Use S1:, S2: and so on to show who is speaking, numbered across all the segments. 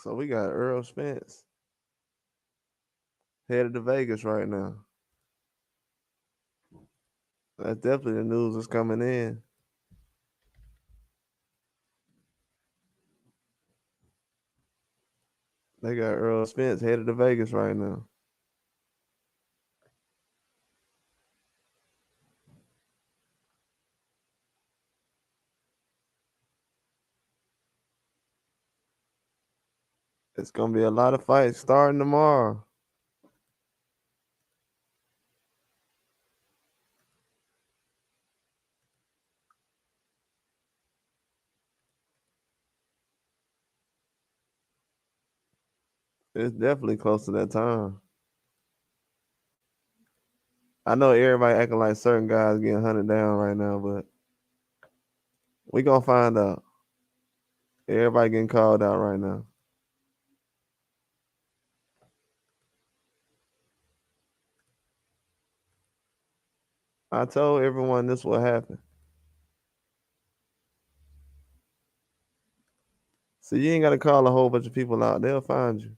S1: So we got Earl Spence headed to Vegas right now. That's definitely the news that's coming in. They got Earl Spence headed to Vegas right now. It's gonna be a lot of fights starting tomorrow. It's definitely close to that time. I know everybody acting like certain guys getting hunted down right now, but we gonna find out. Everybody getting called out right now. I told everyone this will happen. So you ain't gotta call a whole bunch of people out. They'll find you.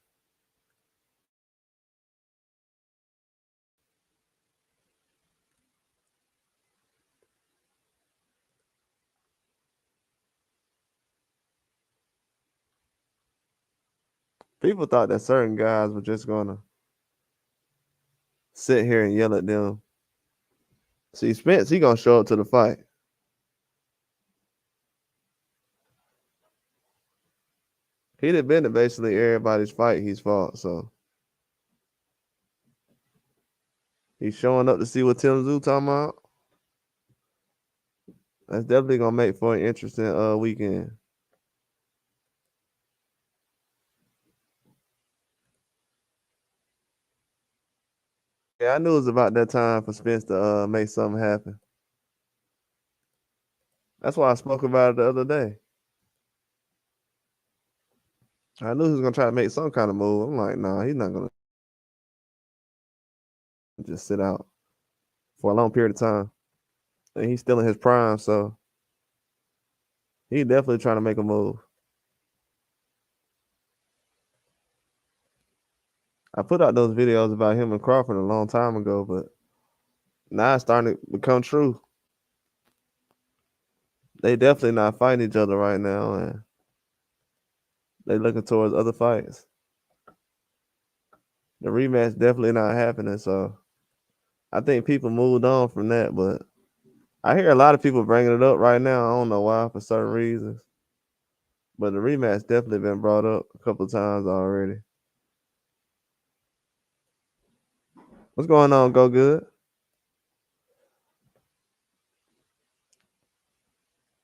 S1: People thought that certain guys were just gonna sit here and yell at them. See, Spence, he gonna show up to the fight. He'd have been to basically everybody's fight he's fought, so he's showing up to see what Tim Tszyu talking about. That's definitely gonna make for an interesting weekend. Yeah, I knew it was about that time for Spence to make something happen. That's why I spoke about it the other day. I knew he was gonna try to make some kind of move. I'm like, nah, he's not gonna just sit out for a long period of time. And he's still in his prime, so he definitely trying to make a move. I put out those videos about him and Crawford a long time ago, but now it's starting to become true. They definitely not fighting each other right now, and they looking towards other fights. The rematch definitely not happening, so I think people moved on from that. But I hear a lot of people bringing it up right now. I don't know why, for certain reasons. But the rematch definitely been brought up a couple of times already. What's going on, Go Good?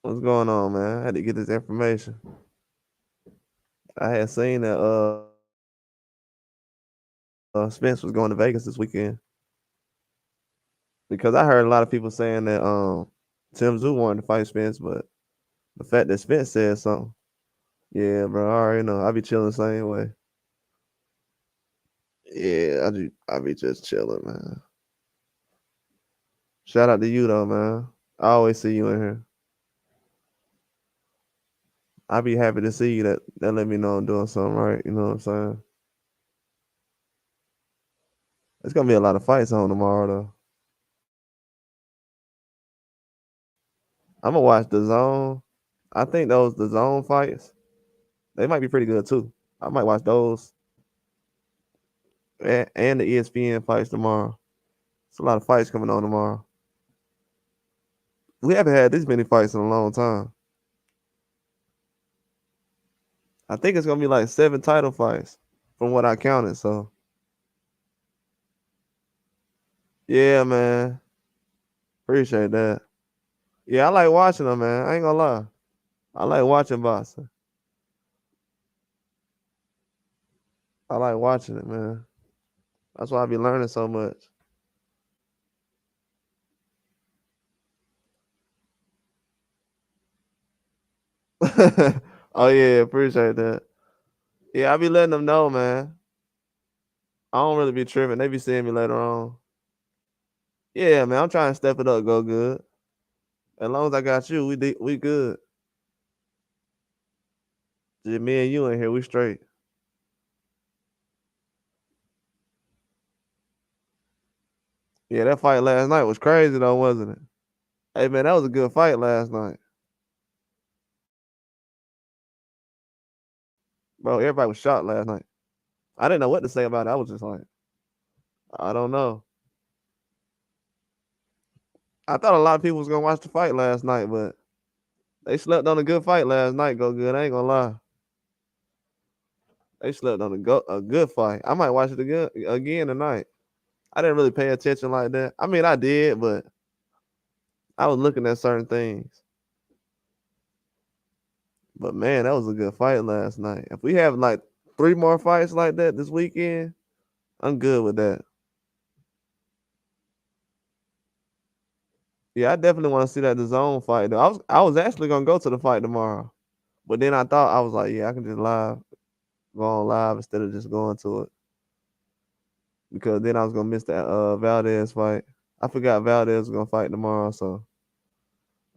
S1: What's going on, man? I had to get this information. I had seen that Spence was going to Vegas this weekend because I heard a lot of people saying that Tim Tszyu wanted to fight Spence, but the fact that Spence said something, yeah, bro, I already know. I be chilling the same way. Yeah, I be just chilling, man. Shout out to you though, man. I always see you in here. I be happy to see you. That let me know I'm doing something right. You know what I'm saying? It's gonna be a lot of fights on tomorrow though. I'm gonna watch the zone. I think the zone fights, they might be pretty good too. I might watch those and the ESPN fights tomorrow. It's a lot of fights coming on tomorrow. We haven't had this many fights in a long time. I think it's gonna be like 7 title fights from what I counted. So yeah, man, appreciate that. Yeah, I like watching them, man. I ain't gonna lie. I like watching boxing. I like watching it, man. That's why I be learning so much. Oh yeah, appreciate that. Yeah, I be letting them know, man. I don't really be tripping. They be seeing me later on. Yeah, man, I'm trying to step it up, Go Good. As long as I got you, we good. Just me and you in here, we straight. Yeah, that fight last night was crazy though, wasn't it? Hey man, that was a good fight last night. Bro, everybody was shocked last night. I didn't know what to say about it. I was just like, I don't know. I thought a lot of people was gonna watch the fight last night, but they slept on a good fight last night. Go good. I ain't gonna lie. They slept on a good fight. I might watch it again tonight. I didn't really pay attention like that. I mean, I did, but I was looking at certain things. But man, that was a good fight last night. If we have like 3 more fights like that this weekend, I'm good with that. Yeah, I definitely want to see that the zone fight. Though. I was actually gonna go to the fight tomorrow, but then I was like, yeah, I can just go on live instead of just going to it because then I was gonna miss that Valdez fight. I forgot Valdez was gonna fight tomorrow, so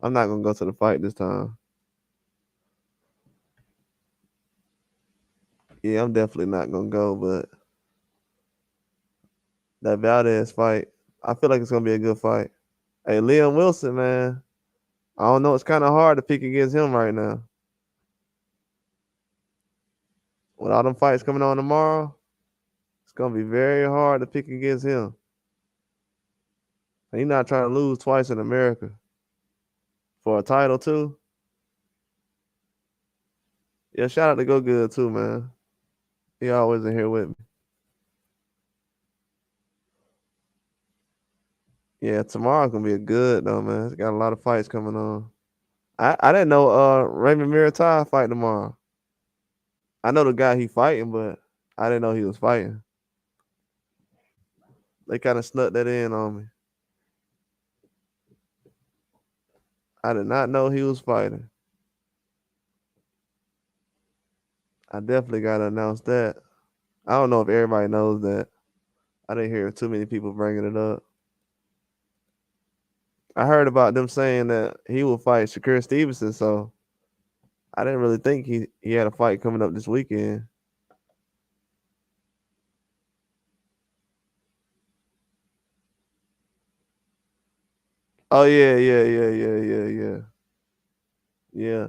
S1: I'm not gonna go to the fight this time. Yeah, I'm definitely not gonna go, but that Valdez fight, I feel like it's gonna be a good fight. Hey, Liam Wilson, man, I don't know. It's kind of hard to pick against him right now. With all them fights coming on tomorrow, it's gonna be very hard to pick against him. And he's not trying to lose twice in America for a title too. Yeah, shout out to Go Good too, man. He always in here with me. Yeah, tomorrow's gonna be a good though, man. It's got a lot of fights coming on. I didn't know Raymond Muritai fight tomorrow. I know the guy he fighting, but I didn't know he was fighting. They kind of snuck that in on me. I did not know he was fighting. I definitely gotta announce that. I don't know if everybody knows that. I didn't hear too many people bringing it up. I heard about them saying that he will fight Shakur Stevenson, so I didn't really think he had a fight coming up this weekend. Oh yeah, yeah, yeah, yeah, yeah, yeah, yeah.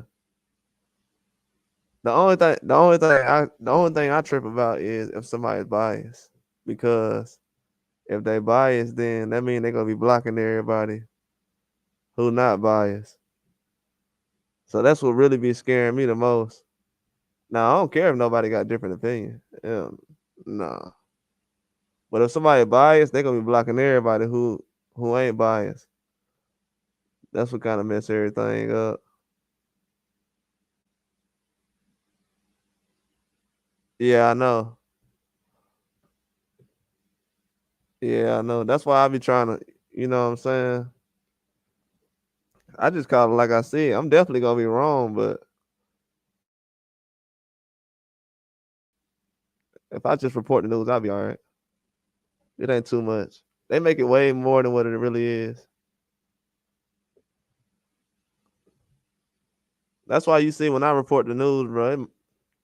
S1: The only thing I trip about is if somebody's biased, because if they biased, then that means they're gonna be blocking everybody who not biased. So that's what really be scaring me the most. Now I don't care if nobody got different opinion. Nah. But if somebody biased, they're gonna be blocking everybody who ain't biased. That's what kind of mess everything up. Yeah, I know. Yeah, I know. That's why I be trying to, you know what I'm saying? I just call it like I said. I'm definitely gonna be wrong, but if I just report the news, I'll be all right. It ain't too much. They make it way more than what it really is. That's why you see when I report the news, bro,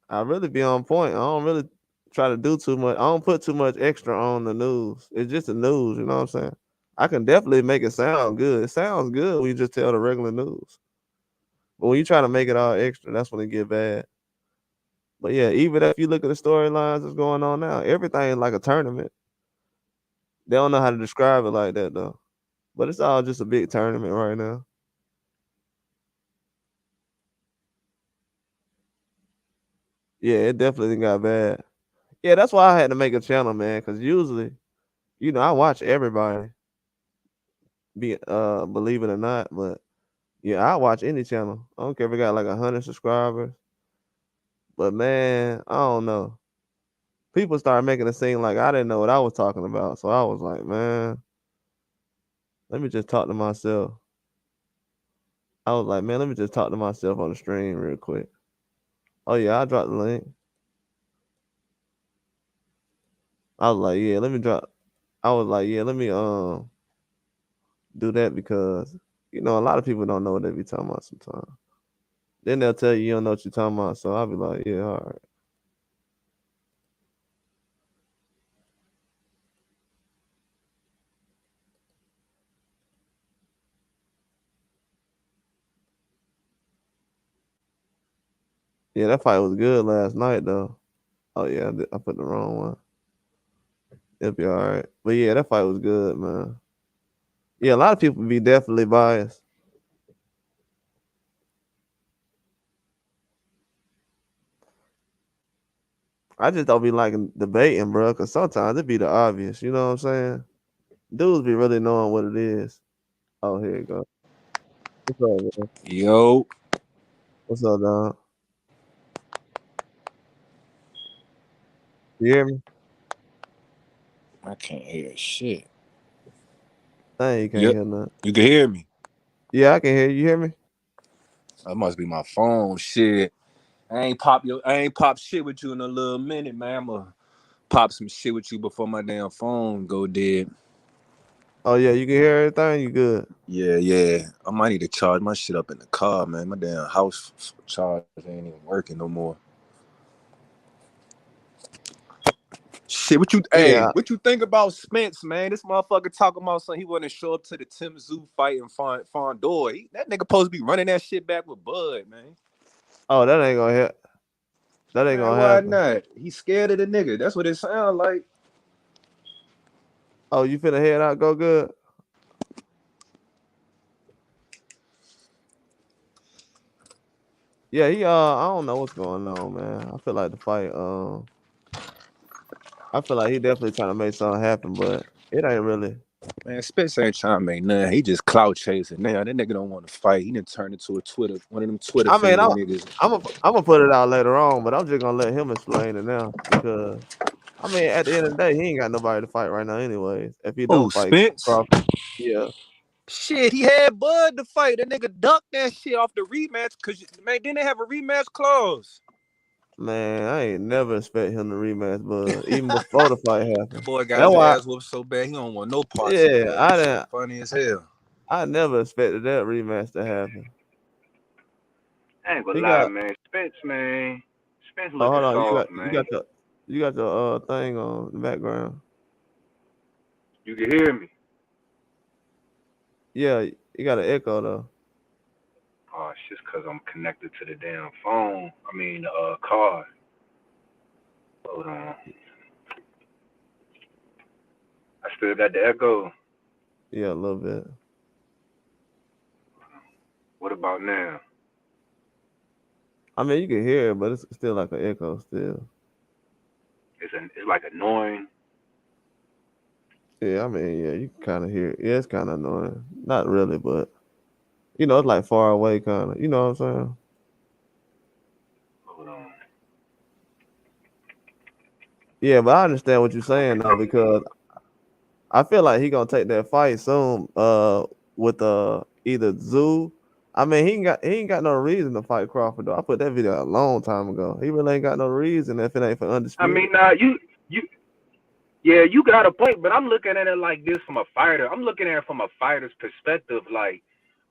S1: I really be on point. I don't really try to do too much. I don't put too much extra on the news. It's just the news, you know what I'm saying? I can definitely make it sound good. It sounds good when you just tell the regular news. But when you try to make it all extra, that's when it get bad. But yeah, even if you look at the storylines that's going on now, everything like a tournament. They don't know how to describe it like that though. But it's all just a big tournament right now. Yeah, it definitely got bad. Yeah, that's why I had to make a channel, man. Because usually, I watch everybody, believe it or not. But yeah, I watch any channel. I don't care if it got like 100 subscribers. But man, I don't know. People started making it seem like I didn't know what I was talking about. So I was like, man, let me just talk to myself. I was like, man, let me just talk to myself on the stream real quick. Oh yeah, I dropped the link. I was like, yeah, let me drop. I was like, yeah, let me do that because a lot of people don't know what they be talking about sometimes. Then they'll tell you don't know what you're talking about. So I'll be like, yeah, all right. Yeah, that fight was good last night though. Oh yeah, I put the wrong one. It'll be all right. But yeah, that fight was good, man. Yeah, a lot of people be definitely biased. I just don't be liking debating, bro, because sometimes it be the obvious. You know what I'm saying? Dudes be really knowing what it is. Oh, here you go. What's up, man?
S2: Yo,
S1: What's up, dog? You hear me?
S2: I can't hear shit.
S1: Dang, you can't
S2: Yep,
S1: hear nothing.
S2: you can hear me.
S1: Yeah, I can hear you. You hear me?
S2: That must be my phone. Shit, I ain't pop shit with you in a little minute, man. I'ma pop some shit with you before my damn phone go dead.
S1: Oh yeah, you can hear everything. You good?
S2: Yeah, yeah. I might need to charge my shit up in the car, man. My damn house charge ain't even working no more. Shit,
S1: Yeah.
S2: what you think about Spence, man? This motherfucker talking about something he wouldn't show up to the Tim Zoo fight in Fondor. That nigga supposed to be running that shit back with Bud, man.
S1: Oh, that ain't gonna hit. That ain't
S2: Man,
S1: gonna
S2: why
S1: happen.
S2: not? He scared of the nigga. That's what it sounds like.
S1: Oh, you finna head out? Go good. Yeah, he I don't know what's going on, man. I feel like the fight. I feel like he definitely trying to make something happen, but it ain't really.
S2: Man, Spence ain't trying to make nothing. He just clout chasing. Now that nigga don't want to fight. He done turned into one of them Twitter
S1: I mean,
S2: finger niggas.
S1: I'm gonna put it out later on, but I'm just gonna let him explain it now because I mean, at the end of the day, he ain't got nobody to fight right now, anyways. If he
S2: Oh,
S1: don't fight
S2: Spence?
S1: Crawford, yeah,
S2: Shit, he had Bud to fight. That nigga ducked that shit off the rematch because, man, didn't they have a rematch clause?
S1: man, I ain't never expect him to rematch, but even before the fight
S2: That
S1: happened,
S2: boy got
S1: that's
S2: his
S1: why,
S2: ass whooped so bad he don't want no parts of
S1: yeah,
S2: that. That shit funny as hell.
S1: I never expected that rematch to happen.
S3: I ain't gonna
S1: He
S3: lie,
S1: got,
S3: man. Spence, man. Spence
S1: oh,
S3: looking
S1: hold on,
S3: soft, man.
S1: you got your thing on the background.
S3: You can hear me.
S1: Yeah, you got an echo though.
S3: Oh, it's just 'cause I'm connected to the damn phone. I mean, car. Hold on. I still got the echo.
S1: Yeah, a little bit.
S3: What about now?
S1: I mean, you can hear it, but it's still like an echo still.
S3: It's like annoying.
S1: Yeah, I mean, yeah, you can kind of hear it. Yeah, it's kind of annoying. Not really, but you know, it's like far away, kind of. You know what I'm saying?
S3: Hold on.
S1: Yeah, but I understand what you're saying though,
S3: Okay.
S1: because I feel like he gonna take that fight soon. With either Zoo. I mean, he ain't got no reason to fight Crawford though. I put that video a long time ago. He really ain't got no reason if it ain't for
S3: I
S1: undisputed.
S3: mean, you, yeah, you got a point, but I'm looking at it like this from a fighter. I'm looking at it from a fighter's perspective. Like,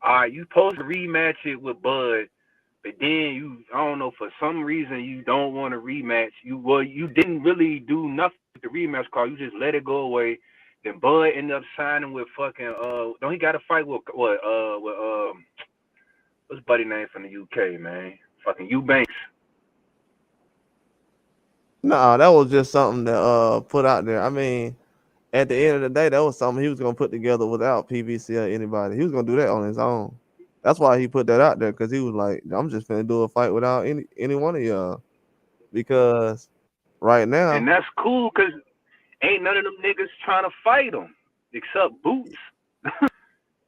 S3: all right, you supposed to rematch it with Bud, but then I don't know, for some reason you don't want to rematch. You didn't really do nothing with the rematch card. You just let it go away. Then Bud ended up signing with fucking don't he got to fight with what's buddy name from the UK, man? Fucking Eubanks.
S1: Nah, that was just something that put out there. I mean, at the end of the day, that was something he was gonna put together without PVC or anybody. He was gonna do that on his own. That's why he put that out there because he was like, "I'm just gonna do a fight without any one of y'all." Because right
S3: And
S1: now,
S3: that's cool cuz ain't none of them niggas trying to fight him except Boots.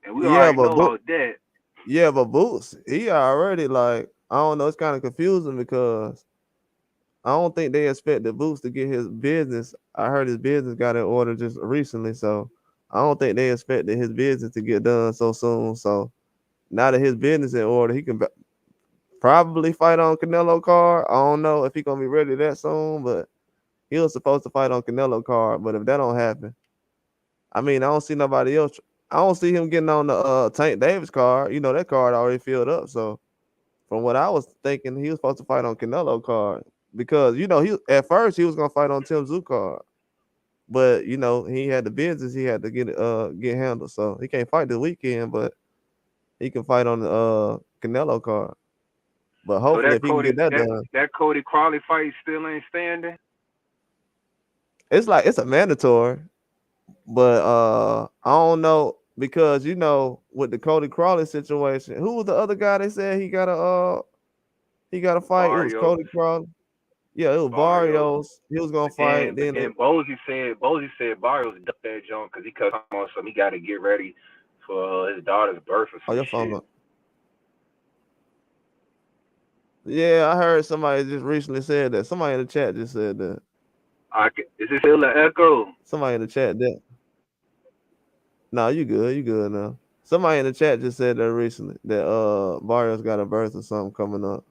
S3: And we
S1: yeah,
S3: already
S1: but
S3: know about that.
S1: Boots, he already like I don't know. It's kind of confusing because I don't think they expected Boots to get his business. I heard his business got in order just recently, so I don't think they expected his business to get done so soon. So now that his business in order, he can probably fight on Canelo card. I don't know if he gonna be ready that soon, but he was supposed to fight on Canelo card. But if that don't happen, I mean, I don't see nobody else. I don't see him getting on the Tank Davis card. You know that card already filled up. So from what I was thinking, he was supposed to fight on Canelo card because you know he at first he was gonna fight on Tim Zoo card, but you know he had the business he had to get handled, so he can't fight this weekend, but he can fight on the Canelo card. But
S3: So
S1: hopefully,
S3: that
S1: if he can get that done,
S3: Cody Crawley fight still ain't standing.
S1: it's like it's a mandatory. But I don't know because with the Cody Crawley situation, who was the other guy they said he got a fight? It was
S3: Barrios.
S1: Cody Crawley. Yeah, it was Barrios. He was gonna fight.
S3: But
S1: Then
S3: then Bozy said Barrios ducked that junk because he cut him on something. He got to get ready for his daughter's birth or some
S1: your
S3: shit.
S1: phone up. Yeah, I heard somebody just recently said that. Somebody in the chat just said that.
S3: Is this still an echo?
S1: Somebody in the chat that. No, you good. You good now. Somebody in the chat just said that recently that Barrios got a birth or something coming up.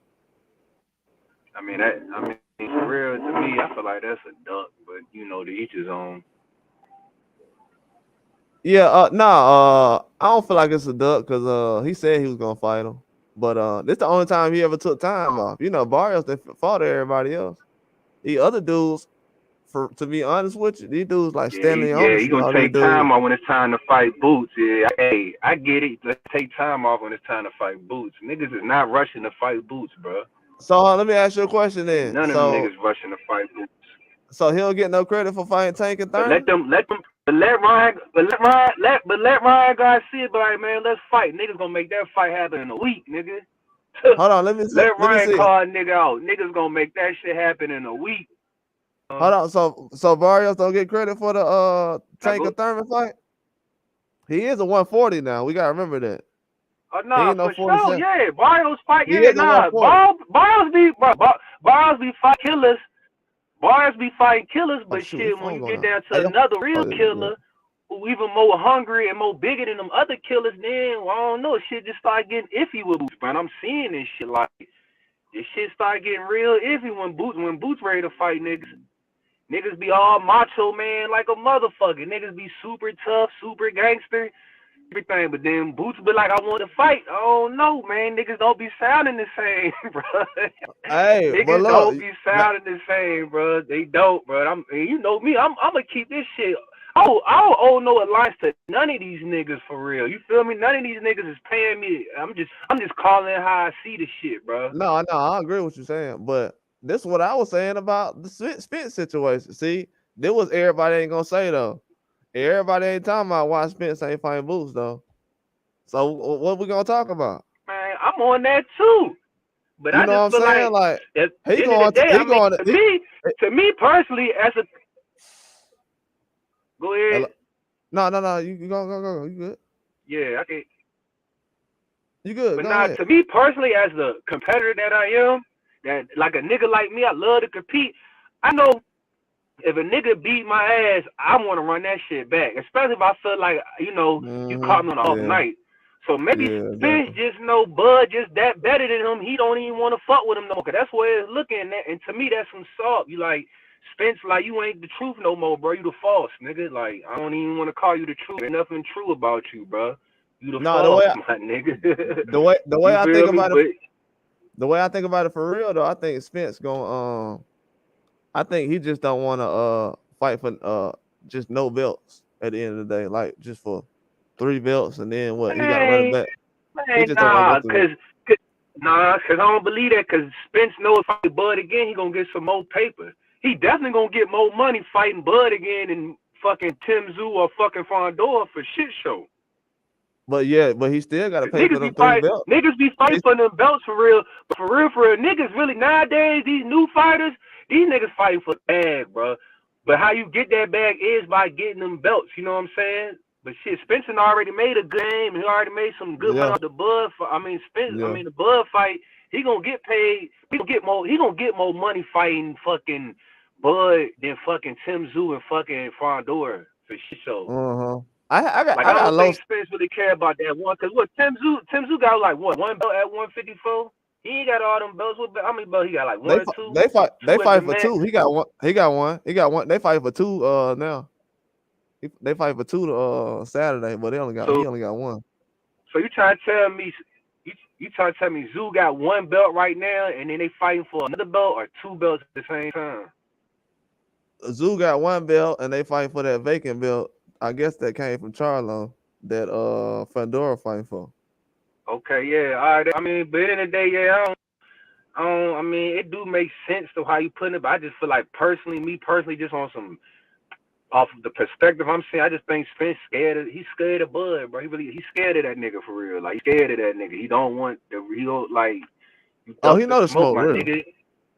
S3: I mean for real, to me, I feel like that's a duck, but to each his own.
S1: Yeah, I don't feel like it's a duck because he said he was gonna fight him. But this the only time he ever took time off. Barrios they fought everybody else. The other dudes, to be honest with you, these dudes like Stanley
S3: he gonna take time off when it's time to fight Boots. Yeah, hey, I get it. Let's take time off when it's time to fight Boots. Niggas is not rushing to fight Boots, bro.
S1: So let me ask you a question then.
S3: None of them niggas rushing to fight Boots.
S1: So he don't get no credit for fighting Tank and Thurman?
S3: Let Ryan Garcia be like, man, let's fight. Niggas gonna make that fight happen in a week, nigga.
S1: Hold on, let me see.
S3: Let Ryan call a nigga out. Niggas gonna make that shit happen in a week.
S1: Hold on, so Barrios don't get credit for the Tank and Thurman fight? He is a 140 now. We gotta remember that.
S3: Nah, for sure, yeah. Barrios fight, yeah, nah. Barrios be fight killers. Barrios be fighting killers, but when you get down to another real killer who even more hungry and more bigger than them other killers, then I don't know, shit just start getting iffy with Boots, man. I'm seeing this shit like this shit start getting real iffy when Boots ready to fight niggas. Niggas be all macho, man, like a motherfucker. Niggas be super tough, super gangster, everything. But then Boots be like, I want to fight. Oh no, man. Niggas don't be sounding the same, bro.
S1: Hey,
S3: niggas don't be sounding the same, bro. They don't, bro. You know me. I'm gonna keep this shit. I don't owe no alliance to none of these niggas for real. You feel me? None of these niggas is paying me. I'm just calling how I see the shit, bro.
S1: No, I agree with you saying, but this is what I was saying about the Spence situation. See, this was everybody ain't gonna say though. Everybody ain't talking about why Spence ain't fighting Boots though. So what we gonna talk about?
S3: Man, I'm on that too. But
S1: I just feel like
S3: at the end of the day, to me personally, as a go ahead.
S1: No. You go. You good?
S3: Yeah, I can.
S1: You good?
S3: But
S1: ahead.
S3: To me personally, as the competitor that I am, that like a nigga like me, I love to compete. I know if a nigga beat my ass, I want to run that shit back. Especially if I feel like you caught me on an off night. So maybe Spence just know Bud just that better than him. He don't even want to fuck with him no more. Cause that's where it's looking at. And to me, that's some salt. You like Spence, like you ain't the truth no more, bro. You the false, nigga. Like I don't even want to call you the truth. There's nothing true about you, bro. You the false, my nigga.
S1: The way I think about it, the way I think about it for real though, I think Spence going I think he just don't want to fight for just no belts at the end of the day, like just for 3 belts and then what? He got to run it back.
S3: Cause I don't believe that. Cause Spence knows if I fight Bud again, he gonna get some more paper. He definitely gonna get more money fighting Bud again and fucking Tim Tszyu or fucking Fondor for shit show.
S1: But he still got to pay for them 3 belts.
S3: Niggas be fighting for them belts for real. But for real, niggas really nowadays, these new fighters, these niggas fighting for the bag, bro. But how you get that bag is by getting them belts. You know what I'm saying? But shit, Spencer already made a good game. He already made some good money off the Bud. The Bud fight. He gonna get paid. He gonna get more money fighting fucking Bud than fucking Tim Tszyu and fucking Fondor for shit show.
S1: I
S3: don't think Spence really care about that one. Cause what Tim Tszyu got like what 1 belt at 154. He ain't got all them belts. How many belts he got? Like 1 or 2.
S1: They fight for 2. He got one. They fight for 2 now. They fight for 2 Saturday, but he only got 1.
S3: So you trying to tell me Tszyu got 1 belt right now, and then they fighting for another belt or 2 belts at the same time?
S1: Tszyu got 1 belt, and they fight for that vacant belt. I guess that came from Charlo that Fandora fighting for.
S3: Okay, yeah, all right. I mean, but at the end of the day, I mean, it do make sense to how you put it, but I just feel like me personally, just on some off of the perspective I'm seeing, I just think Spence he's scared of Bud, bro. He's scared of that nigga for real. Like, he's scared of that nigga. He don't like, you
S1: Oh,
S3: duck
S1: he
S3: the
S1: know the
S3: smoke,
S1: smoke
S3: my
S1: real.
S3: nigga.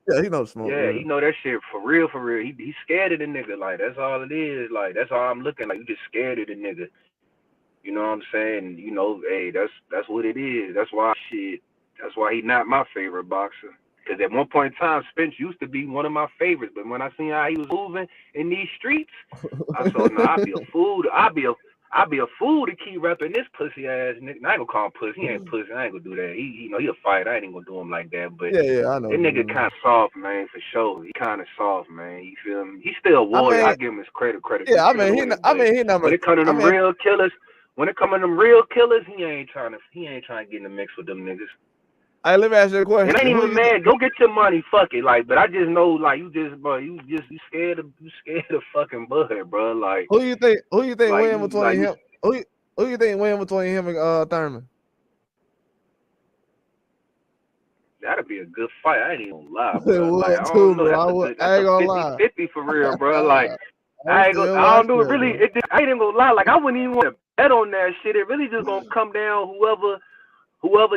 S1: Yeah, he know the smoke
S3: Yeah, he
S1: real.
S3: know that shit for real, for real. He's scared of the nigga. Like, that's all it is. Like, that's all I'm looking like. You just scared of the nigga. You know what I'm saying? You know, hey, that's what it is. That's why he not my favorite boxer. Because at one point in time, Spence used to be one of my favorites. But when I seen how he was moving in these streets, I said, no, I'd be a fool. I'd be a fool to keep repping this pussy ass nigga. I ain't gonna call him pussy. He ain't pussy. I ain't gonna do that. He a fighter. I ain't even gonna do him like that. But
S1: Yeah, I know
S3: that
S1: what you
S3: nigga
S1: mean.
S3: kind of soft, man, for sure. He kind of soft, man. You feel me? He's still a
S1: I
S3: warrior. I
S1: mean,
S3: give him his credit.
S1: yeah,
S3: He's still a warrior. But
S1: he number.
S3: when it comes to
S1: I
S3: them
S1: mean,
S3: real killers, he ain't trying to get in the mix with them niggas.
S1: hey, let me ask you a
S3: And I
S1: question.
S3: ain't
S1: Who
S3: even
S1: you think?
S3: mad. Go get your money, fuck it. Like, but I just know, like, you scared of fucking Bud, bro. Like,
S1: Who you think? Who you think
S3: like
S1: win
S3: you
S1: between him? Who you think win between him and Thurman?
S3: that'd be a good fight. I ain't even gonna lie, bro.
S1: It
S3: Like, I
S1: would
S3: don't
S1: too,
S3: know.
S1: bro.
S3: That's
S1: I
S3: a
S1: ain't gonna lie.
S3: 50-50 for real, bro. Like,
S1: I'm
S3: I
S1: still
S3: don't know. It
S1: watching
S3: really,
S1: it,
S3: I ain't even gonna lie. Like, I wouldn't even want to bet on that shit. It really just gonna come down whoever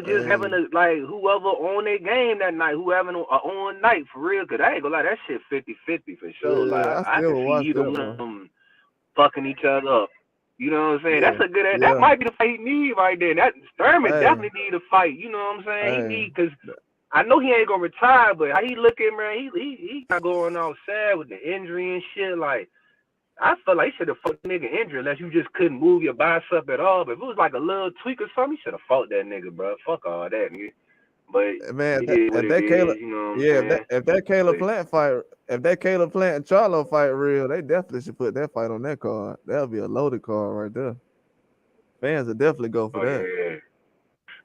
S3: just
S1: man.
S3: having whoever on their game that night, who having an on night for real. Cause I ain't gonna lie, that shit 50-50 for sure. Like,
S1: Yeah, I
S3: I
S1: still
S3: can
S1: will
S3: see
S1: watch
S3: either
S1: that,
S3: one of
S1: bro.
S3: them fucking each other up. You know what I'm saying?
S1: Yeah,
S3: That's a good. That
S1: yeah.
S3: might be the fight he need right there. That Thurman
S1: Hey,
S3: definitely need a fight. You know what I'm saying? He
S1: hey.
S3: need, cause I know he ain't gonna retire, but how he looking, man? He not going all sad with the injury and shit. Like, I feel like he should have fought the nigga injury unless you just couldn't move your bicep at all. But if it was like a little tweak or something, he should have fought that nigga, bro. Fuck all that, nigga. But
S1: Man,
S3: it is what
S1: if
S3: it
S1: that Caleb,
S3: is. You know what I'm
S1: yeah,
S3: saying?
S1: if that Caleb
S3: But
S1: Plant fight, if that Caleb Plant and Charlo fight real, they definitely should put that fight on that card. That'll be a loaded card right there. Fans will definitely go for
S3: oh
S1: that.
S3: yeah.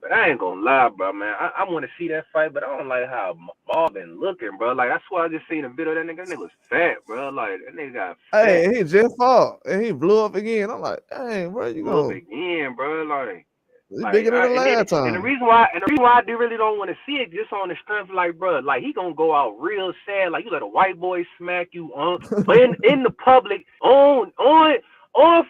S3: But I ain't gonna lie, bro, man. I want to see that fight, but I don't like how Marvin looking, bro. Like, I swear I just seen a video of that nigga. That nigga was fat, bro. Like, that nigga got fat.
S1: Hey, he just fought and he blew up again. I'm like, dang, bro, you
S3: Blew up
S1: going
S3: again, bro.
S1: he bigger than the last
S3: And the
S1: time.
S3: reason why I do really don't want to see it just on the strength, like, bro, like, he gonna go out real sad, like, you let a white boy smack you on in the public on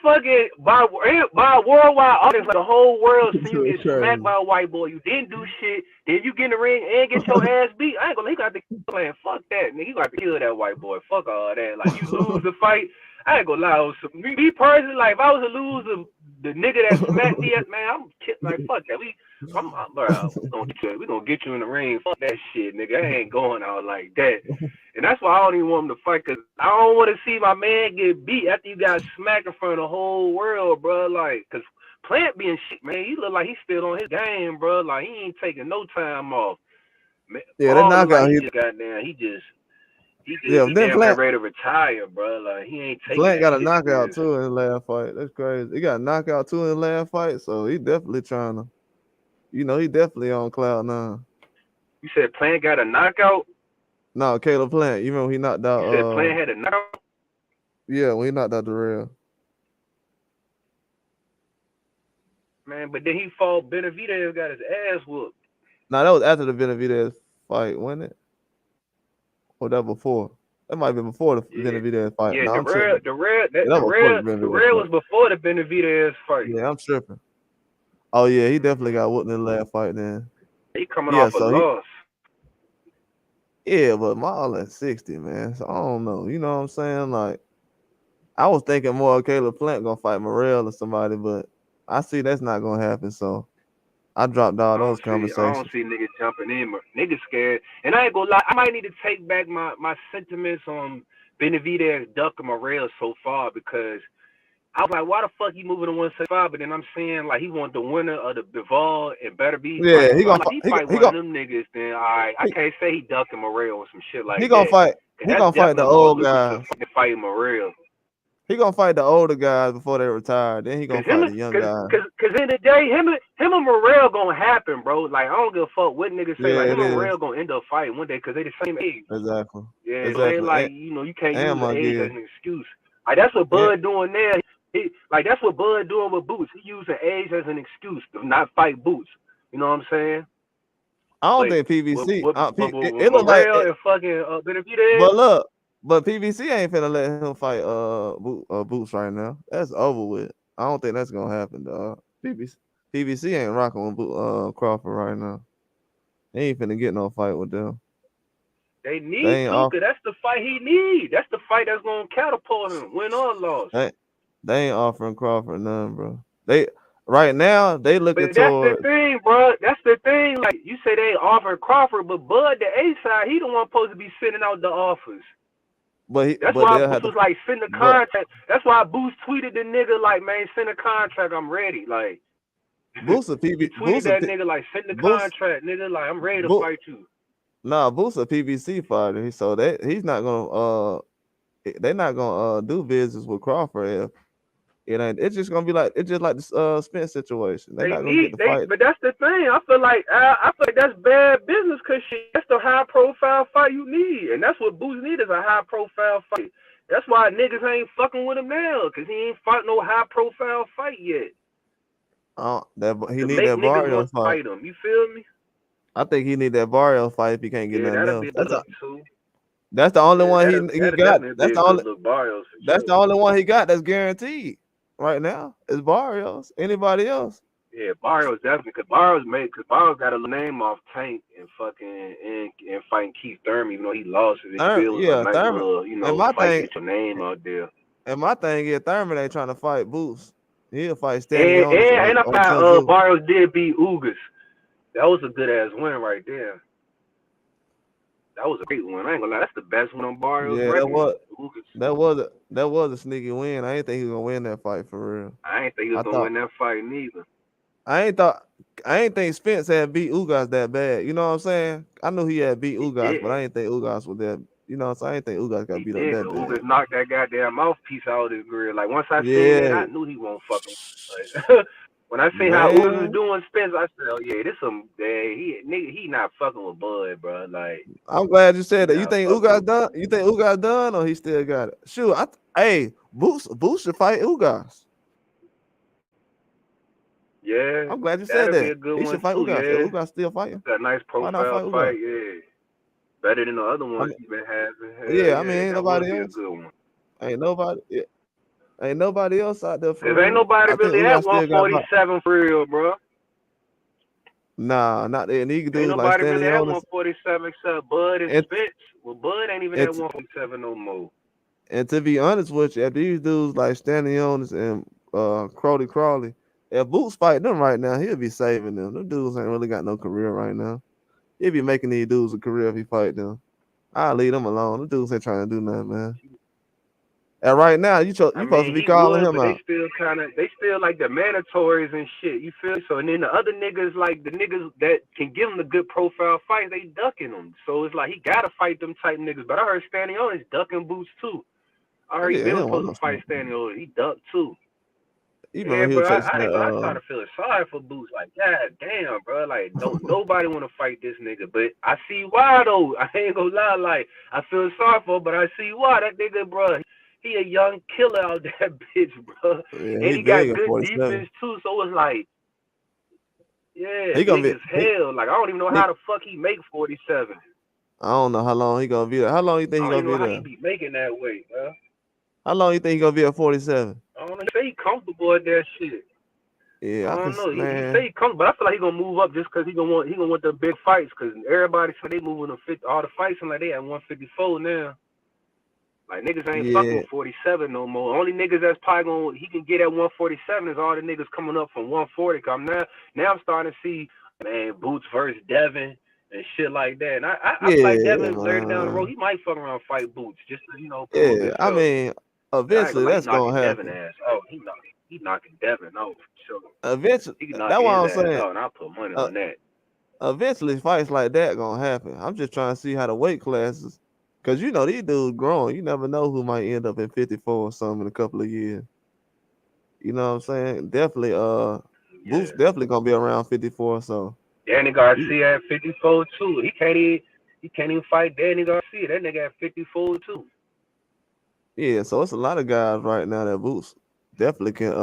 S3: fucking by a worldwide audience, like the whole world see you get smacked
S1: Crazy.
S3: by a white boy. You didn't do shit, then you get in the ring and get your ass beat. I ain't gonna. He got to playing. Fuck that, nigga. He got to kill that white boy. Fuck all that. Like, you lose the fight. I ain't gonna lie. Me personally, like, if I was to lose the nigga that smacked me, man, I'm like, fuck that. Bro, we gonna get you in the ring. Fuck that shit, nigga. I ain't going out like that. And that's why I don't even want him to fight, because I don't want to see my man get beat after you got smacked in front of the whole world, bro. Like, because Plant being shit, man, he look like he's still on his game, bro. Like, he ain't taking no time off. Man,
S1: Yeah, that
S3: all look like
S1: knockout.
S3: he just got down.
S1: Yeah,
S3: He
S1: then
S3: damn near ready to retire, bro. Like, he ain't taking
S1: Plant
S3: that
S1: got a
S3: shit
S1: knockout
S3: serious.
S1: too in his last fight. That's crazy. He got a knockout too in his last fight, so he definitely trying to. He definitely on cloud nine.
S3: You said Plant got a knockout?
S1: No, Caleb Plant. You remember he knocked out?
S3: You said Plant had a knockout?
S1: Yeah, when he knocked out the real.
S3: Man, but then he fought Benavidez, got his ass whooped.
S1: Now that was after the Benavidez fight, wasn't it? Or that before? That might be before the Benavidez fight.
S3: Yeah,
S1: No, I'm tripping.
S3: the
S1: Yeah, that was before the
S3: Real
S1: Benavidez fight.
S3: was before the Benavidez fight.
S1: Yeah, I'm tripping. Oh yeah, he definitely got whooped in the last fight then.
S3: He coming
S1: Yeah,
S3: off a
S1: so
S3: loss.
S1: but Maul at 60, man. So I don't know. You know what I'm saying? Like, I was thinking more of Caleb Plant gonna fight Morrell or somebody, but I see that's not gonna happen. So I dropped all those
S3: I don't
S1: conversations.
S3: see niggas jumping in. Niggas scared. And I ain't gonna lie, I might need to take back my sentiments on Benavidez ducking Morrell so far, because I was like, why the fuck he moving to 175? But then I'm saying, like, he want the winner of the Bivol and better be
S1: Yeah,
S3: fight.
S1: he
S3: So I'm
S1: gonna
S3: like, he fight one of them niggas, then all right, I can't say he ducking Morrell or some shit like
S1: he gonna
S3: that.
S1: fight.
S3: Cause
S1: He
S3: that's
S1: gonna fight the
S3: definitely more
S1: old
S3: lucrative
S1: guys.
S3: than fighting Morrell.
S1: He gonna fight the older guys before they retire. Then he gonna fight the young guys.
S3: Cause in the day, him and Morrell gonna happen, bro. Like, I don't give a fuck what niggas say.
S1: Yeah,
S3: Like,
S1: it
S3: him and
S1: is.
S3: Morrell gonna end up fighting one day, because they the same age.
S1: Exactly.
S3: Yeah, so they
S1: Exactly.
S3: like, you can't use the age as
S1: Mongear.
S3: an excuse. Like, that's what
S1: And,
S3: Bud doing there. That's what Bud doing with Boots. He using age as an excuse to not fight Boots. You know what I'm saying?
S1: I don't
S3: Wait,
S1: think PVC.
S3: with
S1: It look like
S3: Morrell
S1: it,
S3: and fucking Benavidez?
S1: but look, but PVC ain't finna let him fight Boots right now. That's over with. I don't think that's gonna happen, dog. PVC ain't rocking with Crawford right now. He ain't finna get no fight with them.
S3: They need
S1: They ain't
S3: to,
S1: off.
S3: cause that's the fight he need. That's the fight that's gonna catapult him, win or loss.
S1: They ain't offering Crawford none, bro. They right now they looking
S3: But that's the
S1: toward.
S3: thing, bro. That's the thing. Like you say, they offer Crawford, but Bud, the A side, he the one supposed to be sending out the offers. That's
S1: But
S3: why
S1: they'll
S3: Boost
S1: have to.
S3: was like, send the
S1: But
S3: contract. That's why Boost tweeted the nigga like, man, send a contract. I'm ready. Like
S1: Boost a
S3: he
S1: PV
S3: tweeted
S1: Boost a
S3: that
S1: P,
S3: nigga like, send the
S1: Boost
S3: contract, nigga. Like I'm ready to
S1: Bo,
S3: fight you.
S1: nah Boost a PVC fighter. So that he's not gonna they're not gonna do business with Crawford if it ain't. It's just gonna be like it's just like this Spence situation. They're not gonna get the fight.
S3: But that's the thing. I feel like that's bad business, cause shit, that's the high profile fight you need, and that's what Boost need is a high profile fight. That's why niggas ain't fucking with him now, cause he ain't fought no high profile fight yet.
S1: He
S3: To
S1: need
S3: make
S1: that
S3: niggas
S1: Barrios
S3: want to
S1: fight.
S3: fight him, you feel me?
S1: I think he need that Barrios fight if he can't get
S3: Yeah,
S1: nothing
S3: that'll be
S1: else.
S3: a good look too.
S1: That's the only
S3: Yeah,
S1: one he
S3: that'll
S1: got.
S3: definitely be a good look, Barrios for
S1: That's
S3: sure.
S1: the only one he got that's guaranteed right now is Barrios. Anybody else?
S3: Yeah, Barrios definitely, cause Barrios got a name off Tank and fucking and fighting Keith Thurman, even though he lost it. It still was a nice
S1: Thurman.
S3: little,
S1: And my
S3: fight,
S1: thing,
S3: get your name out there.
S1: and my thing is Thurman ain't trying to fight Boots. He'll fight
S3: And
S1: Stanionis
S3: I
S1: or
S3: found
S1: Tenzu.
S3: Barrios did beat Ugas. That was a good ass win right there. That was a great win. I ain't gonna lie, that's the best one on Barrios'
S1: Yeah,
S3: record. Ugas.
S1: that was a sneaky win. I ain't think he was gonna win that fight for real.
S3: I ain't think he was gonna win that fight neither.
S1: I ain't think Spence had beat Ugas that bad. You know what I'm saying? I knew he had beat Ugas, but I ain't think Ugas was that. You know, so I ain't think Ugas got
S3: He
S1: beat up
S3: did.
S1: that bad.
S3: Ugas knocked that goddamn mouthpiece out of his grill. Like once I seen that,
S1: Yeah,
S3: I knew he won't fucking. Like, when I seen how Ugas was
S1: man.
S3: doing Spence, I said, "Oh yeah, this some he not fucking with Bud, bro." Like
S1: I'm glad you
S3: he
S1: said that. You
S3: not
S1: think
S3: fucking
S1: Ugas
S3: with
S1: done?
S3: Bud.
S1: You think Ugas done, or he still got it? Shoot, hey, Boots should fight Ugas.
S3: Yeah,
S1: I'm glad you said
S3: that'll be
S1: that.
S3: a good
S1: He
S3: one
S1: should fight
S3: too.
S1: Ugas. If
S3: Yeah,
S1: Ugas still fighting,
S3: that nice
S1: why not
S3: profile
S1: fight Ugas?
S3: fight. Yeah, better than the other
S1: I
S3: ones
S1: mean,
S3: he's been having. Hell
S1: yeah, I mean,
S3: yeah,
S1: ain't
S3: that would
S1: nobody
S3: be a
S1: else.
S3: good one.
S1: Ain't nobody. Yeah, ain't nobody else out there
S3: Cause
S1: for
S3: ain't
S1: real.
S3: nobody
S1: I think
S3: really at
S1: Ugas still got about.
S3: 147 for real, bro.
S1: Nah, not that. And he can
S3: Ain't
S1: do like
S3: nobody
S1: standing
S3: really at
S1: on us.
S3: 147 except Bud and
S1: And,
S3: Spence. Well, Bud ain't even
S1: and
S3: at 147 no more.
S1: and to be honest with you, if these dudes like standing on us and Crawley, if Boots fight them right now, he'll be saving them. Them dudes ain't really got no career right now. He'll be making these dudes a career if he fight them. I'll leave them alone. Them dudes ain't trying to do nothing, man. And right now, you
S3: I
S1: supposed to
S3: mean,
S1: be
S3: he
S1: calling
S3: would,
S1: him
S3: but
S1: out.
S3: they still like the mandatories and shit. You feel? So, and then the other niggas, like the niggas that can give him the good profile fights, they ducking him. So it's like he gotta fight them type niggas. But I heard Stanionis ducking Boots too. I heard
S1: Yeah,
S3: he
S1: he
S3: been
S1: don't want
S3: supposed
S1: no
S3: to fight
S1: smoke.
S3: Stanionis. He ducked too.
S1: Even
S3: Yeah,
S1: though he
S3: bro,
S1: was chasing
S3: I ain't gonna. I
S1: that.
S3: started feeling sorry for Boots. Like, god damn, bro. Like, nobody want to fight this nigga. But I see why though. I ain't gonna lie. Like, I feel sorry for him, but I see why that nigga, bro. He a young killer out that bitch, bro.
S1: Yeah,
S3: And
S1: he
S3: he
S1: big
S3: got
S1: at
S3: good
S1: 47.
S3: defense too. So it's like, yeah,
S1: He gonna
S3: big
S1: be.
S3: as hell. Like, I don't even know
S1: He
S3: how the fuck he make 47.
S1: I don't know how long he gonna be there. How long you think
S3: I
S1: he
S3: don't
S1: gonna
S3: even
S1: be
S3: know how he
S1: there?
S3: be making that weight, bro.
S1: How long you think he gonna be at 47?
S3: I don't know. He say he comfortable at that shit. I
S1: Yeah,
S3: don't know. He say
S1: man.
S3: he comes, but I feel like he gonna move up just because he gonna want the big fights. Cause everybody say they moving to 50, all the fights and like they at 154 now. Like niggas ain't fucking
S1: Yeah,
S3: with 47 no more. Only niggas that's probably he can get at 147 is all the niggas coming up from 140. Cause now I'm starting to see man Boots versus Devin and shit like that. And I feel like
S1: yeah,
S3: Devin later down the road
S1: man.
S3: he might fuck around and fight Boots just to prove
S1: Yeah, I
S3: himself.
S1: mean,
S3: But I ain't
S1: eventually
S3: gonna lie, he
S1: that's
S3: knocking
S1: gonna
S3: Devin
S1: happen.
S3: ass. Oh, he knocking Devin out for sure.
S1: Eventually,
S3: He can
S1: that's
S3: knock
S1: why
S3: his
S1: I'm
S3: ass
S1: saying.
S3: out, and I'll put money
S1: Uh,
S3: on that.
S1: Eventually, fights like that gonna happen. I'm just trying to see how the weight classes, cause you know these dudes growing. You never know who might end up at 54 or something in a couple of years. You know what I'm saying? Definitely, Boots
S3: Yeah.
S1: definitely gonna be around 54. So,
S3: Danny Garcia at 54 too. He can't even fight Danny Garcia. That nigga at 54 too.
S1: yeah, so it's a lot of guys right now that Boots definitely can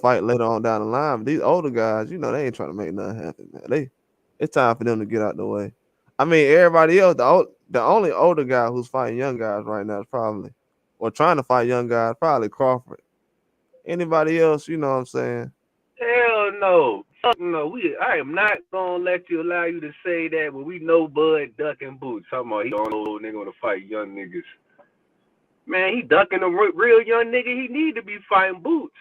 S1: fight later on down the line. But these older guys, you know, they ain't trying to make nothing happen, man. It's time for them to get out the way. I mean, everybody else, the only older guy who's fighting young guys right now is probably, or trying to fight young guys, probably Crawford. Anybody else, you know what I'm saying?
S3: Hell no. Fuck no. I am not gonna allow you to say that, but we know Bud ducking boots. Talking about he don't know old nigga wanna fight young niggas. Man, he ducking a real young nigga. He need to be fighting Boots.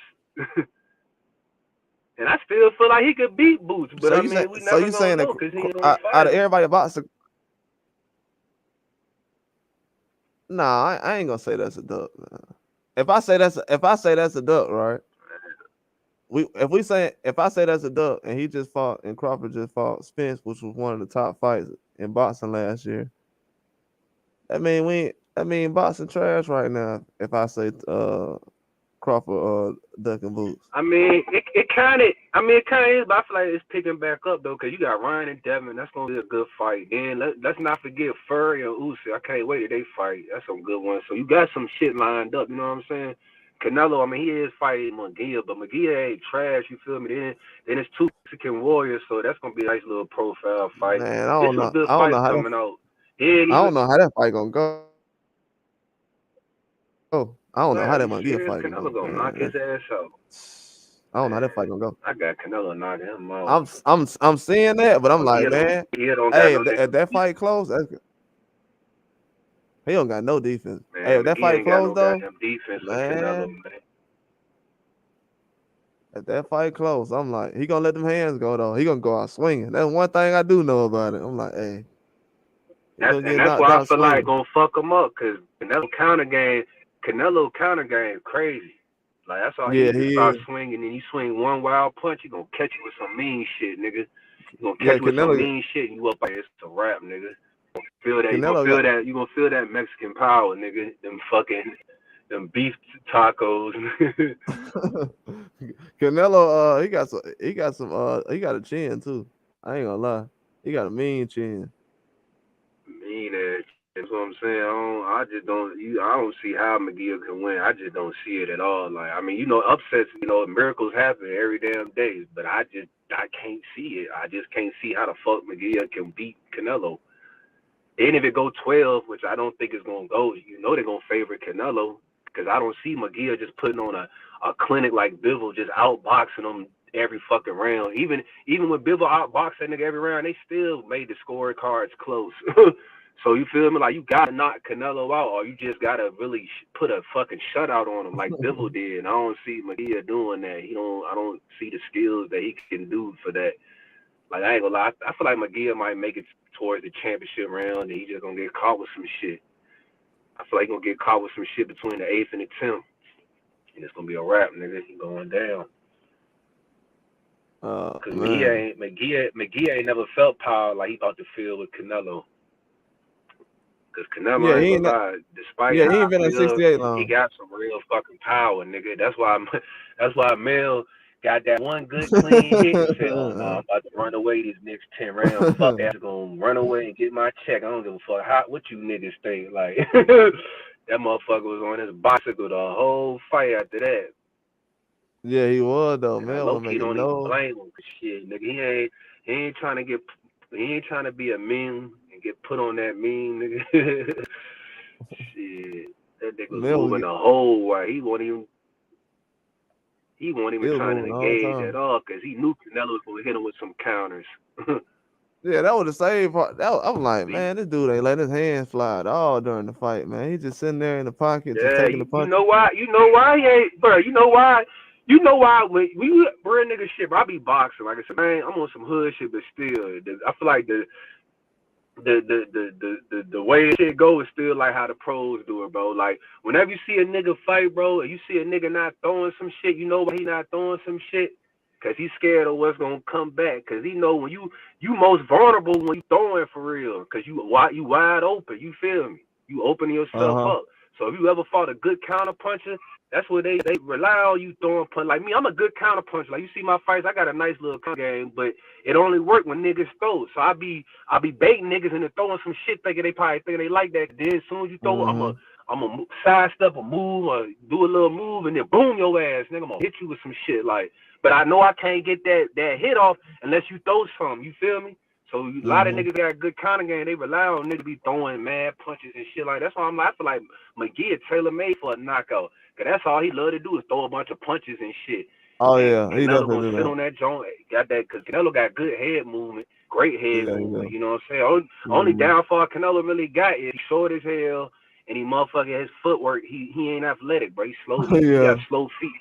S3: And I still feel like he could beat Boots, but
S1: So
S3: I
S1: you say,
S3: mean, we
S1: so
S3: never
S1: you
S3: gonna
S1: saying that
S3: know because he ain't gonna fight
S1: out of
S3: him.
S1: everybody boxing? Nah, I ain't gonna say that's a duck. Nah. If I say that's a duck, right? If I say that's a duck, and he just fought and Crawford just fought Spence, which was one of the top fights in boxing last year. I mean boxing trash right now. If I say Crawford ducking boots.
S3: I mean, it kind of is, but I feel like it's picking back up though, cause you got Ryan and Devin. That's gonna be a good fight. Then let's not forget Furry and Usyk. I can't wait till they fight. That's some good ones. So you got some shit lined up. You know what I'm saying? Canelo, I mean, he is fighting Munguia, but Munguia ain't trash. You feel me? Then it's two Mexican warriors, so that's gonna be a nice little profile fight.
S1: Man,
S3: There's some good fights coming out. Yeah,
S1: I don't know how that fight gonna go. I don't know how
S3: man,
S1: that
S3: you
S1: Munguia
S3: serious?
S1: fight gonna
S3: Canelo
S1: go,
S3: gonna knock his
S1: man.
S3: ass out.
S1: I don't know how that fight gonna go.
S3: I got Canelo knocking him out.
S1: I'm seeing that, but I'm like, man, hey, if that fight close, he don't got no defense.
S3: Man,
S1: Hey, if that
S3: McGee
S1: fight
S3: ain't got
S1: close
S3: no
S1: though,
S3: goddamn defense for Canelo,
S1: man,
S3: man.
S1: if that fight close, I'm like, he gonna let them hands go though. He gonna go out swinging. That's one thing I do know about it. I'm like, hey, he gonna get
S3: That's
S1: knocked
S3: why I
S1: out
S3: feel like
S1: swinging.
S3: gonna fuck him up, cause Canelo counter game crazy. Like that's all he
S1: Yeah,
S3: need to
S1: he
S3: start
S1: is.
S3: swinging, and you swing one wild punch, he gonna catch you with some mean shit, nigga. He gonna catch
S1: Yeah,
S3: you with some mean shit, and you up like it's a rap, nigga. You
S1: Canelo got
S3: gonna feel that Mexican power, nigga. Them beef tacos.
S1: Canelo. He got a chin too. I ain't gonna lie. He got a mean chin.
S3: Mean ass. That's what I'm saying. I just don't. I don't see how McGee can win. I just don't see it at all. Like, I mean, upsets. Miracles happen every damn day, but I can't see it. I just can't see how the fuck McGee can beat Canelo. Then if it go 12, which I don't think it's gonna go, they're gonna favor Canelo because I don't see McGee just putting on a clinic like Bivol, just outboxing him every fucking round. Even when Bivol outboxed that nigga every round, they still made the scorecards close. So you feel me? Like, you gotta knock Canelo out, or you just gotta really put a fucking shutout on him like Bivol did. And I don't see McGee doing that. I don't see the skills that he can do for that. Like, I ain't gonna lie, I feel like McGee might make it towards the championship round, and he just gonna get caught with some shit. I feel like he gonna get caught with some shit between the 8th and the 10th, and it's gonna be a wrap, nigga. He going down. Cause McGee ain't never felt power like he about to feel with Canelo. Cause Canelo,
S1: Yeah,
S3: I ain't
S1: he
S3: gonna
S1: ain't.
S3: lie, despite
S1: Yeah, he
S3: how
S1: ain't been
S3: I
S1: at
S3: feel,
S1: 68
S3: he
S1: long.
S3: got some real fucking power, nigga. That's why Mel got that one good clean hit and said, "Oh no, I'm about to run away these next 10 rounds. Fuck that, I'm gonna run away and get my check. I don't give a fuck what you niggas think." Like, that motherfucker was on his bicycle the whole fight after that.
S1: Yeah, he was though.
S3: And I
S1: Man,
S3: low
S1: wasn't
S3: key
S1: making
S3: don't even
S1: no.
S3: blame him, cause shit, nigga, he ain't trying to be a meme and get put on that meme, nigga. Shit, that nigga was
S1: Mel was,
S3: moving the whole way. He wasn't
S1: he
S3: even
S1: was
S3: trying to
S1: moving the whole
S3: engage
S1: time.
S3: at all, cause he knew Canelo was gonna hit him with some counters.
S1: Yeah, that was the same part. I'm like,
S3: He,
S1: man, this dude ain't letting his hands fly at all during the fight, man. He just sitting there in the pocket, just
S3: yeah,
S1: taking the
S3: you
S1: punches.
S3: know why? You know why he ain't, bro? You know why? When we real nigga shit, bro, I be boxing. Like I said, man, I'm on some hood shit, but still, I feel like the way this shit go is still like how the pros do it, bro. Like, whenever you see a nigga fight, bro, and you see a nigga not throwing some shit, you know why he not throwing some shit? Cause he's scared of what's gonna come back. Cause he know when you most vulnerable when you throwing for real. Cause you wide open. You feel me? You open yourself
S1: Uh-huh.
S3: up. So if you ever fought a good counter puncher, that's what they rely on you throwing punch. Like me, I'm a good counter puncher. Like, you see my fights, I got a nice little game, but it only work when niggas throw. So I be baiting niggas into throwing some shit, thinking they probably think they like that. Then as soon as you throw, I'm a sidestep or move or do a little move, and then boom your ass, nigga. I'm gonna hit you with some shit. Like, but I know I can't get that hit off unless you throw some. You feel me? So a lot of niggas got good counter game. They rely on niggas be throwing mad punches and shit like that. That's why I feel like McGee is tailor-made for a knockout. Cause that's all he love to do is throw a bunch of punches and shit.
S1: Oh
S3: and
S1: yeah, he
S3: Canelo
S1: definitely
S3: gonna sit on that joint. Got that, cause Canelo got good head movement, great head movement. You know what I'm saying? Only downfall Canelo really got is he short as hell, and he motherfucking his footwork. He ain't athletic, bro. He slow. He got slow feet.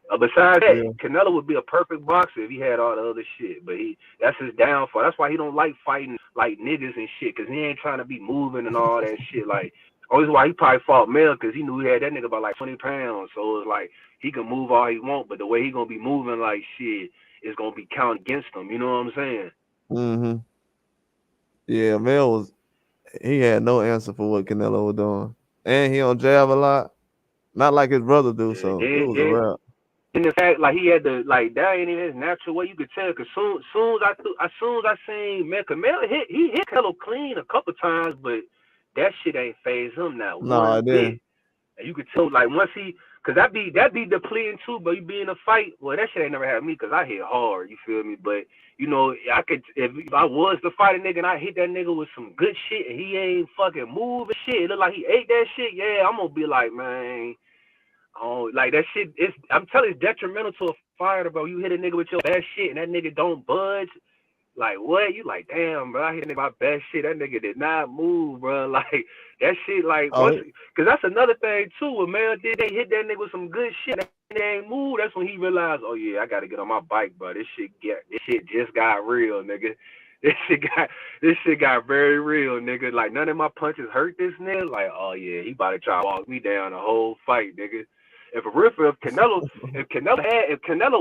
S3: Besides that, Canelo would be a perfect boxer if he had all the other shit. But that's his downfall. That's why he don't like fighting like niggas and shit, cause he ain't trying to be moving and all that shit. Like, always why he probably fought Mel, cause he knew he had that nigga about like 20 pounds. So it's like he can move all he want, but the way he gonna be moving like shit is gonna be counted against him. You know what I'm saying?
S1: Yeah, Mel he had no answer for what Canelo was doing, and he don't jab a lot, not like his brother do. So it was a wrap.
S3: And the fact, like, he had to, like, that ain't even his natural way. You could tell, cause soon as I seen Mel hit Canelo clean a couple times, but that shit ain't phase him now one bit. And you could tell, like, once cause that be depleting too, but you be in a fight. Well, that shit ain't never happened to me, cause I hit hard. You feel me? But you know, I could, if I was to fight a nigga and I hit that nigga with some good shit and he ain't fucking moving shit, it look like he ate that shit. Yeah, I'm gonna be like, man. Oh, like that shit is, I'm telling you, it's detrimental to a fighter, bro. You hit a nigga with your best shit and that nigga don't budge. Like, what? You like, damn, bro, I hit a nigga my best shit. That nigga did not move, bro. Like, that shit, like, because that's another thing, too. When Mel did, they hit that nigga with some good shit. That nigga ain't move. That's when he realized, oh, yeah, I got to get on my bike, bro. This shit just got real, nigga. This shit got very real, nigga. Like, none of my punches hurt this nigga. Like, oh, yeah, he about to try to walk me down the whole fight, nigga. If Canelo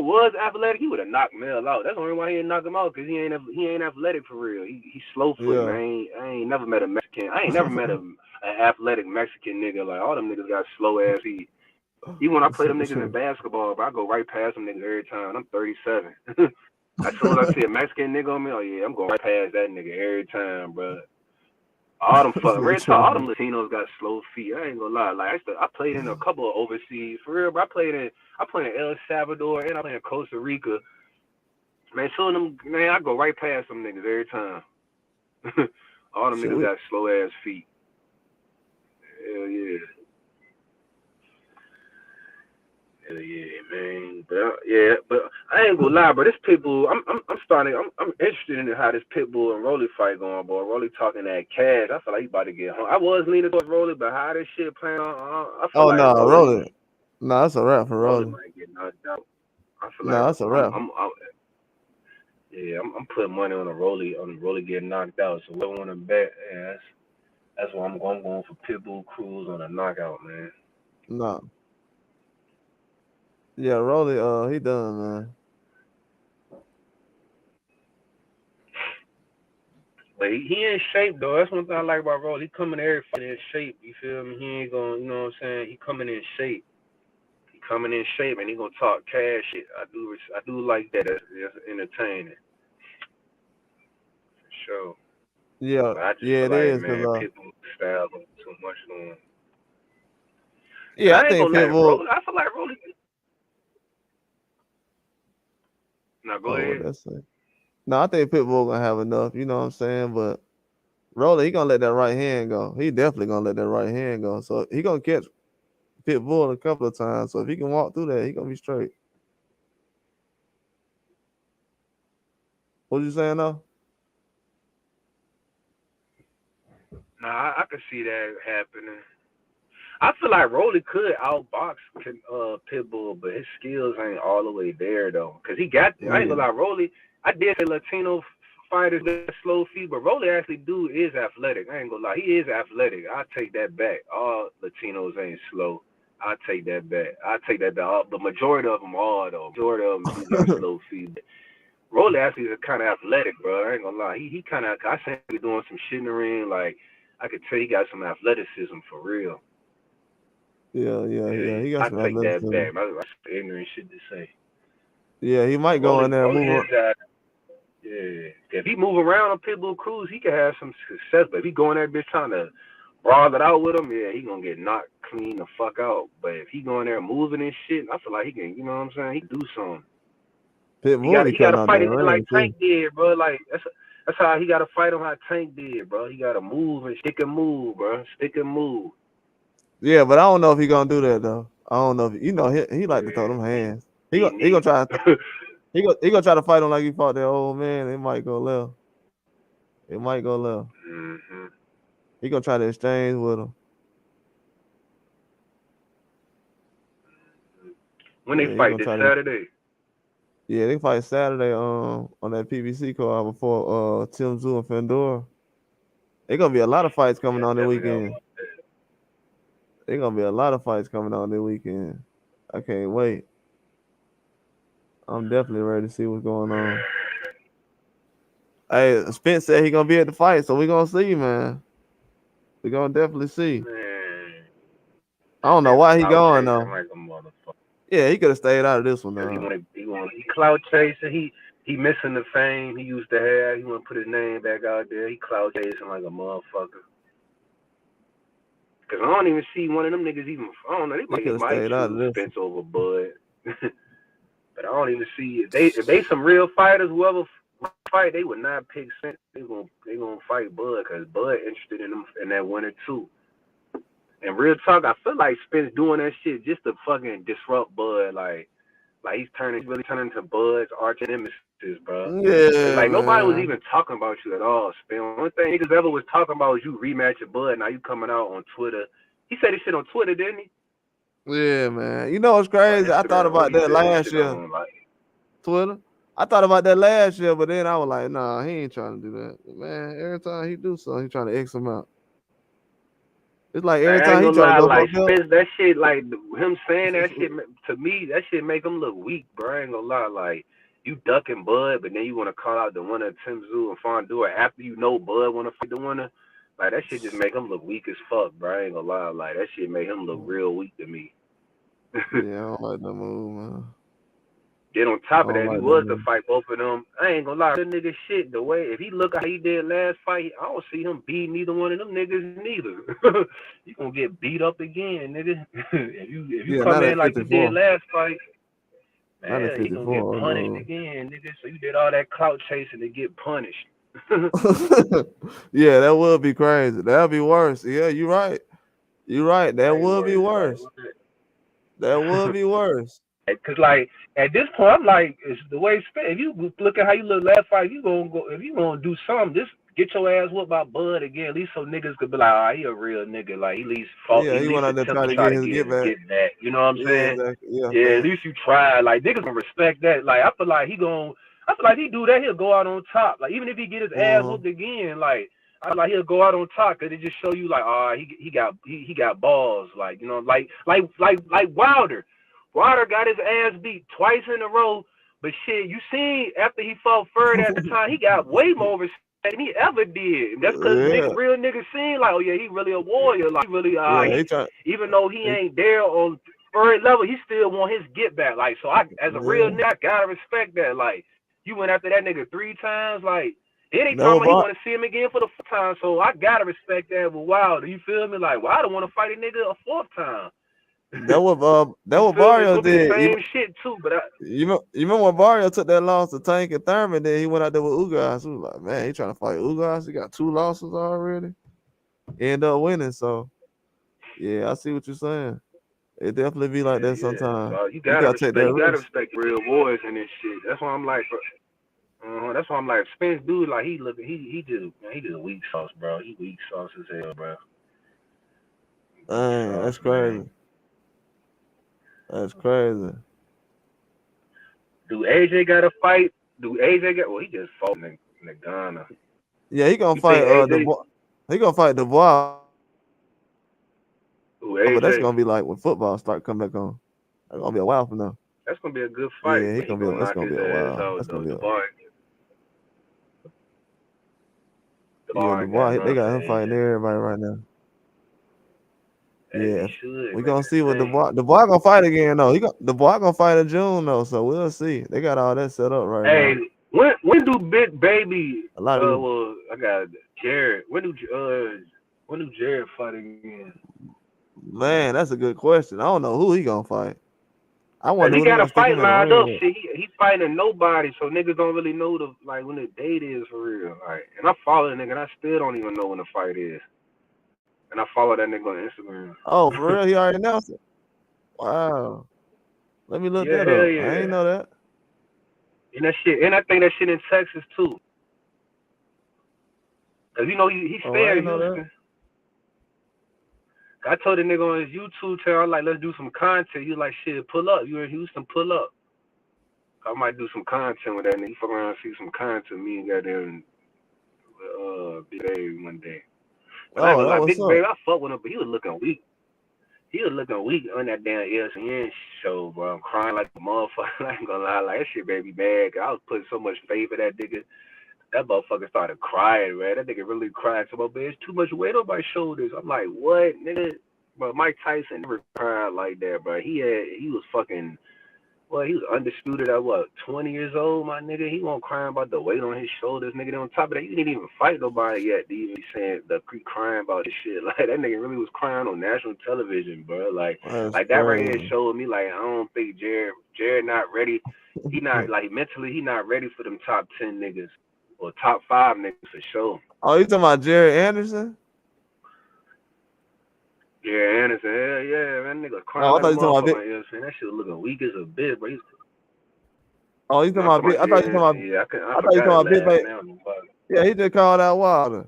S3: was athletic, he would have knocked Mel out. That's the only why he didn't knock him out, because he ain't athletic for real. He slow foot, man. I ain't never met a Mexican. I ain't never met an athletic Mexican nigga. Like, all them niggas got slow ass feet. Even when I play them niggas in basketball, bro, I go right past them niggas every time. I'm 37. As soon as I see a Mexican nigga on me, oh yeah, I'm going right past that nigga every time, bro. All them Latinos got slow feet. I ain't gonna lie. Like, I played in a couple of overseas, for real, bro. I played in El Salvador and I played in Costa Rica. Man, I go right past them niggas every time. All them niggas got slow ass feet. Hell yeah. Hell yeah, man. But I ain't gonna lie, bro. This Pitbull, I'm interested in how this Pitbull and Rolly fight going, boy. Rolly talking that cash. I feel like he about to get home. I was leaning towards Rolly, but how this shit playing on, I feel like
S1: Rolly. Nah, that's a wrap for Rolly.
S3: Might get knocked out. I feel
S1: like that's a wrap.
S3: I'm putting money on the Rolly getting knocked out. So whoever want to bet, yeah, that's why I'm going for Pitbull Cruz on a knockout, man.
S1: Nah. Yeah, Rolly, he done, man.
S3: But he in shape, though. That's one thing I like about Rolly. He coming every fight in shape. You feel me? He ain't gonna, you know what I'm saying? He coming in shape. And he gonna talk cash shit. I do like that. That's entertaining. For sure.
S1: Yeah, it is.
S3: Man, Pitbull style too much on him.
S1: Yeah, I think Pitbull.
S3: I feel like Rolly. Now go ahead.
S1: No, I think Pitbull gonna have enough. You know what I'm saying? But Rolly, he gonna let that right hand go. He definitely gonna let that right hand go. So he gonna catch Pitbull a couple of times. So if he can walk through that, he gonna be straight. What you saying though?
S3: Nah, I can see that happening. I feel like Rolly could outbox Pitbull, but his skills ain't all the way there though. Cause he got there. I ain't gonna lie, Rolly. I did say Latino fighters got slow feet, but Rolly actually is athletic. I ain't gonna lie, he is athletic. I take that back. All Latinos ain't slow. I take that back. The majority of them are though. Majority of them do got slow feet. Rolly actually is kind of athletic, bro. I ain't gonna lie. He kind of. I seen him doing some shit in the ring. Like, I could tell he got some athleticism for real.
S1: Yeah. He got some athleticism.
S3: I take that back. That's ignorant shit to say.
S1: Yeah, he might go in there and move.
S3: Yeah, if he move around on Pitbull Cruz, he could have some success. But if he go in that bitch trying to brawl it out with him, yeah, he gonna get knocked clean the fuck out. But if he go in there moving and shit, I feel like he can. You know what I'm saying? He can do something.
S1: Pitbull,
S3: he got to fight it like Tank did, bro. Like That's how he got to fight him. How Tank did, bro. He got to move and stick and move, bro. Stick and move.
S1: Yeah, but I don't know if he gonna do that though. I don't know if he like to throw them
S3: Yeah,
S1: hands. He
S3: he
S1: gonna
S3: needs.
S1: try. He gonna try to fight him like he fought that old man. It might go left. It might go left.
S3: Mm-hmm.
S1: He gonna try to exchange with him.
S3: When they
S1: Yeah, he
S3: fight
S1: gonna
S3: this
S1: try to.
S3: Saturday.
S1: Yeah, they fight Saturday on that PBC card before Tim Zoo and Fedor. There gonna be a lot of fights coming
S3: Yeah,
S1: on the
S3: definitely got
S1: weekend. There gonna be a lot of fights coming on the weekend. I can't wait. I'm definitely ready to see what's going on. Hey, Spence said he gonna be at the fight, so we gonna see, man. We gonna definitely see.
S3: Man,
S1: I don't know
S3: Spence
S1: why he
S3: clout
S1: going
S3: chasing
S1: though.
S3: like a motherfucker.
S1: Yeah, he could have stayed out of this one
S3: Cause
S1: though.
S3: he clout chasing. He missing the fame he used to have. He want to put his name back out there. He clout chasing like a motherfucker. Cause I don't even see one of them niggas even. I don't know.
S1: He
S3: They
S1: could have
S3: might
S1: stayed out of
S3: choose
S1: this one.
S3: Spence over Bud. But I don't even see it. If they some real fighters, whoever fight, they would not pick Spence. They gonna fight Bud because Bud interested in them in that winner too. And real talk, I feel like Spence doing that shit just to fucking disrupt Bud. Like he's really turning to Bud's arch nemesis, bro. Cause
S1: Yeah,
S3: like nobody was
S1: man.
S3: even talking about you at all, Spence. One thing niggas ever was talking about was you rematching Bud. Now you coming out on Twitter. He said this shit on Twitter, didn't he?
S1: Yeah, man. You know what's
S3: Or
S1: crazy? I thought
S3: Instagram. What
S1: about
S3: he
S1: that
S3: said this
S1: last
S3: shit
S1: year.
S3: on like.
S1: Twitter. I thought about that last year, but then I was like, nah, he ain't trying to do that. Man, every time he do something, he trying to X him out. It's like every
S3: I ain't
S1: time he
S3: gonna
S1: try to
S3: lie,
S1: go
S3: like
S1: fuck up.
S3: Spence, that shit, like him saying that shit to me, that shit make him look weak, bro. I ain't gonna lie, like you ducking Bud, but then you want to call out the winner, Tim Zoo and Fondor after you know Bud want to fight the winner. Like that shit just make him look weak as fuck, bro. I ain't gonna lie, like that shit make him look real weak to me.
S1: Yeah, I don't like that move, man.
S3: Then on
S1: I
S3: top of
S1: don't
S3: that, if he
S1: like that
S3: was to
S1: move.
S3: fight both of them, I ain't gonna lie, that nigga shit, the way, if he look how he did last fight, I don't see him beat neither one of them niggas neither. You gonna get beat up again, nigga. if you
S1: Yeah,
S3: come
S1: not
S3: in
S1: at
S3: like you did
S1: 54.
S3: last fight,
S1: Not at
S3: man, you gonna
S1: 54.
S3: get
S1: Oh
S3: punished
S1: no.
S3: again, nigga. So you did all that clout chasing to get punished.
S1: Yeah, that would be crazy. That'd be worse. Yeah, you're right. You're right. That
S3: Way
S1: would be
S3: worse, like
S1: worse. That would be worse.
S3: cause like at this point, I'm like, it's the way if you look at how you look last fight, you gonna go if you gonna do something, just get your ass whooped by Bud again, at least so niggas could be like, he a real nigga, like he at least fought,
S1: Yeah,
S3: he at
S1: he
S3: least
S1: went out there
S3: attempt
S1: trying
S3: to
S1: to
S3: try
S1: get
S3: to
S1: his
S3: get
S1: get back.
S3: back. You know what I'm
S1: Yeah,
S3: saying?
S1: exactly. Yeah,
S3: Yeah, at
S1: fact.
S3: least you tried. Like niggas gonna respect that. Like I feel like he do that, he'll go out on top. Like even if he get his ass
S1: Uh-huh.
S3: whooped again, like I feel like he'll go out on top because it just show you like, he got balls. Like you know, like Wilder. Wilder got his ass beat twice in a row, but shit, you seen after he fought Ferd at the time, he got way more respect than he ever did. That's because
S1: Yeah,
S3: real niggas seen like, oh yeah, he really a warrior. Like he really,
S1: yeah.
S3: he
S1: He try.
S3: even though he
S1: He,
S3: ain't there on Ferd level, he still want his get back. Like so, I as a real
S1: yeah.
S3: nigga, I gotta respect that. Like you went after that nigga 3 times, like. Then he
S1: That
S3: talking
S1: was
S3: about he want to see him again for the 4th time, so I gotta respect that with Wilder. You feel me? Like Wilder want to fight a nigga a 4th time.
S1: that
S3: You
S1: what
S3: feel me? It's
S1: Barrios
S3: gonna be the
S1: did.
S3: same shit too, but
S1: You remember when Barrios took that loss to Tank and Thurman, then he went out there with Ugas. He was like, man, he trying to fight Ugas. He got 2 losses already. He ended up winning. So yeah, I see what you're saying. It definitely be like that
S3: yeah.
S1: sometimes.
S3: So you
S1: You
S3: gotta
S1: gotta take
S3: respect.
S1: that
S3: You gotta
S1: risk.
S3: respect real boys and this shit. That's why I'm like, that's why I'm like Spence, dude. Like he just weak sauce, bro. He weak sauce as hell, bro. Weak
S1: Man,
S3: sauce,
S1: that's
S3: man.
S1: crazy. That's crazy.
S3: Do AJ got a fight? Do AJ got? Well, he just fought in the Ghana.
S1: Yeah, he gonna
S3: You
S1: fight
S3: think AJ?
S1: Dubois. He gonna fight Dubois,
S3: Who
S1: but that's
S3: AJ?
S1: gonna be like when football start coming back on. That's gonna be a while from now.
S3: That's gonna be a good fight,
S1: Yeah,
S3: but he gonna
S1: that's
S3: knock
S1: gonna
S3: his
S1: be a
S3: ass
S1: while.
S3: out
S1: That's gonna
S3: though.
S1: be
S3: The
S1: a
S3: bar ain't got
S1: Dubois. They
S3: nothing
S1: got
S3: for
S1: him fighting
S3: AJ.
S1: everybody right now.
S3: As
S1: Yeah,
S3: he should,
S1: we
S3: make
S1: gonna
S3: a
S1: see what
S3: change.
S1: Dubois gonna fight again though. Dubois gonna fight in June though, so we'll see. They got all that set up right
S3: Hey,
S1: now.
S3: when do Big Baby?
S1: A lot of people,
S3: Well, I got Jared. When do Jared fight again?
S1: man, that's a good question. I don't know who he gonna fight. I
S3: Cause
S1: wonder
S3: he
S1: who they
S3: got a
S1: gonna stick
S3: fight
S1: him in the
S3: lined
S1: ring
S3: up.
S1: with.
S3: Shit, he fighting nobody, so niggas don't really know when the date is for real. Like, and I follow the nigga, and I still don't even know when the fight is. And I follow that nigga on Instagram.
S1: Oh, for real? He already announced it. Wow. Let me look
S3: Yeah,
S1: that
S3: hell
S1: up. I
S3: yeah.
S1: ain't know that.
S3: And I think that shit in Texas too. Cause you know he
S1: Oh,
S3: stay
S1: I
S3: in
S1: ain't know that.
S3: Houston. I told the nigga on his YouTube channel, I'm like, let's do some content. He was like, shit, pull up. You in Houston, pull up. I might do some content with that nigga. Fuck around and see some content. Me and goddamn Big Baby one day. But I ain't
S1: Oh,
S3: gonna
S1: that
S3: lie,
S1: what's
S3: Big
S1: up.
S3: Baby, I fuck with him, but he was looking weak. He was looking weak on that damn ESPN show, bro. I'm crying like a motherfucker. I ain't gonna lie, like that shit made me mad. I was putting so much faith in that nigga. That motherfucker started crying, man. That nigga really cried. So, man, it's too much weight on my shoulders. I'm like, what, nigga? But Mike Tyson never cried like that, bro. He was fucking. Well, he was undisputed at what, 20 years old, my nigga. He won't crying about the weight on his shoulders, nigga. Then on top of that, he didn't even fight nobody yet. He even saying crying about this shit. Like that nigga really was crying on national television, bro. Like
S1: That's
S3: that right here
S1: crazy.
S3: showed me like I don't think Jared not ready. He not like mentally he not ready for them top 10 niggas or top 5 niggas for sure.
S1: Oh, you talking about Jared Anderson?
S3: Yeah, Anderson, hell yeah, man. That nigga crying
S1: Oh, I
S3: like a
S1: thought you talking about
S3: motherfucker.
S1: Big.
S3: You know what I'm saying? That shit looking weak as a bitch, but he's
S1: Oh, you talking
S3: not
S1: about
S3: talking
S1: Big.
S3: about
S1: I thought you
S3: Jared
S1: talking
S3: Anderson.
S1: about.
S3: Yeah, I
S1: I thought you
S3: forgot his
S1: talking about Big
S3: last
S1: Baby.
S3: name.
S1: Yeah, he just called out Wilder.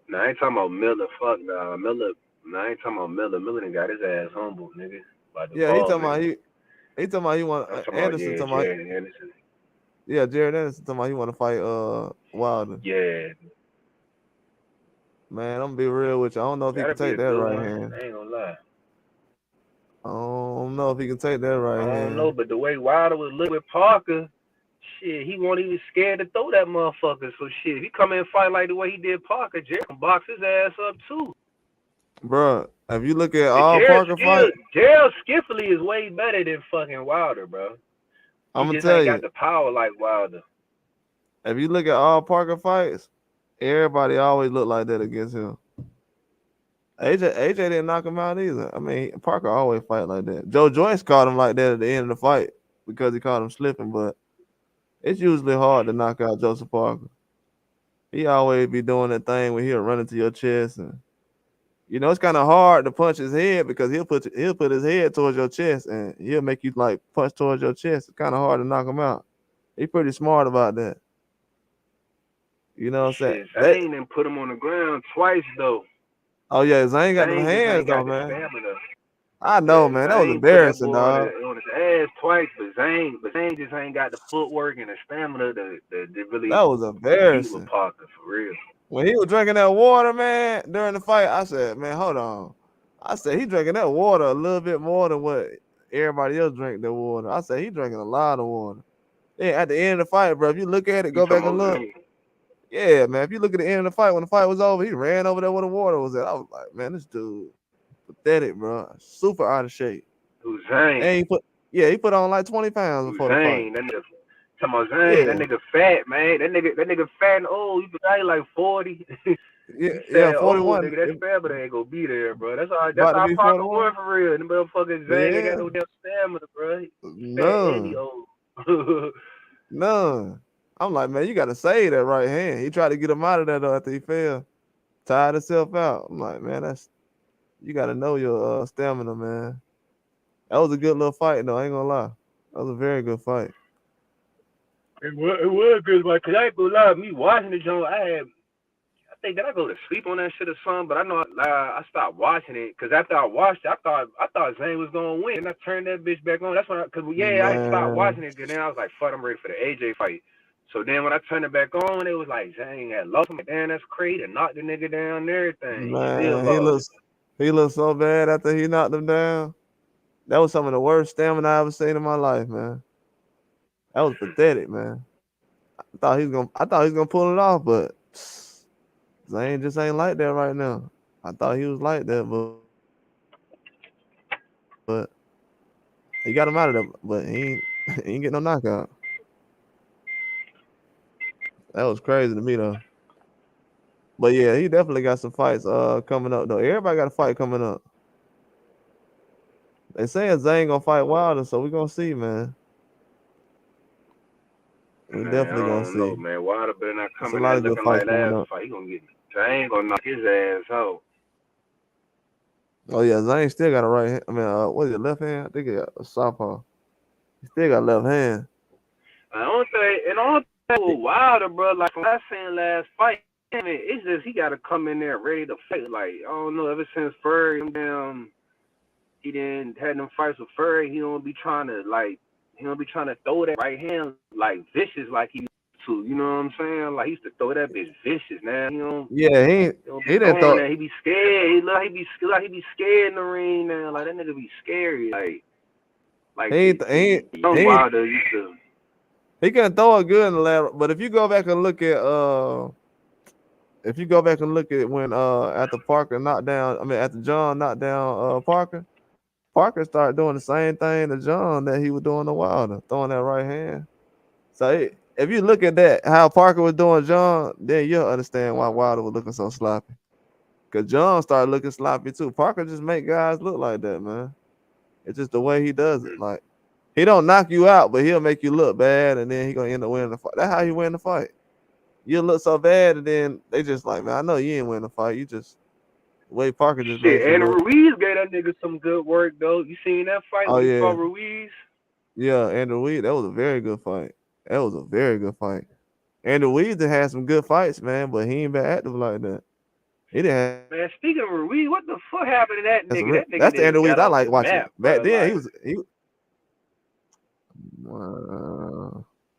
S3: Nah, I ain't talking about Miller. Fuck nah. Miller. Nah, I ain't talking about Miller. Miller done got his ass humbled, nigga. By the
S1: Yeah,
S3: ball man.
S1: he talking about he want
S3: I'm talking about,
S1: Anderson
S3: yeah,
S1: talking about.
S3: Jared Anderson.
S1: Yeah, Jared Anderson talking about he want to fight Wilder.
S3: Yeah.
S1: Man, I'm gonna be real with you. I don't know if he can
S3: That'll be
S1: take
S3: a
S1: that
S3: good
S1: right
S3: one.
S1: hand.
S3: I ain't gonna lie.
S1: I don't know if he can take that
S3: I
S1: right
S3: don't know,
S1: hand.
S3: but the way Wilder was looking with Parker, shit, he wasn't even scared to throw that motherfucker. So shit, if he come in and fight like the way he did Parker, Jared can box his ass up too.
S1: Bruh, if you look at
S3: And
S1: all Parker fight,
S3: Gerald Skiffley is way better than fucking Wilder, bro.
S1: I'm
S3: He
S1: gonna
S3: just
S1: tell
S3: ain't got
S1: you,
S3: the power like Wilder.
S1: if you look at all Parker fights, everybody always look like that against him. AJ didn't knock him out either. I mean, Parker always fight like that. Joe Joyce caught him like that at the end of the fight because he caught him slipping, but it's usually hard to knock out Joseph Parker. He always be doing that thing where he'll run into your chest, and it's kind of hard to punch his head because he'll put his head towards your chest and he'll make you like punch towards your chest. It's kind of hard to knock him out. He's pretty smart about that. You know what I'm saying?
S3: Shit, Zane done put him on the ground twice though.
S1: Oh yeah, Zane got them
S3: Zane just
S1: hands
S3: ain't
S1: though,
S3: got the
S1: man.
S3: stamina.
S1: I know,
S3: Yeah,
S1: man. That was
S3: Zane put that
S1: embarrassing,
S3: boy
S1: dog.
S3: on his ass twice, but Zane just ain't got the footwork and the stamina to
S1: That
S3: really
S1: was
S3: compete with
S1: embarrassing.
S3: Parker for real.
S1: When he was drinking that water, man, during the fight, I said, man, hold on. I said he drinking that water a little bit more than what everybody else drank that water. I said he drinking a lot of water. Yeah, at the end of the fight, bro, if you look at it,
S3: You
S1: go back
S3: talking
S1: and
S3: about
S1: look.
S3: Zane?
S1: Yeah, man, if you look at the end of the fight, when the fight was over, he ran over there where the water was at. I was like, man, this dude pathetic, bro. Super out of shape.
S3: Who's Zane?
S1: And he put on like 20 pounds
S3: Who's
S1: before the fight.
S3: Zane? That nigga. Talking about Zane, that
S1: Yeah.
S3: nigga fat, man. That nigga fat and old. You probably like 40.
S1: Yeah,
S3: He
S1: yeah,
S3: said, "Oh,
S1: 41.
S3: nigga, that stamina ain't gonna be there, bro. That's
S1: About to
S3: how
S1: be
S3: Parker
S1: 41.
S3: won for real. The motherfucking Zane ain't got
S1: Yeah.
S3: no damn stamina, bro. He fat and he
S1: None.
S3: old."
S1: None. I'm like, man, you gotta save that right hand. He tried to get him out of there though after he fell. Tired himself out. I'm like, man, you gotta know your stamina, man. That was a good little fight though, I ain't gonna lie. That was a very good fight.
S3: It was good, like, cause I ain't gonna lie, me watching the joint, I think that I go to sleep on that shit or something, but I know I stopped watching it, cause after I watched it, I thought Zane was gonna win, and I turned that bitch back on. That's when I had stopped
S1: Man,
S3: watching it, and then I was like, fuck, I'm ready for the AJ fight. So then when I turned it back on, it was like Zane had lost him. Damn, that's crazy. And knocked the nigga down and everything. He still
S1: man,
S3: lost.
S1: he looks so bad after he knocked him down. That was some of the worst stamina I ever seen in my life, man. That was pathetic, man. I thought he was gonna pull it off, but Zane just ain't like that right now. I thought he was like that, but he got him out of there, but he ain't get no knockout. That was crazy to me though. But yeah, he definitely got some fights coming up though. Everybody got a fight coming up. They saying Zane gonna fight Wilder, so we gonna see, man. We
S3: Man, I
S1: definitely gonna
S3: don't know,
S1: see.
S3: man. Wilder better not
S1: It's
S3: come
S1: a
S3: in
S1: lot
S3: there
S1: of good
S3: looking
S1: fights
S3: like
S1: coming
S3: last
S1: up.
S3: fight. He gonna get. I ain't gonna knock his ass out.
S1: Oh yeah, Zane still got a right hand. I mean, what is it, left hand? I think he got a southpaw. He still got left hand.
S3: I don't think, and all that with Wilder, bro. Like from I seen last fight, man, it's just he gotta come in there ready to fight. Like I don't know. Ever since Furry, he didn't had them fights with Furry. He don't be trying to like. He don't be trying to throw that right hand like vicious like he used to. You know what I'm saying? Like he used to throw that bitch vicious. Now
S1: Yeah,
S3: he don't
S1: he
S3: be
S1: didn't
S3: throwing
S1: throw.
S3: that. He be scared. He be scared in the ring now. Like that nigga be scary. Like
S1: He
S3: the
S1: ain't, he ain't, he
S3: young
S1: ain't,
S3: Wilder used to.
S1: he can throw it good in the lateral. But if you go back and look at when after Parker knocked down, I mean after John knocked down Parker started doing the same thing to John that he was doing to Wilder, throwing that right hand. So if you look at that, how Parker was doing John, then you'll understand why Wilder was looking so sloppy. Cause John started looking sloppy too. Parker just make guys look like that, man. It's just the way he does it. Like he don't knock you out, but he'll make you look bad, and then he gonna end up winning the fight. That's how he win the fight. You look so bad, and then they just like, man, I know you ain't win the fight. You just the way Parker just
S3: Shit,
S1: made you
S3: and
S1: look.
S3: Ruiz gave that nigga some good work though. You seen that fight
S1: Oh
S3: when he
S1: yeah,
S3: fought Ruiz?
S1: yeah. Andrew Weed, that was a very good fight. That was a very good fight. Andrew Weed had some good fights, man, but he ain't been active like that. He didn't have some.
S3: Man, speaking of Ruiz, what the fuck happened to that nigga? That
S1: That's the
S3: nigga
S1: Andrew Weed
S3: didn't
S1: I
S3: got
S1: like
S3: off the
S1: watching.
S3: map,
S1: Back
S3: bro.
S1: then,
S3: Like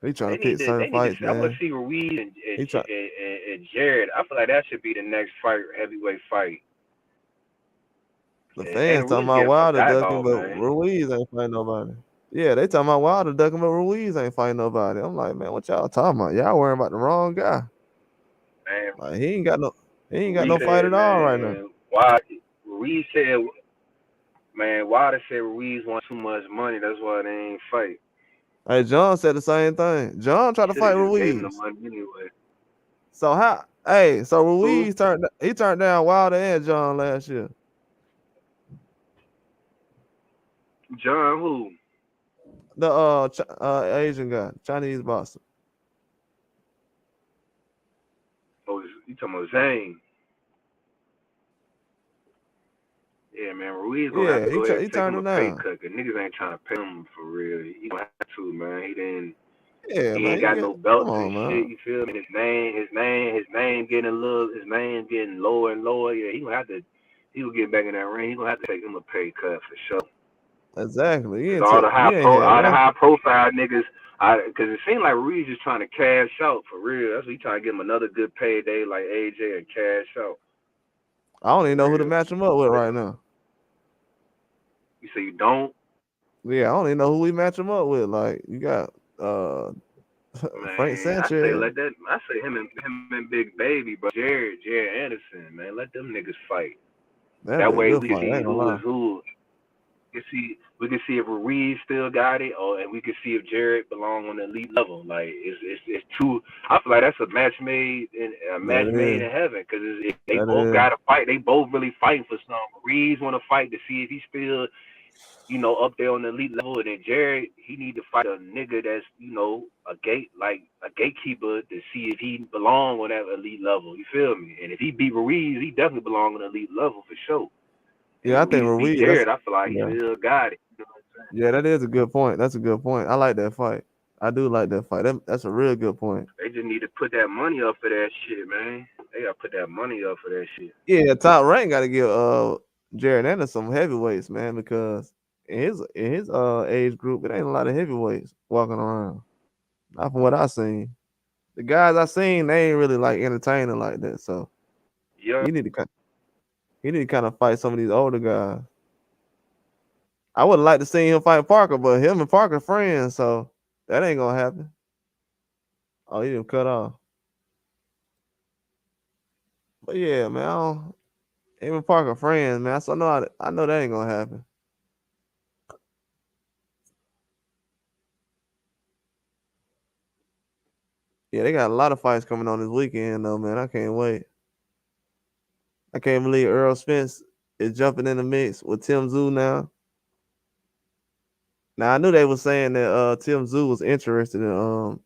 S1: he trying to
S3: they
S1: pick
S3: need to,
S1: certain
S3: they need to.
S1: fights,
S3: I want to
S1: man.
S3: see Ruiz
S1: He try.
S3: and Jared. I feel like that should be the next fight, heavyweight fight.
S1: The
S3: And
S1: fans talking
S3: Ruiz
S1: about
S3: getting
S1: Wilder
S3: forgot
S1: ducking,
S3: about,
S1: but
S3: man.
S1: Ruiz ain't fighting nobody. Yeah, they talking about Wilder ducking, but Ruiz ain't fighting nobody. I'm like, man, what y'all talking about? Y'all worrying about the wrong guy.
S3: Man,
S1: Like he ain't got no
S3: Ruiz
S1: fight
S3: said,
S1: at all right now.
S3: man, why? Ruiz said, man, Wilder said Ruiz want too much money. That's why they ain't fight.
S1: Hey, John said the same thing. John tried
S3: He
S1: to
S3: should have
S1: fight
S3: just gave him the
S1: Ruiz.
S3: money anyway.
S1: So how? Hey, so
S3: Who?
S1: Ruiz turned down Wilder and John last year.
S3: John who?
S1: The Asian guy, Chinese boxer.
S3: Oh, you talking about Zane? Yeah, man, Ruiz gonna have
S1: Yeah,
S3: to go ahead and
S1: he
S3: take
S1: turned
S3: him a
S1: him
S3: pay
S1: down.
S3: cut, cause niggas ain't trying to pay him for real. He gonna have to, man.
S1: Yeah,
S3: He ain't
S1: man, you
S3: got
S1: get
S3: no
S1: come
S3: belts and
S1: on, man.
S3: shit. You feel me? His name getting lower and lower. Yeah, he gonna get back in that ring. He gonna have to take him a pay cut for sure.
S1: Exactly.
S3: Cause all the
S1: You ain't had
S3: all the
S1: one.
S3: high profile niggas, cause it seemed like Ruiz just trying to cash out for real. That's what he trying to give him another good payday like AJ and cash out
S1: I don't even
S3: for
S1: know who to
S3: real.
S1: match him up with
S3: But
S1: right now.
S3: you say you don't,
S1: Yeah, I don't even know who we match him up with. Like you got uh Frank
S3: man.
S1: Sanchez.
S3: I say him and Big Baby, bro. Jared Anderson, man. Let them niggas fight.
S1: That'd
S3: That
S1: be a
S3: way
S1: good
S3: we can
S1: fight. I
S3: see
S1: ain't gonna
S3: who is
S1: lie.
S3: who. We can see if Ruiz still got it, and we can see if Jared belong on the elite level. Like it's two. I feel like that's a match
S1: That
S3: made
S1: is.
S3: in heaven because they
S1: That
S3: both
S1: is.
S3: got to fight. They both really fighting for something. Ruiz want to fight to see if he's still up there on the elite level, and then Jared he need to fight a nigga that's a gatekeeper to see if he belong on that elite level. You feel me? And if he beat Ruiz, he definitely belong on the elite level for sure. And
S1: Yeah, I think
S3: Ruiz beat
S1: Ruiz.
S3: Jared, I feel like he
S1: Yeah.
S3: still got it. You know what I'm saying?
S1: Yeah, that is a good point. That's a good point. I like that fight. I do like that fight. That's a real good point.
S3: They just need to put that money up for that shit, man. They gotta put that money up for that shit.
S1: Yeah, Top Rank got to give Jared Anderson some heavyweights, man, because in his age group, it ain't a lot of heavyweights walking around. Not from what I seen. The guys I seen, they ain't really like entertaining like that. So
S3: Young,
S1: he need to kind he need to kind of fight some of these older guys. I would like to see him fight Parker, but him and Parker friends, so that ain't gonna happen. Oh, he didn't cut off. But yeah, man, him and Parker friends, man. So I know that ain't gonna happen. Yeah, they got a lot of fights coming on this weekend though, man. I can't wait. I can't believe Earl Spence is jumping in the mix with Tim Zoo now. Now I knew they were saying that Tim Tszyu was interested in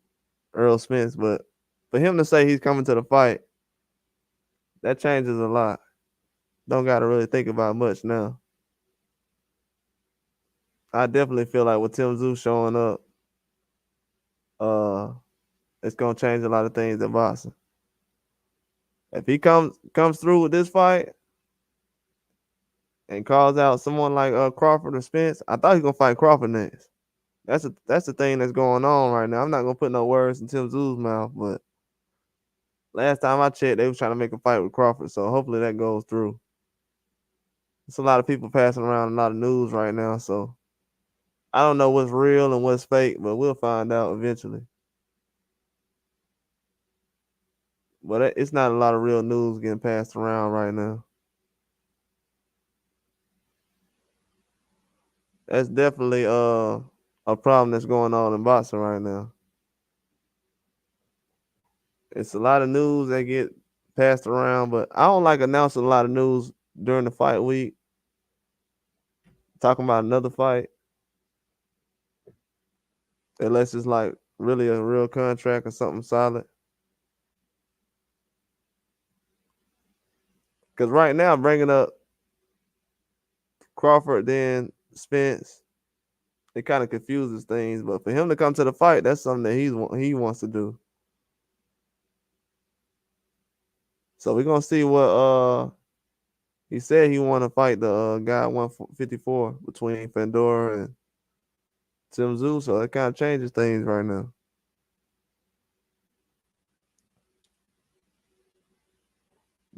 S1: Earl Spence, but for him to say he's coming to the fight, that changes a lot. Don't got to really think about much now. I definitely feel like with Tim Tszyu showing up, uh, it's gonna change a lot of things in boxing. If he comes through with this fight and calls out someone like Crawford or Spence, I thought he was gonna fight Crawford next. That's the thing that's going on right now. I'm not gonna put no words in Tim Tszyu's mouth, but last time I checked, they was trying to make a fight with Crawford, so hopefully that goes through. It's a lot of people passing around a lot of news right now, so I don't know what's real and what's fake, but we'll find out eventually. But it's not a lot of real news getting passed around right now. That's definitely a problem that's going on in boxing right now. It's a lot of news that get passed around, but I don't like announcing a lot of news during the fight week. Talking about another fight, unless it's like really a real contract or something solid. Because right now, bringing up Crawford, then Spence, it kind of confuses things. But for him to come to the fight, that's something that he wants to do. So we're gonna see what he said. He want to fight the guy at 154 between Fandora and Tim Tszyu. So it kind of changes things right now.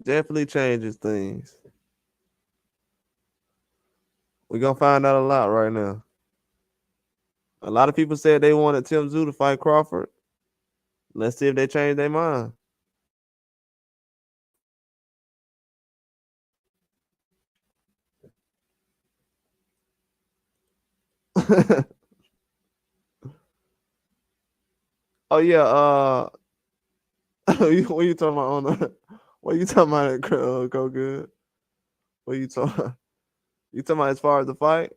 S1: Definitely changes things. We're gonna find out a lot right now. A lot of people said they wanted Tim Tszyu to fight Crawford. Let's see if they change their mind. Oh yeah, what you talking about on the what you talking about at Go Good? What you talking you talking about as far as the fight?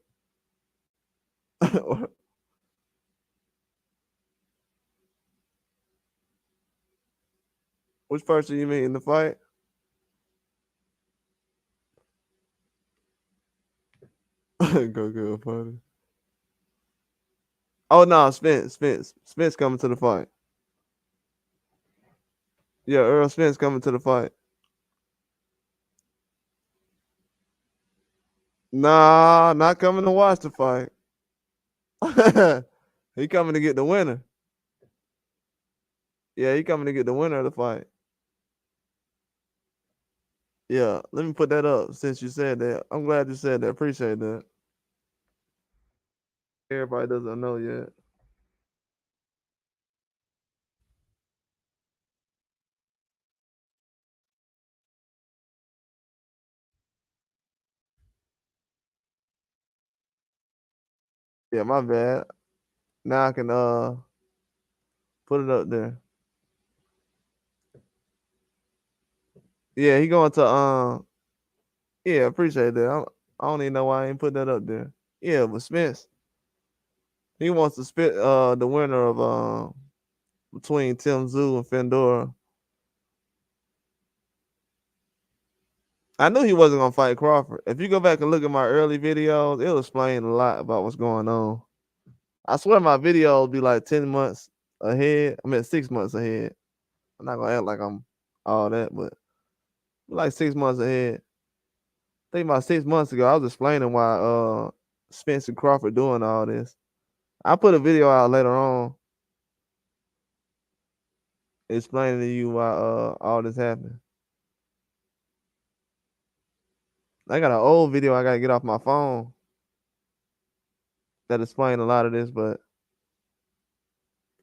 S1: Which person you mean in the fight? Go Good funny. Oh no, Spence coming to the fight. Yeah, Earl Spence coming to the fight. Nah, not coming to watch the fight. He coming to get the winner. Yeah, he coming to get the winner of the fight. Yeah, let me put that up since you said that. I'm glad you said that. Appreciate that. Everybody doesn't know yet. Yeah, my bad. Now I can put it up there. Yeah, he going to yeah, appreciate that. I don't even know why I ain't put that up there. Yeah, but Spence, he wants to spit the winner of between Tim Tszyu and Fandora. I knew he wasn't gonna fight Crawford. If you go back and look at my early videos, it'll explain a lot about what's going on. I swear my videos be like 10 months ahead. I mean 6 months ahead. I'm not gonna act like I'm all that, but like 6 months ahead. I think about 6 months ago, I was explaining why Spence and Crawford doing all this. I put a video out later on explaining to you why all this happened. I got an old video I gotta get off my phone that explain a lot of this, but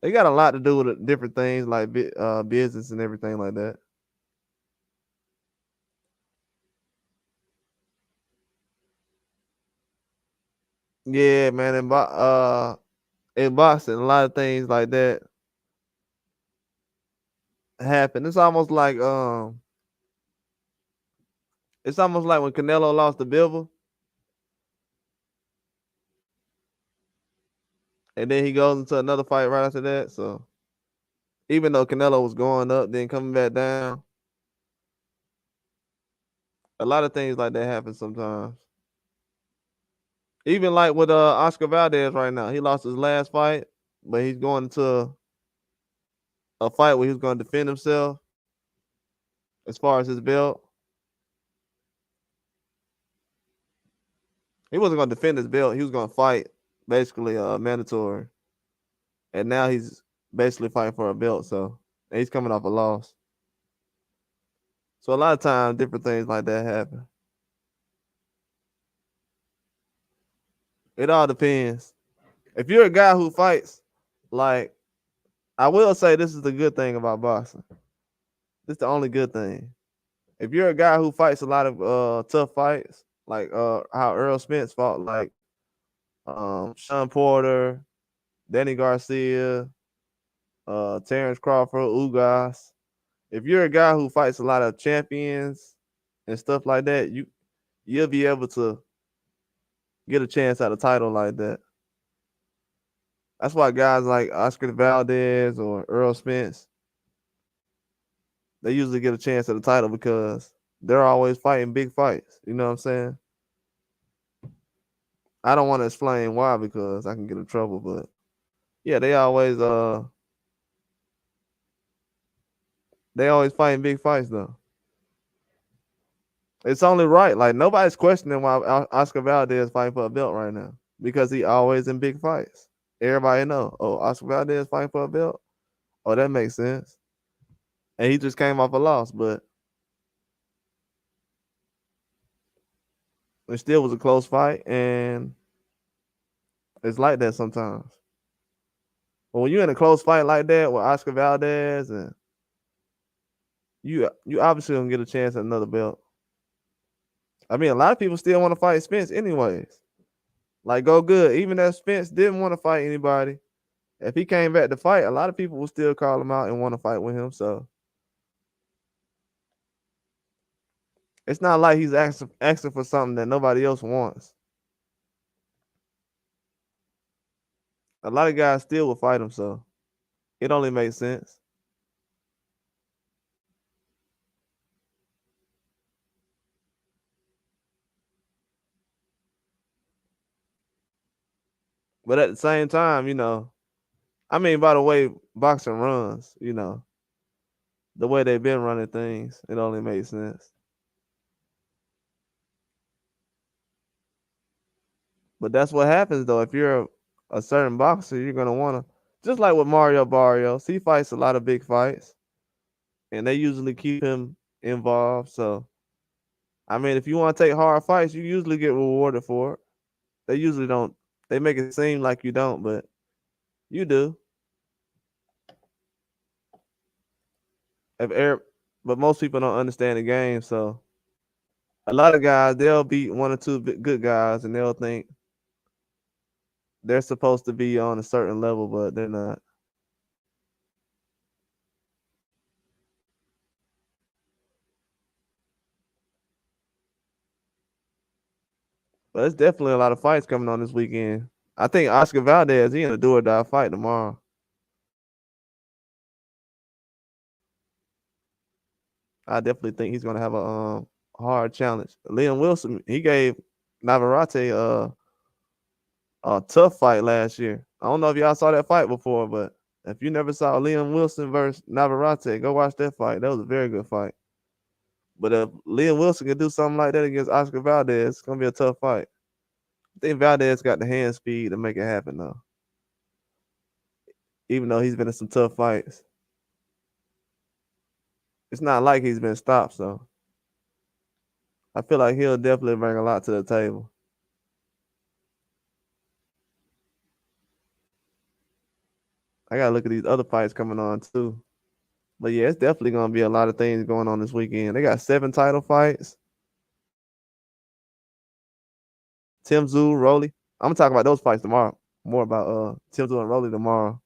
S1: it got a lot to do with different things like business and everything like that. Yeah, man, in boxing, a lot of things like that happen. It's almost like when Canelo lost to Bivol. and then he goes into another fight right after that. So even though Canelo was going up, then coming back down, a lot of things like that happen sometimes. Even like with Oscar Valdez right now, he lost his last fight, but he's going to a fight where he's going to defend himself as far as his belt. He wasn't going to defend his belt. He was going to fight basically mandatory, and now he's basically fighting for a belt. So and he's coming off a loss. So a lot of times, different things like that happen. It all depends. If you're a guy who fights, like I will say, this is the good thing about boxing. This is the only good thing. If you're a guy who fights a lot of tough fights, like how Earl Spence fought, like Sean Porter, Danny Garcia, Terrence Crawford, Ugas. If you're a guy who fights a lot of champions and stuff like that, you'll be able to get a chance at a title like that. That's why guys like Oscar Valdez or Earl Spence, they usually get a chance at the title because they're always fighting big fights. You know what I'm saying? I don't want to explain why because I can get in trouble, but yeah, they always fighting big fights though. It's only right. Like nobody's questioning why Oscar Valdez fighting for a belt right now because he always in big fights. Everybody know. Oh, Oscar Valdez fighting for a belt. Oh, that makes sense. And he just came off a loss, but it still was a close fight, and it's like that sometimes. But when you're in a close fight like that with Oscar Valdez, and you obviously gonna get a chance at another belt. I mean, a lot of people still want to fight Spence, anyways. Like, go good. Even if Spence didn't want to fight anybody, if he came back to fight, a lot of people will still call him out and want to fight with him. So it's not like he's asking for something that nobody else wants. A lot of guys still will fight him, so it only makes sense. But at the same time, I mean, by the way boxing runs, the way they've been running things, it only makes sense. But that's what happens though. If you're a certain boxer, you're gonna wanna, just like with Mario Barrios, he fights a lot of big fights, and they usually keep him involved. So, I mean, if you want to take hard fights, you usually get rewarded for it. They usually don't. They make it seem like you don't, but you do. If but most people don't understand the game, so a lot of guys they'll beat one or two good guys, and they'll think they're supposed to be on a certain level, but they're not. But it's definitely a lot of fights coming on this weekend. I think Oscar Valdez, he in a do or die fight tomorrow. I definitely think he's gonna have a hard challenge. Liam Wilson, he gave Navarrete a tough fight last year. I don't know if y'all saw that fight before, but if you never saw Liam Wilson versus Navarrete, go watch that fight. That was a very good fight. But if Liam Wilson can do something like that against Oscar Valdez, it's gonna be a tough fight. I think Valdez got the hand speed to make it happen though. Even though he's been in some tough fights. It's not like he's been stopped, so I feel like he'll definitely bring a lot to the table. I gotta look at these other fights coming on too. But yeah, it's definitely gonna be a lot of things going on this weekend. They got 7 title fights. Tim Tszyu, Rolly. I'm gonna talk about those fights tomorrow. More about Tim Tszyu and Rolly tomorrow.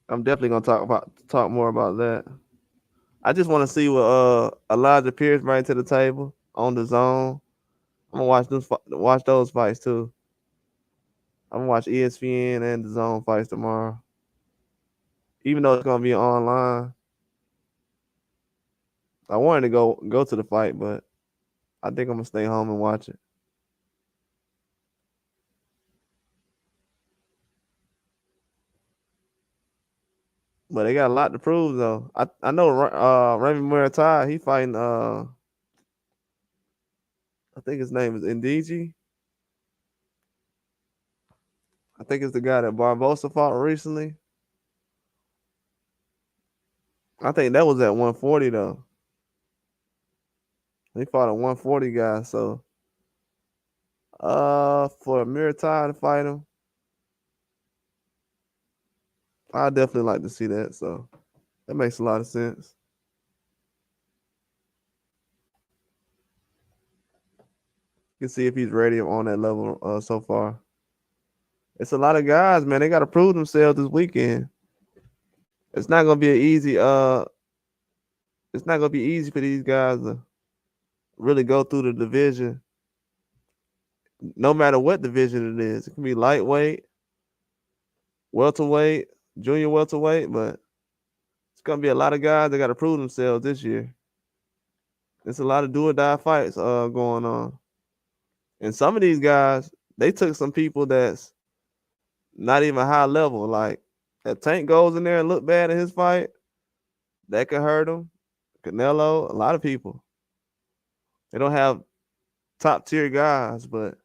S1: I'm definitely gonna talk more about that. I just want to see what Elijah Pierce bring to the table on the zone. I'm gonna watch those fights too. I'm gonna watch ESPN and the Zone fights tomorrow, even though it's gonna be online. I wanted to go to the fight, but I think I'm gonna stay home and watch it. But they got a lot to prove though. I know Remy Muay he fighting I think his name is Indiji. I think it's the guy that Barbosa fought recently. I think that was at 140 though. He fought a 140 guy, so for Muay to fight him, I definitely like to see that. So that makes a lot of sense. You can see if he's ready on that level so far. It's a lot of guys, man. They got to prove themselves this weekend. It's not gonna be an easy. It's not gonna be easy for these guys to really go through the division. No matter what division it is, it can be lightweight, welterweight, junior welterweight, but it's gonna be a lot of guys that got to prove themselves this year. There's a lot of do or die fights going on, and some of these guys they took some people that's not even high level. Like if Tank goes in there and look bad in his fight, that could hurt him. Canelo, a lot of people. They don't have top tier guys, but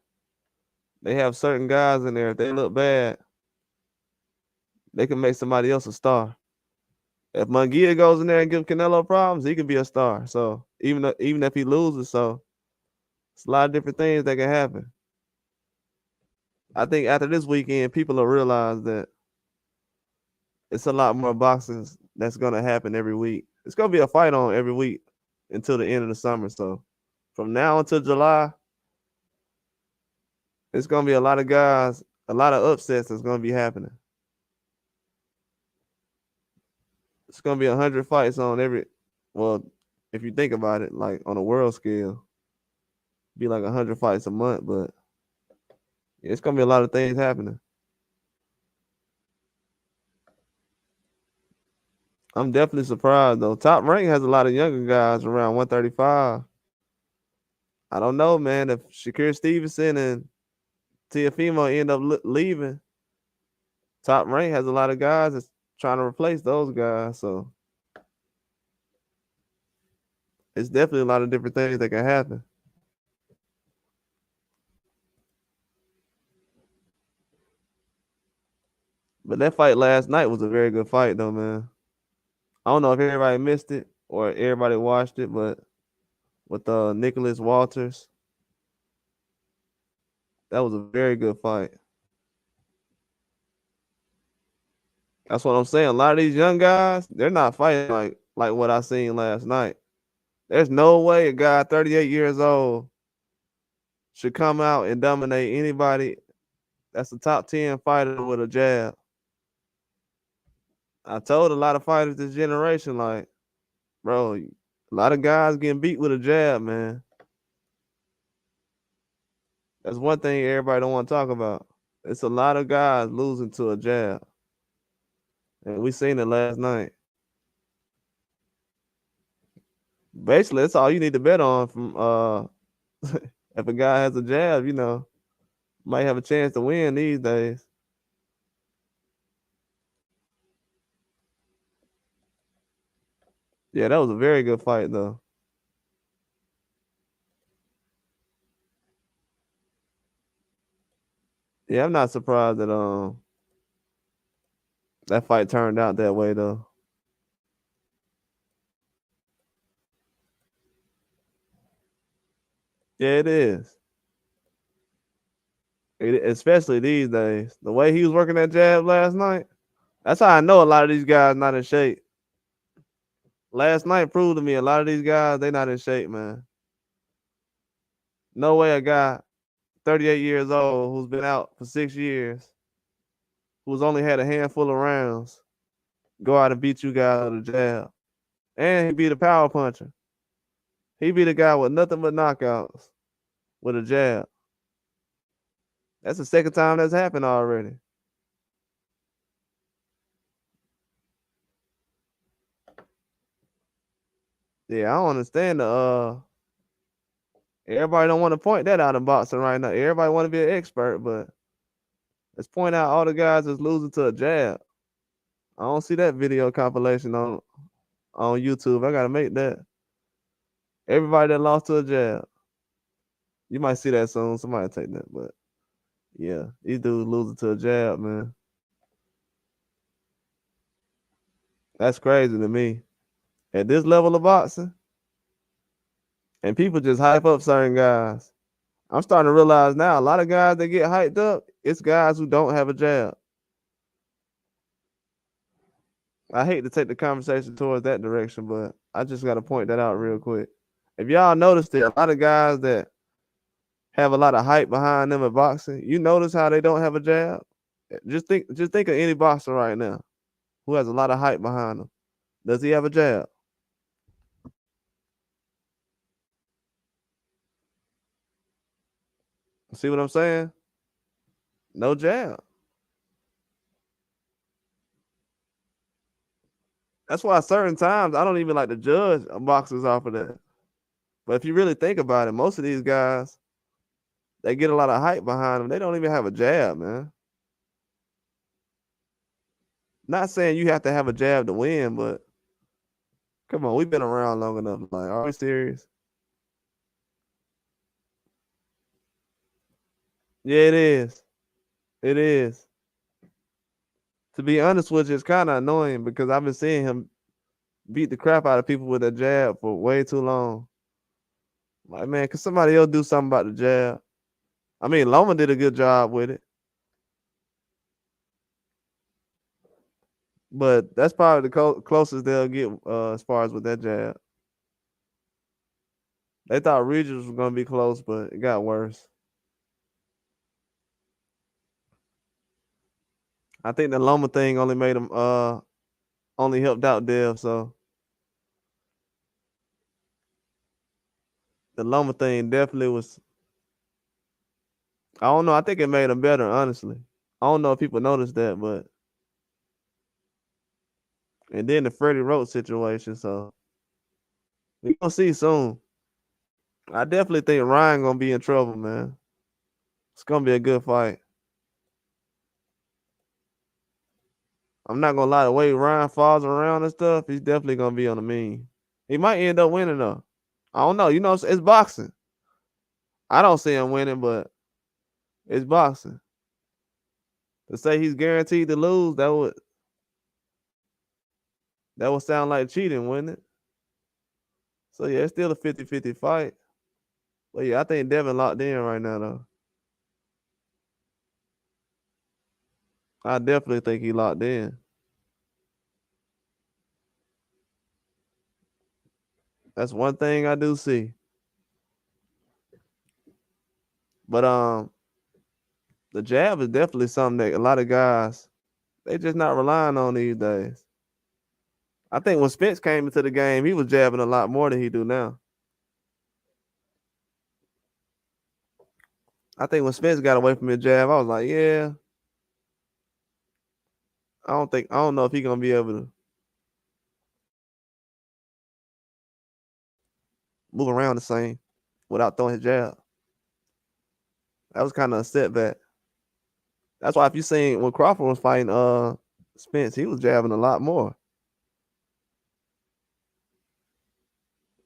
S1: they have certain guys in there. If they look bad, they can make somebody else a star. If Munguia goes in there and gives Canelo problems, he can be a star. So even if he loses, so it's a lot of different things that can happen. I think after this weekend, people will realize that it's a lot more boxing that's gonna happen every week. It's gonna be a fight on every week until the end of the summer. So from now until July, it's gonna be a lot of guys, a lot of upsets that's gonna be happening. It's gonna be 100 fights on every. Well, if you think about it, like on a world scale, be like 100 fights a month, but it's gonna be a lot of things happening. I'm definitely surprised though. Top Rank has a lot of younger guys around 135. I don't know, man. If Shakir Stevenson and Teofimo end up leaving, Top Rank has a lot of guys that's trying to replace those guys. So it's definitely a lot of different things that can happen. But that fight last night was a very good fight, though, man. I don't know if everybody missed it or everybody watched it, but with Nicholas Walters, that was a very good fight. That's what I'm saying. A lot of these young guys, they're not fighting like what I seen last night. There's no way a guy 38 years old should come out and dominate anybody that's a top 10 fighter with a jab. I told a lot of fighters this generation, like, bro, a lot of guys getting beat with a jab, man. That's one thing everybody don't want to talk about. It's a lot of guys losing to a jab. And we seen it last night. Basically, that's all you need to bet on from if a guy has a jab, might have a chance to win these days. Yeah, that was a very good fight though. Yeah, I'm not surprised that that fight turned out that way though. Yeah, it is. Especially these days. The way he was working that jab last night, that's how I know a lot of these guys not in shape. Last night proved to me a lot of these guys, they not in shape, man. No way a guy 38 years old who's been out for 6 years, who's only had a handful of rounds, go out and beat you guys with a jab. And he beat a power puncher. He beat a guy with nothing but knockouts with a jab. That's the second time that's happened already. Yeah, I don't understand the everybody don't want to point that out in boxing right now. Everybody want to be an expert, but let's point out all the guys that's losing to a jab. I don't see that video compilation on YouTube. I gotta make that. Everybody that lost to a jab. You might see that soon. Somebody take that, but yeah, these dudes losing to a jab, man. That's crazy to me. At this level of boxing, and people just hype up certain guys. I'm starting to realize now a lot of guys that get hyped up, it's guys who don't have a jab. I hate to take the conversation towards that direction, but I just got to point that out real quick. If y'all noticed it, a lot of guys that have a lot of hype behind them in boxing, you notice how they don't have a jab? Just think of any boxer right now who has a lot of hype behind him. Does he have a jab? See what I'm saying? No jab. That's why certain times I don't even like to judge boxers off of that. But if you really think about it, most of these guys, they get a lot of hype behind them. They don't even have a jab, man. Not saying you have to have a jab to win, but come on, we've been around long enough. Like, are we serious? Yeah, it is. It is. To be honest with you, it's kind of annoying because I've been seeing him beat the crap out of people with a jab for way too long. Like, man, could somebody else do something about the jab? I mean, Loma did a good job with it, but that's probably the closest they'll get as far as with that jab. They thought Regis was gonna be close, but it got worse. I think the Loma thing only made him only helped out Dev, so the Loma thing definitely was. I don't know. I think it made him better, honestly. I don't know if people noticed that, but and then the Freddie Roach situation, so we gonna see soon. I definitely think Ryan gonna be in trouble, man. It's gonna be a good fight. I'm not gonna lie, the way Ryan falls around and stuff, he's definitely gonna be on the mean. He might end up winning though. I don't know. You know, it's boxing. I don't see him winning, but it's boxing. To say he's guaranteed to lose, that would sound like cheating, wouldn't it? So yeah, it's still a 50-50 fight. But yeah, I think Devin locked in right now though. I definitely think he locked in. That's one thing I do see. But the jab is definitely something that a lot of guys they just not relying on these days. I think when Spence came into the game, he was jabbing a lot more than he do now. I think when Spence got away from his jab, I was like, yeah, I don't know if he's gonna be able to move around the same without throwing his jab. That was kind of a setback. That's why if you seen when Crawford was fighting Spence, he was jabbing a lot more.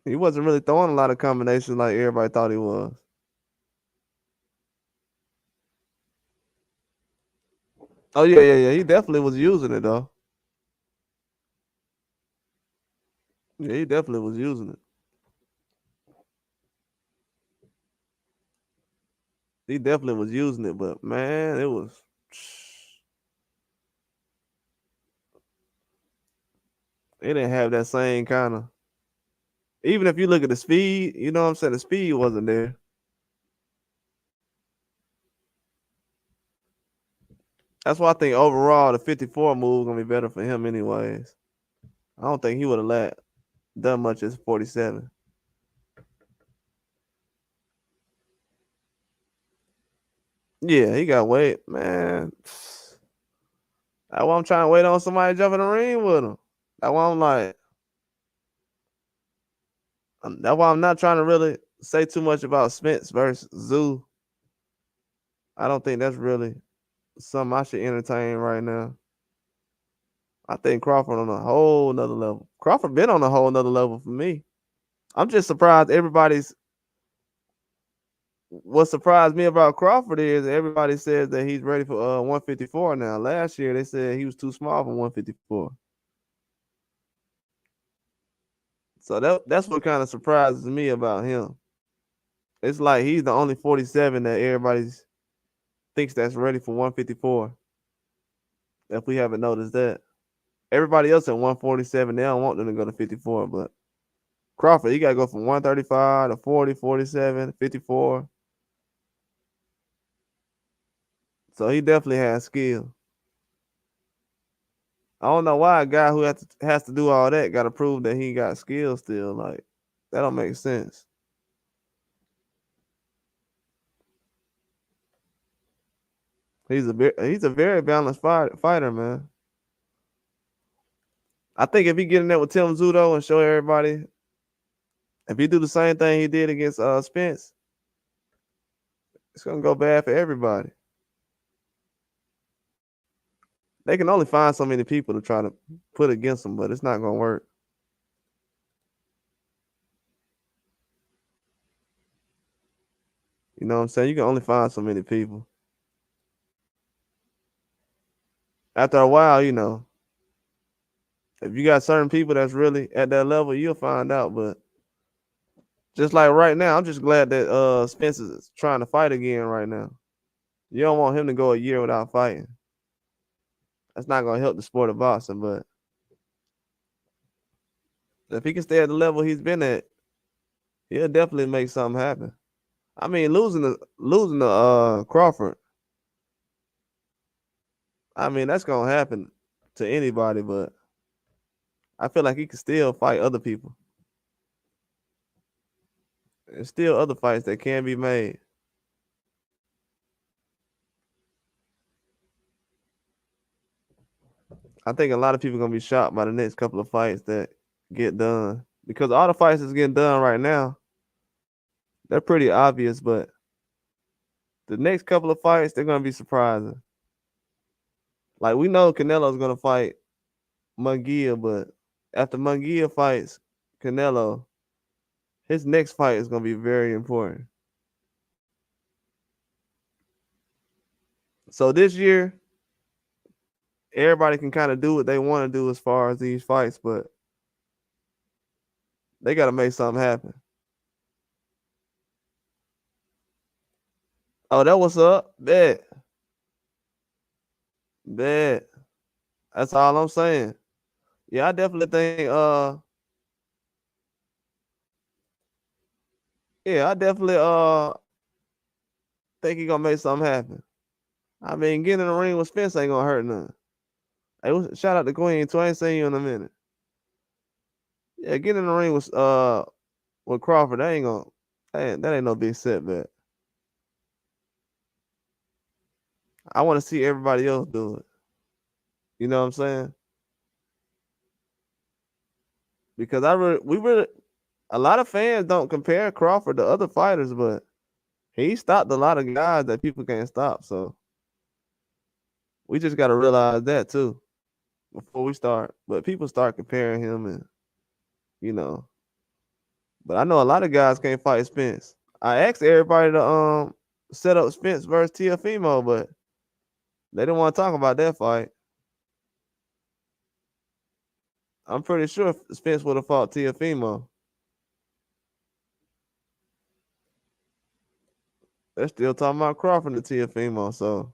S1: He wasn't really throwing a lot of combinations like everybody thought he was. Oh yeah. He definitely was using it though. Yeah, he definitely was using it. He definitely was using it, but man, it didn't have that same kind of. Even if you look at the speed, you know what I'm saying, the speed wasn't there. That's why I think overall the 54 move gonna be better for him anyways. I don't think he would have done much as 47. Yeah, he got weight, man. That's why I'm trying to wait on somebody to jump in the ring with him. That's why I'm like, that's why I'm not trying to really say too much about Spence versus Zoo. I don't think that's really something I should entertain right now. I think Crawford on a whole nother level. Crawford been on a whole nother level for me. I'm just surprised everybody's. What surprised me about Crawford is everybody says that he's ready for 154 now. Last year they said he was too small for 154. So that's what kind of surprises me about him. It's like he's the only 47 that everybody thinks that's ready for 154. If we haven't noticed that, everybody else at 147, they don't want them to go to 54. But Crawford, he got to go from 135 to 40, 47, 54. So he definitely has skill. I don't know why a guy who has to do all that got to prove that he got skill still. Like, that don't make sense. He's a very balanced fighter, man. I think if he get in there with Tim Zudo and show everybody, if he do the same thing he did against Spence, it's gonna go bad for everybody. They can only find so many people to try to put against him, but it's not gonna work. You know what I'm saying? You can only find so many people. After a while, you know, if you got certain people that's really at that level, you'll find out. But just like right now, I'm just glad that Spence is trying to fight again right now. You don't want him to go a year without fighting. That's not gonna help the sport of boxing. But if he can stay at the level he's been at, he'll definitely make something happen. I mean, losing to Crawford, I mean, that's gonna happen to anybody, but I feel like he can still fight other people. There's still other fights that can be made. I think a lot of people are gonna be shocked by the next couple of fights that get done. Because all the fights that's getting done right now, they're pretty obvious, but the next couple of fights, they're gonna be surprising. Like, we know Canelo's gonna fight Munguia, but after Munguia fights Canelo, his next fight is gonna be very important. So this year, everybody can kind of do what they want to do as far as these fights, but they got to make something happen. Oh, that what's up? Bet. Bet. That's all I'm saying. Yeah, I definitely think yeah, I definitely think he gonna make something happen. I mean, getting in the ring with Spence ain't gonna hurt none. Hey, shout out to Queen too. I ain't seen you in a minute. Yeah, getting in the ring with Crawford, that ain't no big setback. I want to see everybody else do it. You know what I'm saying? Because a lot of fans don't compare Crawford to other fighters, but he stopped a lot of guys that people can't stop. So we just got to realize that too before we start. But people start comparing him, and you know. But I know a lot of guys can't fight Spence. I asked everybody to set up Spence versus Teofimo, but they didn't want to talk about that fight. I'm pretty sure Spence would have fought Teofimo. They're still talking about Crawford and Teofimo, so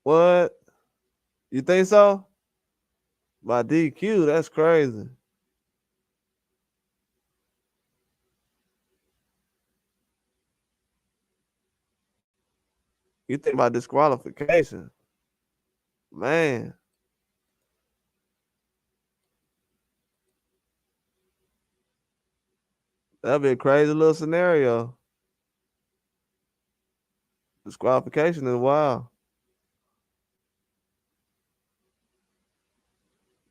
S1: what? You think so? By DQ, that's crazy. You think about disqualification. Man. That'd be a crazy little scenario. Disqualification is wild.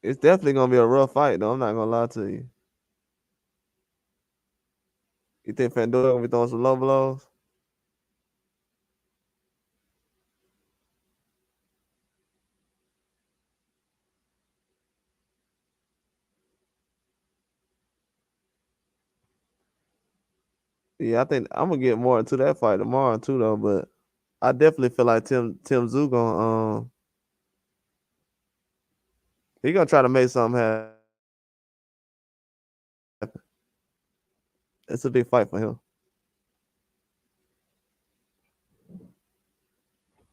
S1: It's definitely gonna be a rough fight, though. I'm not gonna lie to you. You think Fandora gonna be throwing some low blows? Yeah, I think I'm gonna get more into that fight tomorrow too, though. But I definitely feel like Tim Zoo gonna he gonna try to make something happen. It's a big fight for him.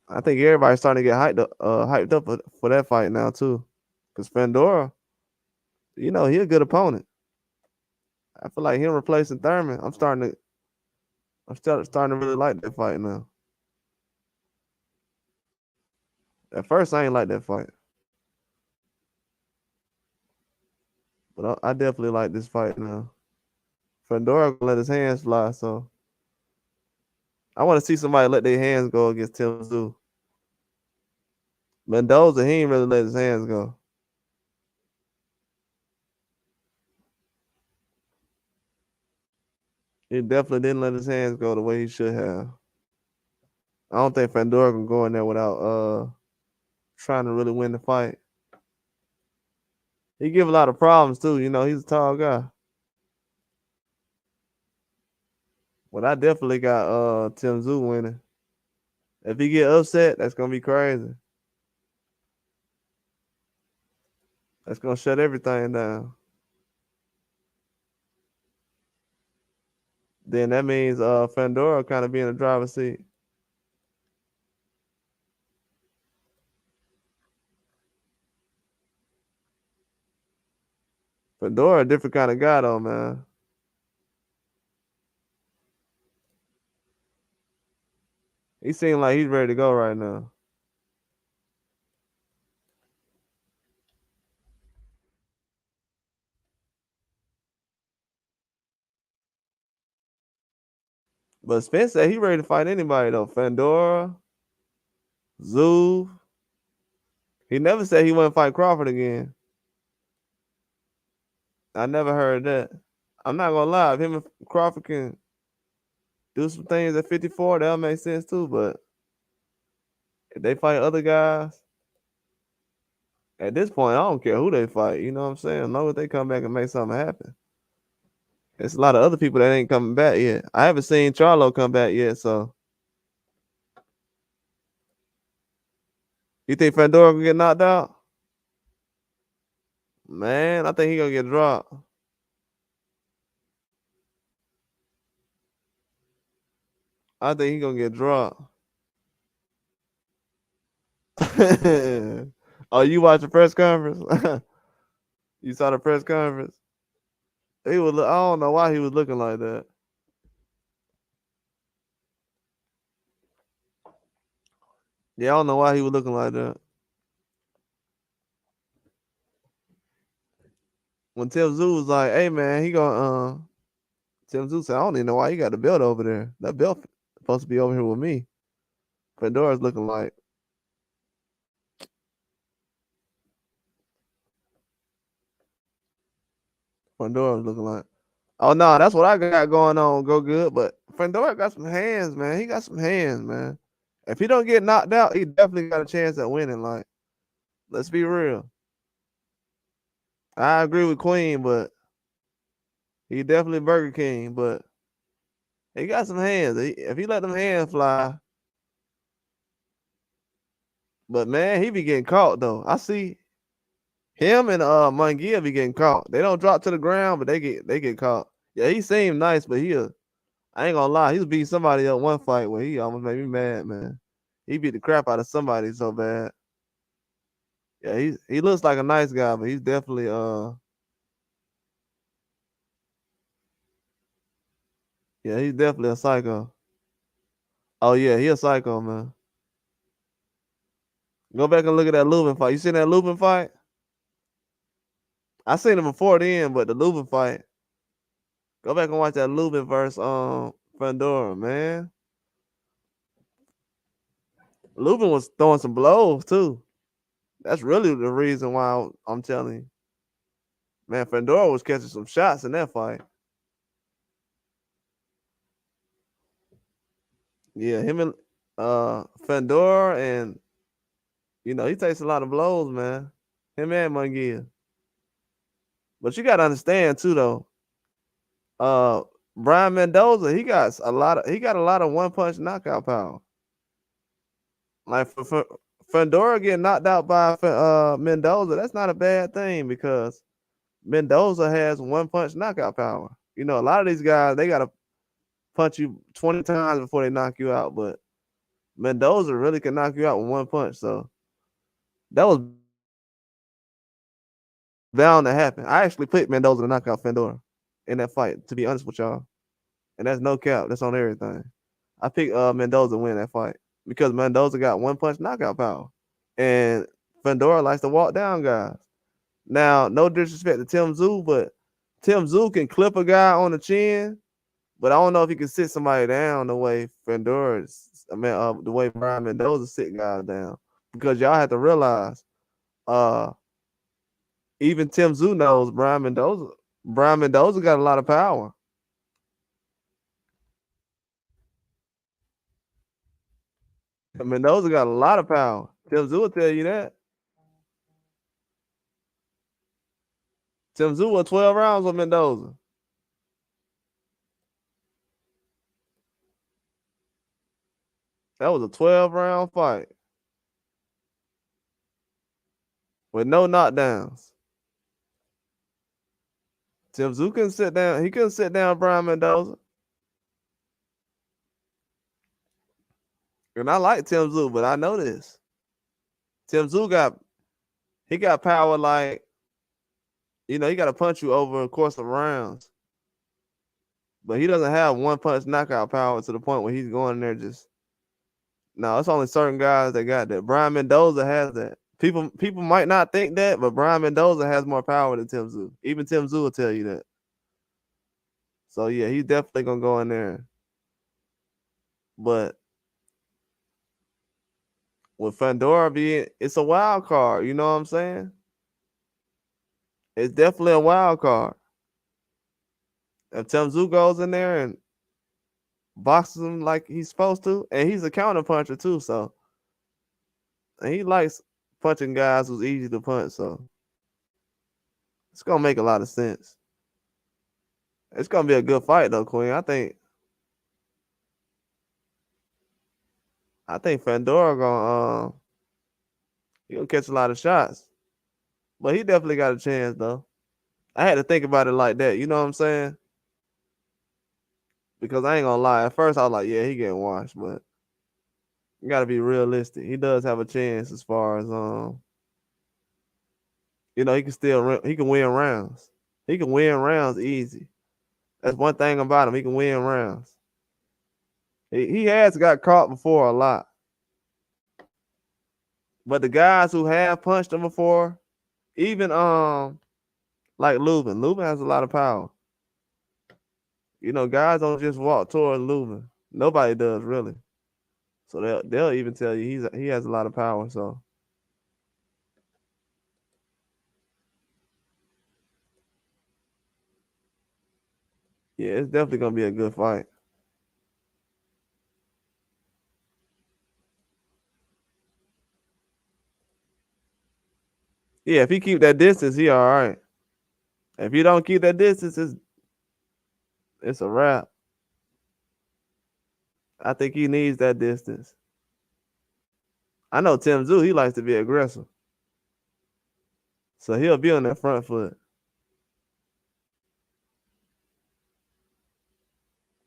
S1: I think everybody's starting to get hyped up for that fight now too. Cause Fandora, he a good opponent. I feel like him replacing Thurman. I'm starting to really like that fight now. At first, I ain't like that fight, but I definitely like this fight now. Fandora gonna let his hands fly, so I want to see somebody let their hands go against Tim Zoo. Mendoza, he ain't really let his hands go. He definitely didn't let his hands go the way he should have. I don't think Fandora can go in there without trying to really win the fight. He give a lot of problems too. He's a tall guy. But I definitely got Tim Zoo winning. If he get upset, that's gonna be crazy. That's gonna shut everything down. Then that means Fandora kind of be in the driver's seat. Fandora a different kind of guy though, man. He seems like he's ready to go right now. But Spence said he ready to fight anybody though. Fandora, Zoo. He never said he wouldn't fight Crawford again. I never heard that. I'm not gonna lie, if him and Crawford can do some things at 54, that'll make sense too. But if they fight other guys, at this point, I don't care who they fight. You know what I'm saying? As long as they come back and make something happen. There's a lot of other people that ain't coming back yet. I haven't seen Charlo come back yet, so. You think Fandora gonna get knocked out? Man, I think he gonna get dropped. I think he gonna get dropped. Oh, you watched the press conference? You saw the press conference? I don't know why he was looking like that. Yeah, I don't know why he was looking like that. When Tim Zoo was like, "Hey man, he gonna Tim Zoo said, I don't even know why he got the belt over there. That belt supposed to be over here with me." Pandora's looking like Pandora's looking like. Oh no, that's what I got going on. Go good, but Pandora got some hands, man. He got some hands, man. If he don't get knocked out, he definitely got a chance at winning. Like, let's be real. I agree with Queen, but he definitely Burger King. But he got some hands. If he let them hands fly, but man, he be getting caught though. I see him and Munguia be getting caught. They don't drop to the ground, but they get caught. Yeah, he seemed nice, but I ain't gonna lie, he was beating somebody up one fight where he almost made me mad, man. He beat the crap out of somebody so bad. Yeah, he looks like a nice guy, but he's definitely yeah, he's definitely a psycho. Oh yeah, he a psycho, man. Go back and look at that Lubin fight. You seen that Lubin fight? I seen him before then, but the Lubin fight, Go back and watch that Lubin versus Fandora, man. Lubin was throwing some blows too. That's really the reason why I'm telling you. Man, Fandora was catching some shots in that fight. Yeah, him and Fandora, and he takes a lot of blows, man. Him and Munguia. But you gotta understand too, though. Brian Mendoza, he got a lot of one punch knockout power. Like for Fandora getting knocked out by Mendoza, that's not a bad thing because Mendoza has one punch knockout power. A lot of these guys, they gotta punch you 20 times before they knock you out, but Mendoza really can knock you out with one punch. So that was bound to happen. I actually picked Mendoza to knock out Fandora in that fight, to be honest with y'all. And that's no cap. That's on everything. I picked Mendoza to win that fight because Mendoza got one punch knockout power. And Fandora likes to walk down guys. Now, no disrespect to Tim Tszyu, but Tim Tszyu can clip a guy on the chin, but I don't know if he can sit somebody down the way the way Brian Mendoza sit guys down. Because y'all have to realize, even Tim Tszyu knows Brian Mendoza. Brian Mendoza got a lot of power. Mendoza got a lot of power. Tim Tszyu will tell you that. Tim Tszyu won 12 rounds with Mendoza. That was a 12-round fight with no knockdowns. Tim Tszyu couldn't sit down. He couldn't sit down Brian Mendoza. And I like Tim Tszyu, but I know this. Tim Tszyu got power like, he got to punch you over the course of rounds. But he doesn't have one punch knockout power to the point where he's going in there just. No, it's only certain guys that got that. Brian Mendoza has that. People might not think that, but Brian Mendoza has more power than Tim Tszyu. Even Tim Tszyu will tell you that. So yeah, he's definitely gonna go in there. But with Fandora it's a wild card. You know what I'm saying? It's definitely a wild card. If Tim Tszyu goes in there and boxes him like he's supposed to, and he's a counter puncher too, so and he likes punching guys who's easy to punch, so it's gonna make a lot of sense. It's gonna be a good fight though, Queen. I think Fandora gonna catch a lot of shots, but he definitely got a chance though. I had to think about it like that. You know what I'm saying? Because I ain't gonna lie. At first I was like, yeah, he getting washed, but you gotta be realistic. He does have a chance as far as he can win rounds. He can win rounds easy. That's one thing about him. He can win rounds. He has got caught before a lot. But the guys who have punched him before, even like Lubin has a lot of power. Guys don't just walk towards Lubin. Nobody does really. So they'll even tell you he has a lot of power. So yeah, it's definitely gonna be a good fight. Yeah, if he keep that distance, he all right. If you don't keep that distance, it's a wrap. I think he needs that distance. I know Tim Tszyu, he likes to be aggressive. So he'll be on that front foot.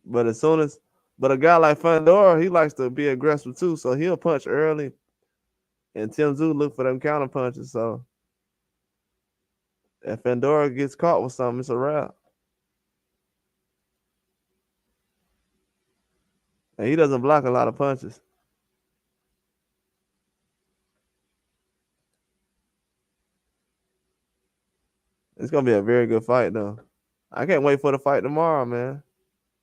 S1: But a guy like Fandora, he likes to be aggressive too. So he'll punch early. And Tim Tszyu look for them counter punches. So if Fandora gets caught with something, it's a wrap. And he doesn't block a lot of punches. It's gonna be a very good fight though. I can't wait for the fight tomorrow, man.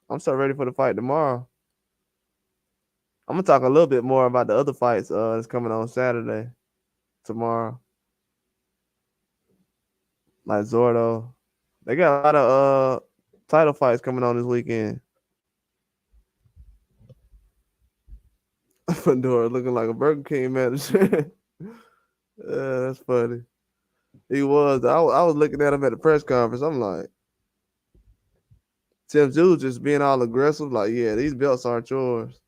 S1: I'm so ready for the fight tomorrow. I'm gonna talk a little bit more about the other fights that's coming on Saturday, tomorrow. Like Zordo. They got a lot of title fights coming on this weekend. Fedora looking like a Burger King manager. That's funny. He was. I was looking at him at the press conference. I'm like, Tim Tszyu just being all aggressive. Like, yeah, these belts aren't yours.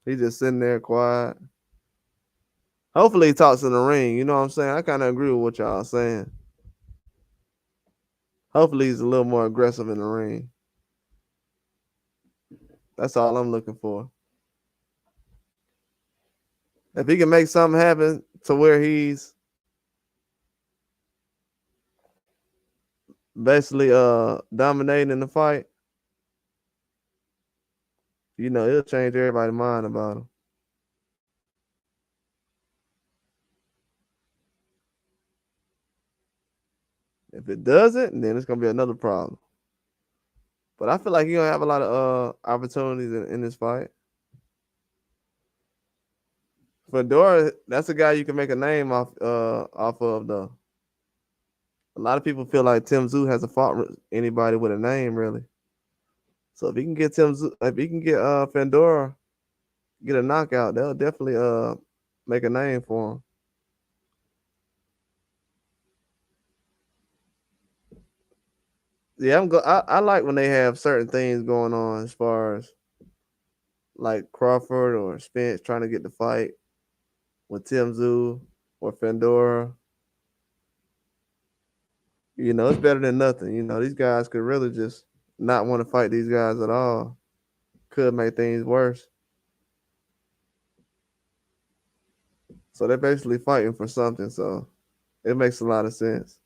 S1: He just sitting there quiet. Hopefully he talks in the ring. You know what I'm saying? I kind of agree with what y'all saying. Hopefully he's a little more aggressive in the ring. That's all I'm looking for. If he can make something happen to where he's basically dominating the fight, you know, it'll change everybody's mind about him. If it doesn't, then it's gonna be another problem. But I feel like he's gonna have a lot of opportunities in this fight. Fedora, that's a guy you can make a name off of though. A lot of people feel like Tim Tszyu hasn't fought anybody with a name really. So if he can get if he can get Fedora get a knockout, they'll definitely make a name for him. Yeah, I like when they have certain things going on as far as like Crawford or Spence trying to get the fight with Tim Tszyu or Fedora. You know, it's better than nothing. You know, these guys could really just not want to fight these guys at all. Could make things worse. So they're basically fighting for something. So it makes a lot of sense.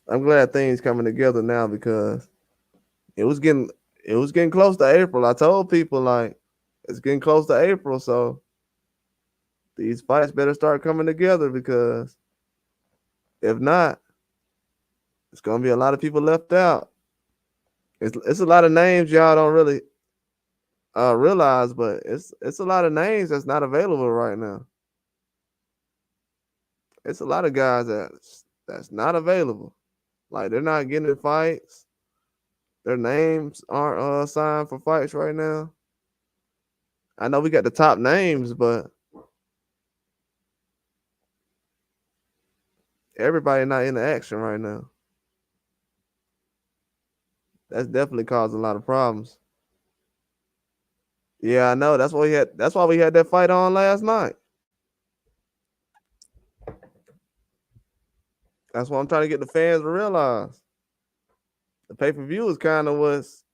S1: I'm glad things coming together now because it was getting close to April. I told people like it's getting close to April, so these fights better start coming together because if not, it's gonna be a lot of people left out. It's a lot of names y'all don't really realize, but it's a lot of names that's not available right now. It's a lot of guys that's not available. Like they're not getting fights. Their names aren't signed for fights right now. I know we got the top names, but everybody not in the action right now. That's definitely caused a lot of problems. Yeah, I know. That's why we had that fight on last night. That's what I'm trying to get the fans to realize. The pay-per-view is kind of what's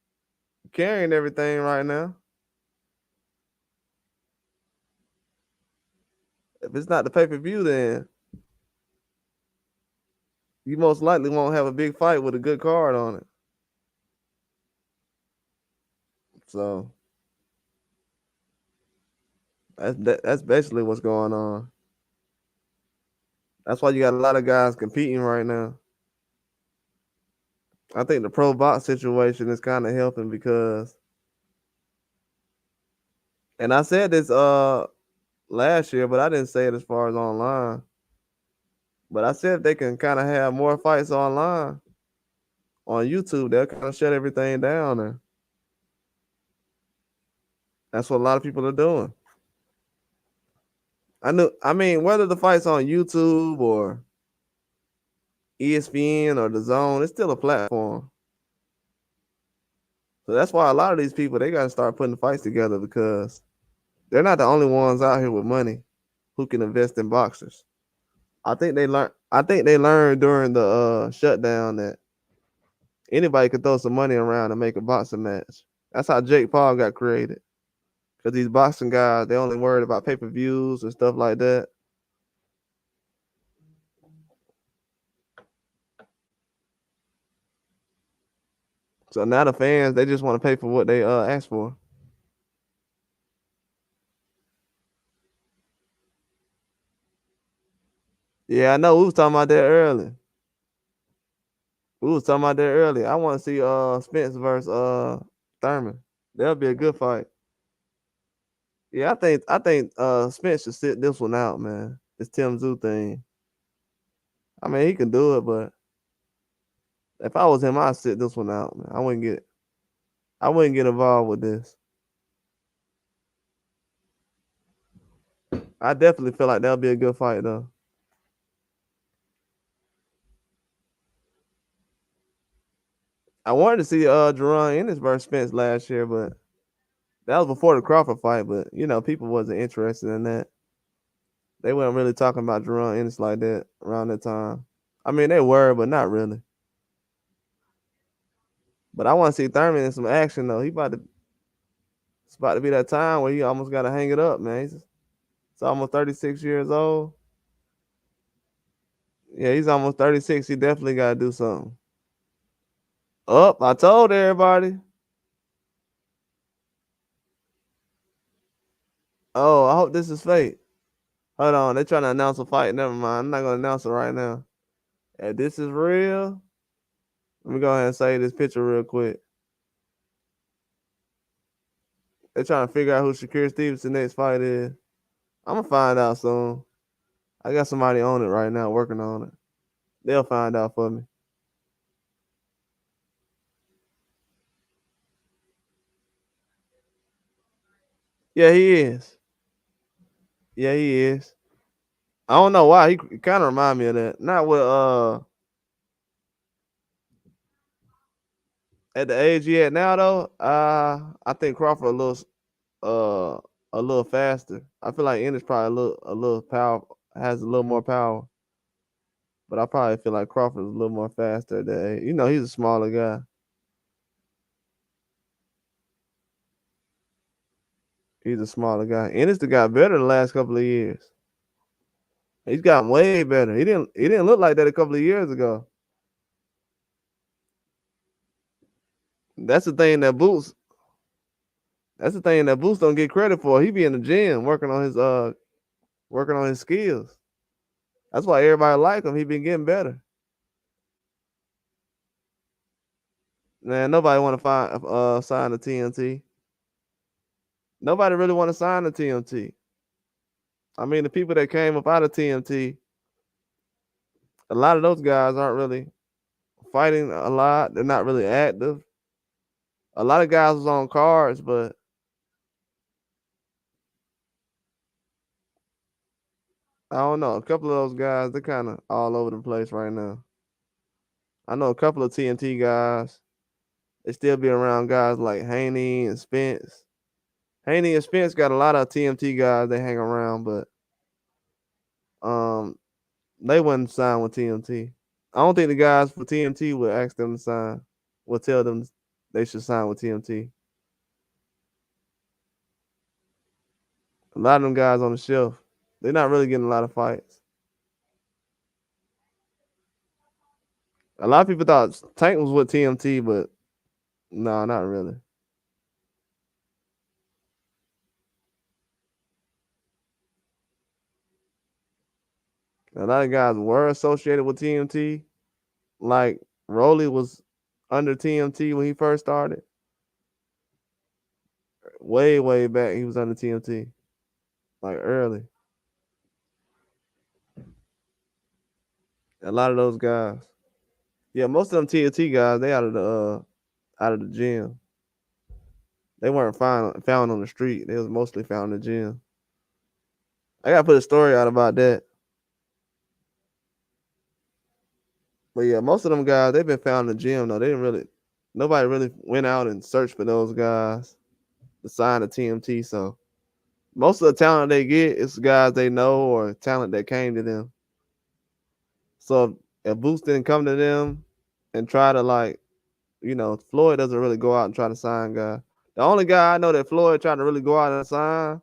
S1: carrying everything right now. If it's not the pay-per-view, then you most likely won't have a big fight with a good card on it. So that's basically what's going on. That's why you got a lot of guys competing right now. I think the pro box situation is kind of helping because, and I said this last year, but I didn't say it as far as online. But I said if they can kind of have more fights online on YouTube, they'll kind of shut everything down there. That's what a lot of people are doing. I mean, whether the fight's on YouTube or ESPN or the Zone, it's still a platform. So that's why a lot of these people they got to start putting fights together because they're not the only ones out here with money who can invest in boxers. I think they learned during the shutdown that anybody could throw some money around and make a boxing match. That's how Jake Paul got created. Because these boxing guys, they only worried about pay-per-views and stuff like that. So now the fans, they just want to pay for what they asked for. Yeah, I know. We was talking about that earlier. We was talking about that earlier. I want to see Spence versus Thurman. That'll be a good fight. Yeah, I think Spence should sit this one out, man. This Tim Zoo thing. I mean, he can do it, but if I was him, I'd sit this one out, man. I wouldn't get involved with this. I definitely feel like that'll be a good fight though. I wanted to see Jerron Ennis versus Spence last year, but that was before the Crawford fight. But people wasn't interested in that. They weren't really talking about Jerron Ennis like that around that time. I mean, they were, but not really. But I want to see Thurman in some action though. It's about to be that time where he almost got to hang it up, man. He's almost 36 years old. Yeah, he's almost 36. He definitely got to do something. Up, I told everybody. Oh, I hope this is fake. Hold on, they're trying to announce a fight. Never mind. I'm not gonna announce it right now. If this is real, let me go ahead and save this picture real quick. They're trying to figure out who Shakir Stevenson's next fight is. I'm gonna find out soon. I got somebody on it right now working on it. They'll find out for me. Yeah, he is. Yeah, he is. I don't know why. He kind of remind me of that. Not with at the age he at now though. I think Crawford a little faster. I feel like Ennis probably a little power has a little more power. But I probably feel like Crawford is a little more faster at that age. He's a smaller guy. He's a smaller guy. Ennis got better the last couple of years. He's gotten way better. He didn't look like that a couple of years ago. That's the thing that Boots. That's the thing that Boots don't get credit for. He be in the gym working on his skills. That's why everybody like him. He been getting better. Man, nobody want to sign the TNT. Nobody really want to sign the TNT. I mean, the people that came up out of TNT, a lot of those guys aren't really fighting a lot. They're not really active. A lot of guys was on cards, but I don't know. A couple of those guys, they're kind of all over the place right now. I know a couple of TNT guys. They still be around guys like Haney and Spence. Haney and Spence got a lot of TNT guys they hang around, but they wouldn't sign with TNT. I don't think the guys for TNT would ask them to sign. Would tell them they should sign with TNT. A lot of them guys on the shelf, they're not really getting a lot of fights. A lot of people thought Tank was with TNT, but no, not really. A lot of guys were associated with TNT. Like Rolly was under TNT when he first started. Way, way back, he was under TNT. Like early. A lot of those guys. Yeah, most of them TNT guys, they out of the gym. They weren't found on the street. They was mostly found in the gym. I gotta put a story out about that. But yeah, most of them guys, they've been found in the gym though. Nobody really went out and searched for those guys to sign a TMT. So most of the talent they get is guys they know or talent that came to them. So if Boots didn't come to them and try to Floyd doesn't really go out and try to sign guys. The only guy I know that Floyd tried to really go out and sign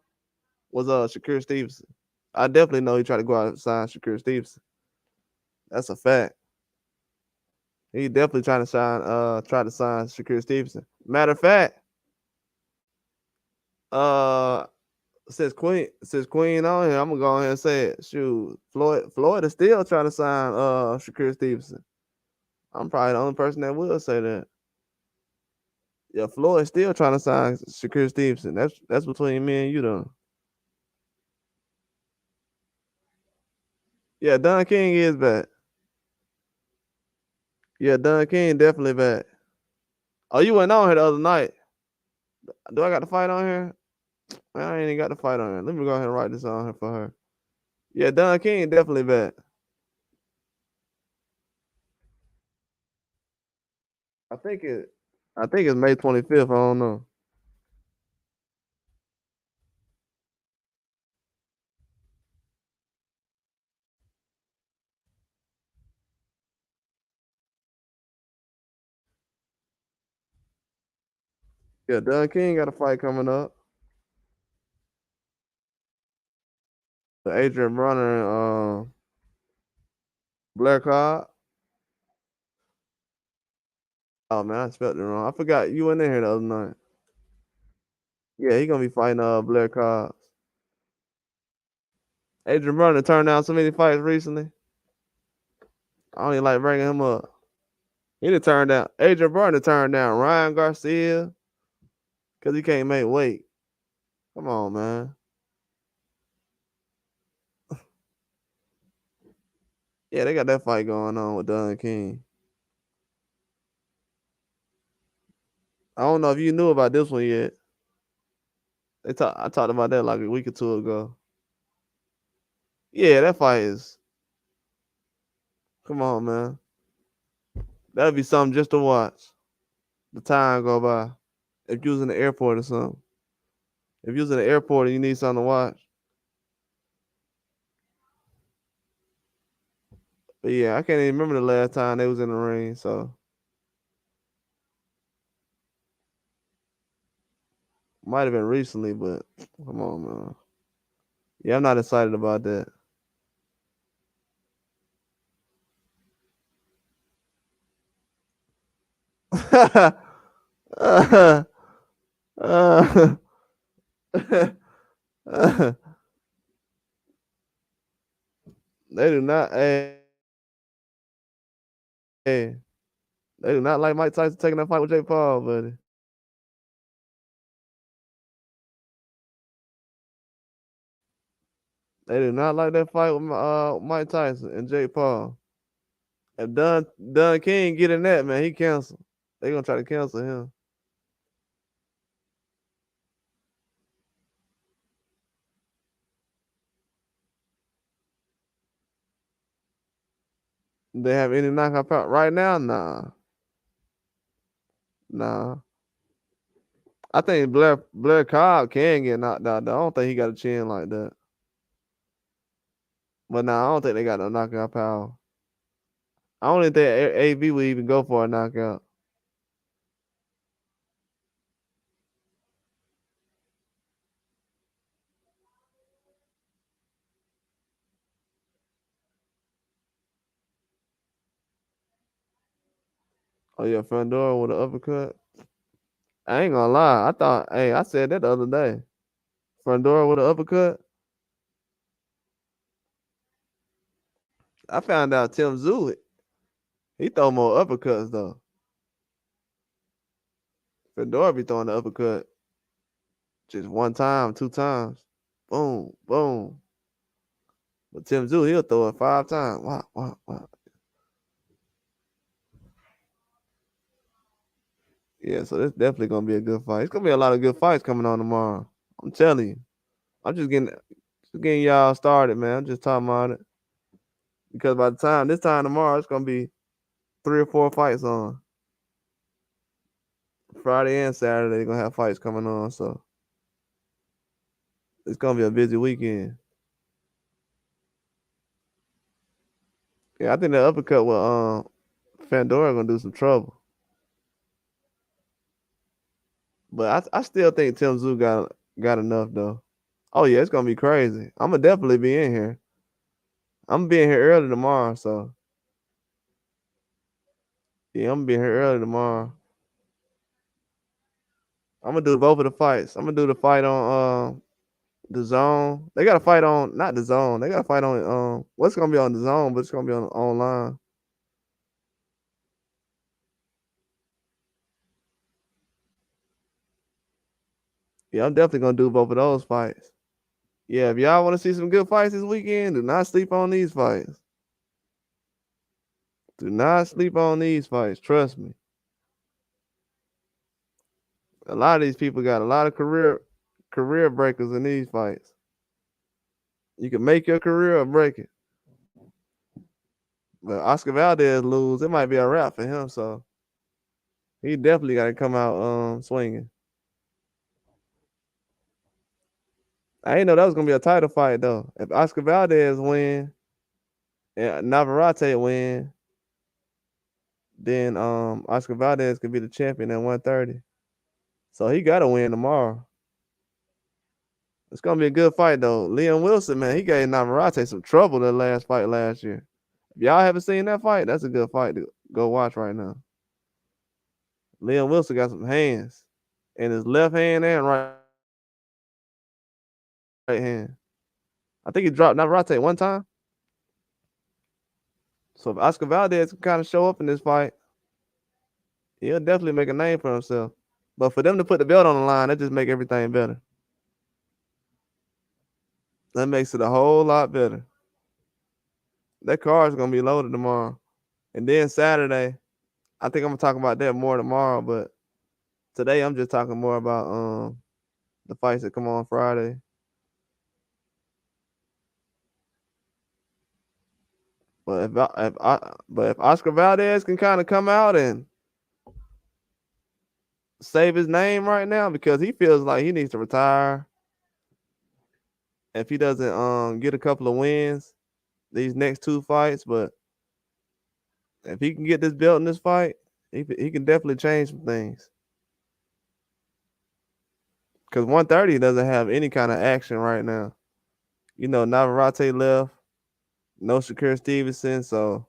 S1: was Shakir Stevenson. I definitely know he tried to go out and sign Shakir Stevenson. That's a fact. He definitely try to sign Shakir Stevenson. Matter of fact, uh since Queen on here, I'm gonna go ahead and say it. Shoot, Floyd is still trying to sign Shakir Stevenson. I'm probably the only person that will say that. Yeah, Floyd still trying to sign Shakur Stevenson. That's between me and you though. Yeah, Don King is back. Yeah, Don King definitely back. Oh, you went on here the other night. Do I got the fight on here? Man, I ain't even got the fight on here. Let me go ahead and write this on here for her. Yeah, Don King definitely back. I think it. I think it's May 25th. I don't know. Yeah, Don King got a fight coming up. The Adrian Bronner and Blair Cobb. Oh man, I spelled it wrong. I forgot you went in here the other night. Yeah, he gonna be fighting Blair Cobb. Adrian Bronner turned down so many fights recently. I don't even like bringing him up. He done turned down Adrian Bronner turned down Ryan Garcia because he can't make weight. Come on, man. Yeah, they got that fight going on with Don King. I don't know if you knew about this one yet. I talked about that like a week or two ago. Yeah, that fight is. Come on, man. That'd be something just to watch. The time go by. If you was in the airport or something. If you was in the airport and you need something to watch. But yeah, I can't even remember the last time they was in the ring. So might have been recently, but come on, man. Yeah, I'm not excited about that. uh, uh, they do not. Hey, they do not like Mike Tyson taking that fight with Jake Paul, buddy. They do not like that fight with Mike Tyson and Jake Paul. If Don King get in that, man, he canceled. They gonna try to cancel him. They have any knockout power right now? Nah. I think Blair Cobb can get knocked out. I don't think he got a chin like that. But nah, I don't think they got no knockout power. I don't even think AB would even go for a knockout. Oh yeah, Fandora with an uppercut. I ain't gonna lie. I said that the other day. Fandora with an uppercut. I found out Tim Zulu, he throw more uppercuts though. Fandora be throwing the uppercut just one time, two times. Boom, boom. But Tim Zulu, he'll throw it 5 times. Wow. Yeah, so that's definitely gonna be a good fight. It's gonna be a lot of good fights coming on tomorrow. I'm telling you. I'm just getting y'all started, man. I'm just talking about it. Because by the time this time tomorrow, it's gonna be 3 or 4 fights on. Friday and Saturday, they're gonna have fights coming on, so it's gonna be a busy weekend. Yeah, I think the uppercut with Fandora gonna do some trouble. But I still think Tim Zoo got enough though. Oh yeah, it's gonna be crazy. I'm gonna definitely be in here. I'm gonna be in here early tomorrow, so yeah, I'm gonna be in here early tomorrow. I'm gonna do both of the fights. I'm gonna do the fight on the zone. They got a fight on not the zone. They got a fight on what's gonna be on the zone, but it's gonna be on online. Yeah, I'm definitely gonna do both of those fights. Yeah, if y'all want to see some good fights this weekend, do not sleep on these fights. Do not sleep on these fights. Trust me. A lot of these people got a lot of career breakers in these fights. You can make your career or break it. But Oscar Valdez lose, it might be a wrap for him. So he definitely got to come out swinging. I didn't know that was gonna be a title fight though. If Oscar Valdez win and Navarrete win, then Oscar Valdez could be the champion at 130. So he got to win tomorrow. It's gonna be a good fight though. Liam Wilson, man, he gave Navarrete some trouble the last fight last year. If y'all haven't seen that fight, that's a good fight to go watch right now. Liam Wilson got some hands in his left hand and right hand. I think he dropped Navarrete one time. So if Oscar Valdez can kind of show up in this fight, he'll definitely make a name for himself. But for them to put the belt on the line, that just make everything better. That makes it a whole lot better. That car is gonna be loaded tomorrow. And then Saturday, I think I'm gonna talk about that more tomorrow, but today I'm just talking more about the fights that come on Friday. But if Oscar Valdez can kind of come out and save his name right now because he feels like he needs to retire. If he doesn't get a couple of wins these next two fights, but if he can get this belt in this fight, he can definitely change some things. Because 130 doesn't have any kind of action right now. You know, Navarrete left, no Shakur Stevenson, so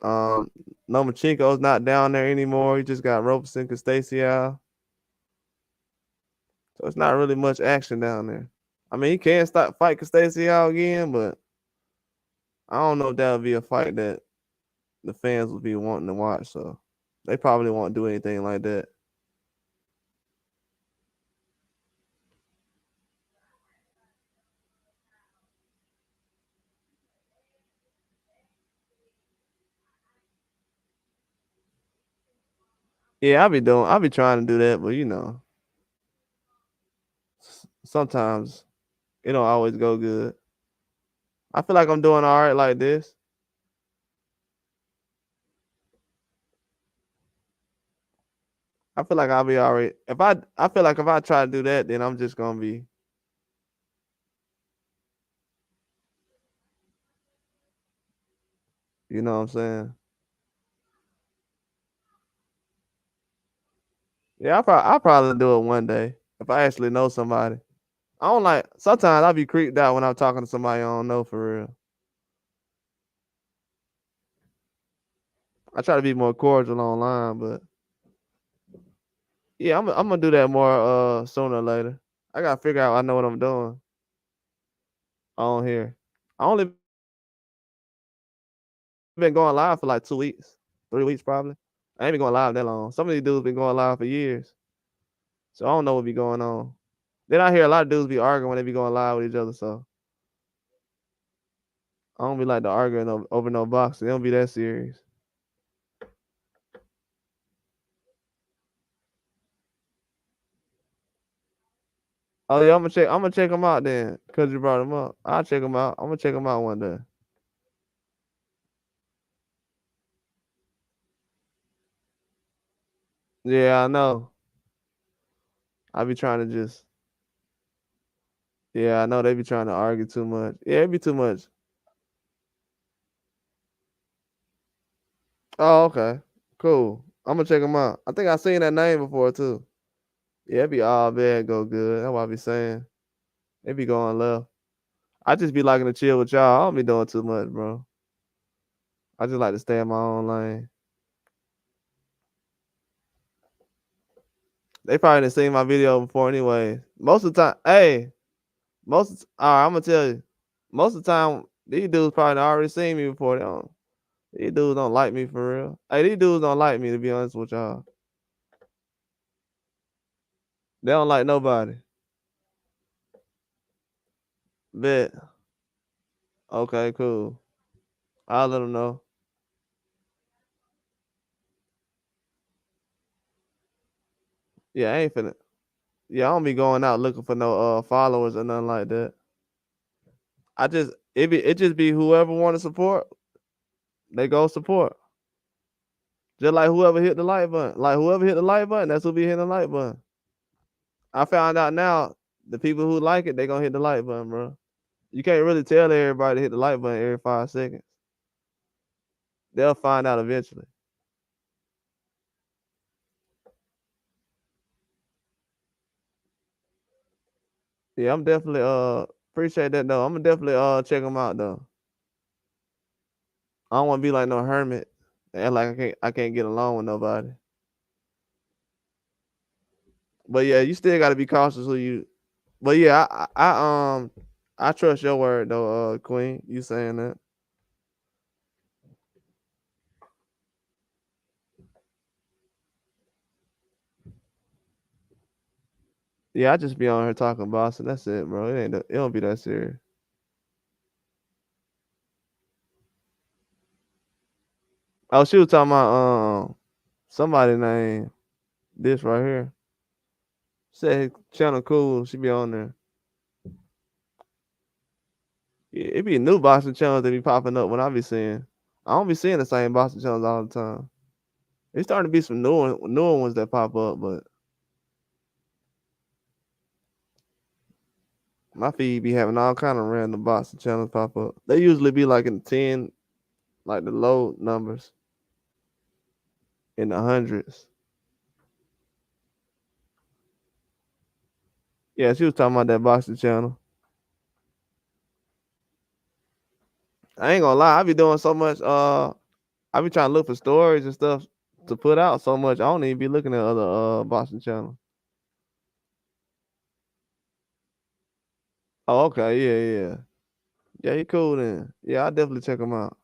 S1: Lomachenko's not down there anymore. He just got Roberson Castacio. So it's not really much action down there. I mean, he can fight Castacio again, but I don't know if that would be a fight that the fans would be wanting to watch. So they probably won't do anything like that. Yeah, I'll be trying to do that, but you know, sometimes it don't always go good. I feel like I'm doing all right like this. I feel like I'll be all right. I feel like if I try to do that, then I'm just gonna be, you know what I'm saying? Yeah, I'll probably do it one day if I actually know somebody. I don't like sometimes I'll be creeped out when I'm talking to somebody I don't know for real. I try to be more cordial online, but yeah, I'm gonna do that more sooner or later. I gotta figure out I know what I'm doing on here. I only been going live for like 2 weeks, 3 weeks probably. I ain't been going live that long. Some of these dudes been going live for years. So I don't know what be going on. Then I hear a lot of dudes be arguing when they be going live with each other, so I don't be like to arguing over no boxing. They don't be that serious. Oh yeah, I'm gonna check them out then, cause you brought them up. I'll check them out. I'm gonna check them out one day. Yeah, I know. I be trying to just. Yeah, I know they be trying to argue too much. Yeah, it be too much. Oh, okay, cool. I'm gonna check them out. I think I seen that name before too. Yeah, it be all bad go good. That's what I be saying. It be going left. I just be liking to chill with y'all. I don't be doing too much, bro. I just like to stay in my own lane. They probably didn't seen my video before anyway. Most of the time, hey, all right, I'm gonna tell you. Most of the time, these dudes probably already seen me before. These dudes don't like me for real. Hey, these dudes don't like me to be honest with y'all. They don't like nobody. Bet. Okay, cool. I'll let them know. Yeah, I ain't finna. Yeah, I don't be going out looking for no followers or nothing like that. It just be whoever want to support, they go support. Just like whoever hit the like button. Like whoever hit the like button, that's who be hitting the like button. I found out now the people who like it, they gonna hit the like button, bro. You can't really tell everybody to hit the like button every 5 seconds. They'll find out eventually. Yeah, I'm definitely appreciate that though. I'm gonna definitely check them out though. I don't want to be like no hermit and like I can't get along with nobody. But yeah, you still got to be cautious who you. But yeah, I trust your word though, Queen. You saying that? Yeah, I just be on here talking boss, and that's it, bro. It don't be that serious. Oh, she was talking about somebody named this right here. Said his channel cool. She be on there. Yeah, it be new boxing channels that be popping up when I be seeing. I don't be seeing the same boxing channels all the time. It's starting to be some newer ones that pop up, but my feed be having all kind of random boxing channels pop up. They usually be like in 10, like the low numbers, in the hundreds. Yeah, she was talking about that boxing channel. I ain't gonna lie, I be doing so much. I be trying to look for stories and stuff to put out so much. I don't even be looking at other boxing channels. Oh, okay, yeah. Yeah, he cool then. Yeah, I definitely check him out.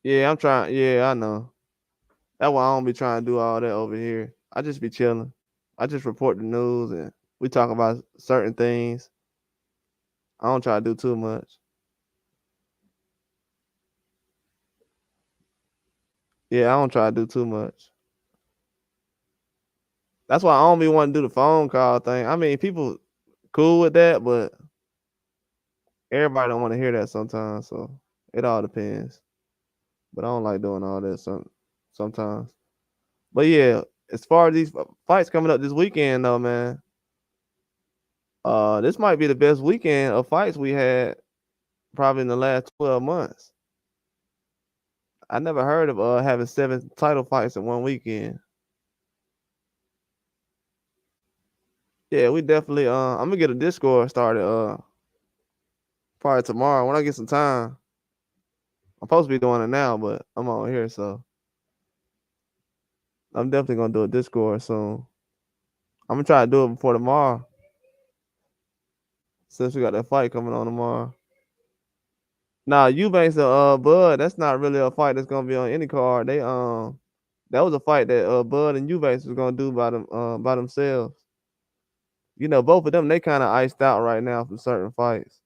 S1: Yeah, I'm trying. Yeah, I know. That's why I don't be trying to do all that over here. I just be chilling. I just report the news and we talk about certain things. I don't try to do too much. Yeah, I don't try to do too much. That's why I don't be wanting to do the phone call thing. I mean, people cool with that, but everybody don't want to hear that sometimes. So it all depends. But I don't like doing all that sometimes. But yeah, as far as these fights coming up this weekend, though, man, this might be the best weekend of fights we had probably in the last 12 months. I never heard of having 7 title fights in one weekend. Yeah, we definitely. I'm gonna get a Discord started. Probably tomorrow when I get some time. I'm supposed to be doing it now, but I'm on here, so I'm definitely gonna do a Discord soon. I'm gonna try to do it before tomorrow, since we got that fight coming on tomorrow. Nah, Eubanks and Bud, that's not really a fight that's gonna be on any card. That was a fight that Bud and Eubanks was gonna do by themselves. You know, both of them they kind of iced out right now from certain fights.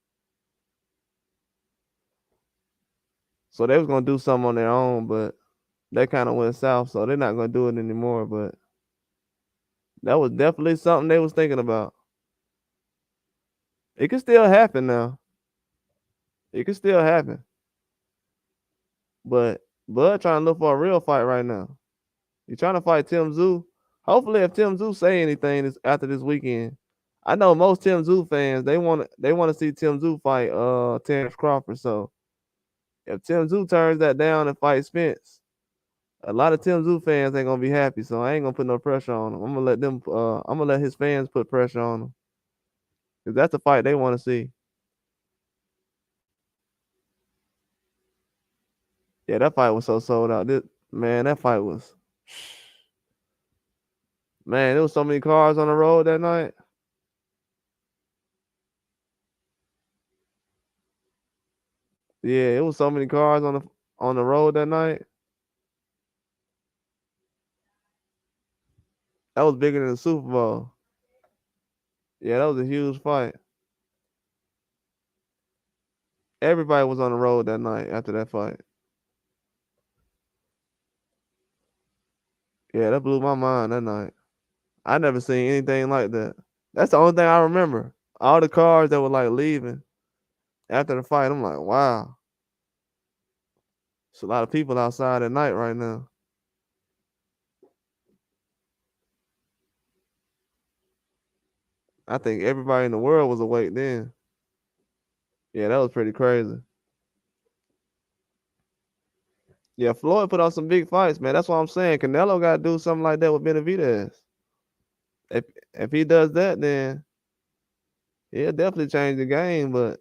S1: So they was gonna do something on their own, but they kind of went south, so they're not gonna do it anymore. But that was definitely something they was thinking about. It could still happen now. It could still happen. But Bud trying to look for a real fight right now. He trying to fight Tim Zoo. Hopefully, if Tim Zoo say anything after this weekend, I know most Tim Zoo fans they want to see Tim Zoo fight Terrence Crawford. So if Tim Zoo turns that down and fights Spence, a lot of Tim Zoo fans ain't gonna be happy. So I ain't gonna put no pressure on him. I'm gonna let them. I'm gonna let his fans put pressure on him because that's the fight they want to see. Yeah, that fight was so sold out. Man, that fight was. Man, there was so many cars on the road that night. Yeah, it was so many cars on the road that night. That was bigger than the Super Bowl. Yeah, that was a huge fight. Everybody was on the road that night after that fight. Yeah, that blew my mind that night. I never seen anything like that. That's the only thing I remember. All the cars that were like leaving after the fight, I'm like, wow. It's a lot of people outside at night right now. I think everybody in the world was awake then. Yeah, that was pretty crazy. Yeah, Floyd put on some big fights, man. That's what I'm saying. Canelo got to do something like that with Benavidez. If if he does that, then he'll definitely change the game. But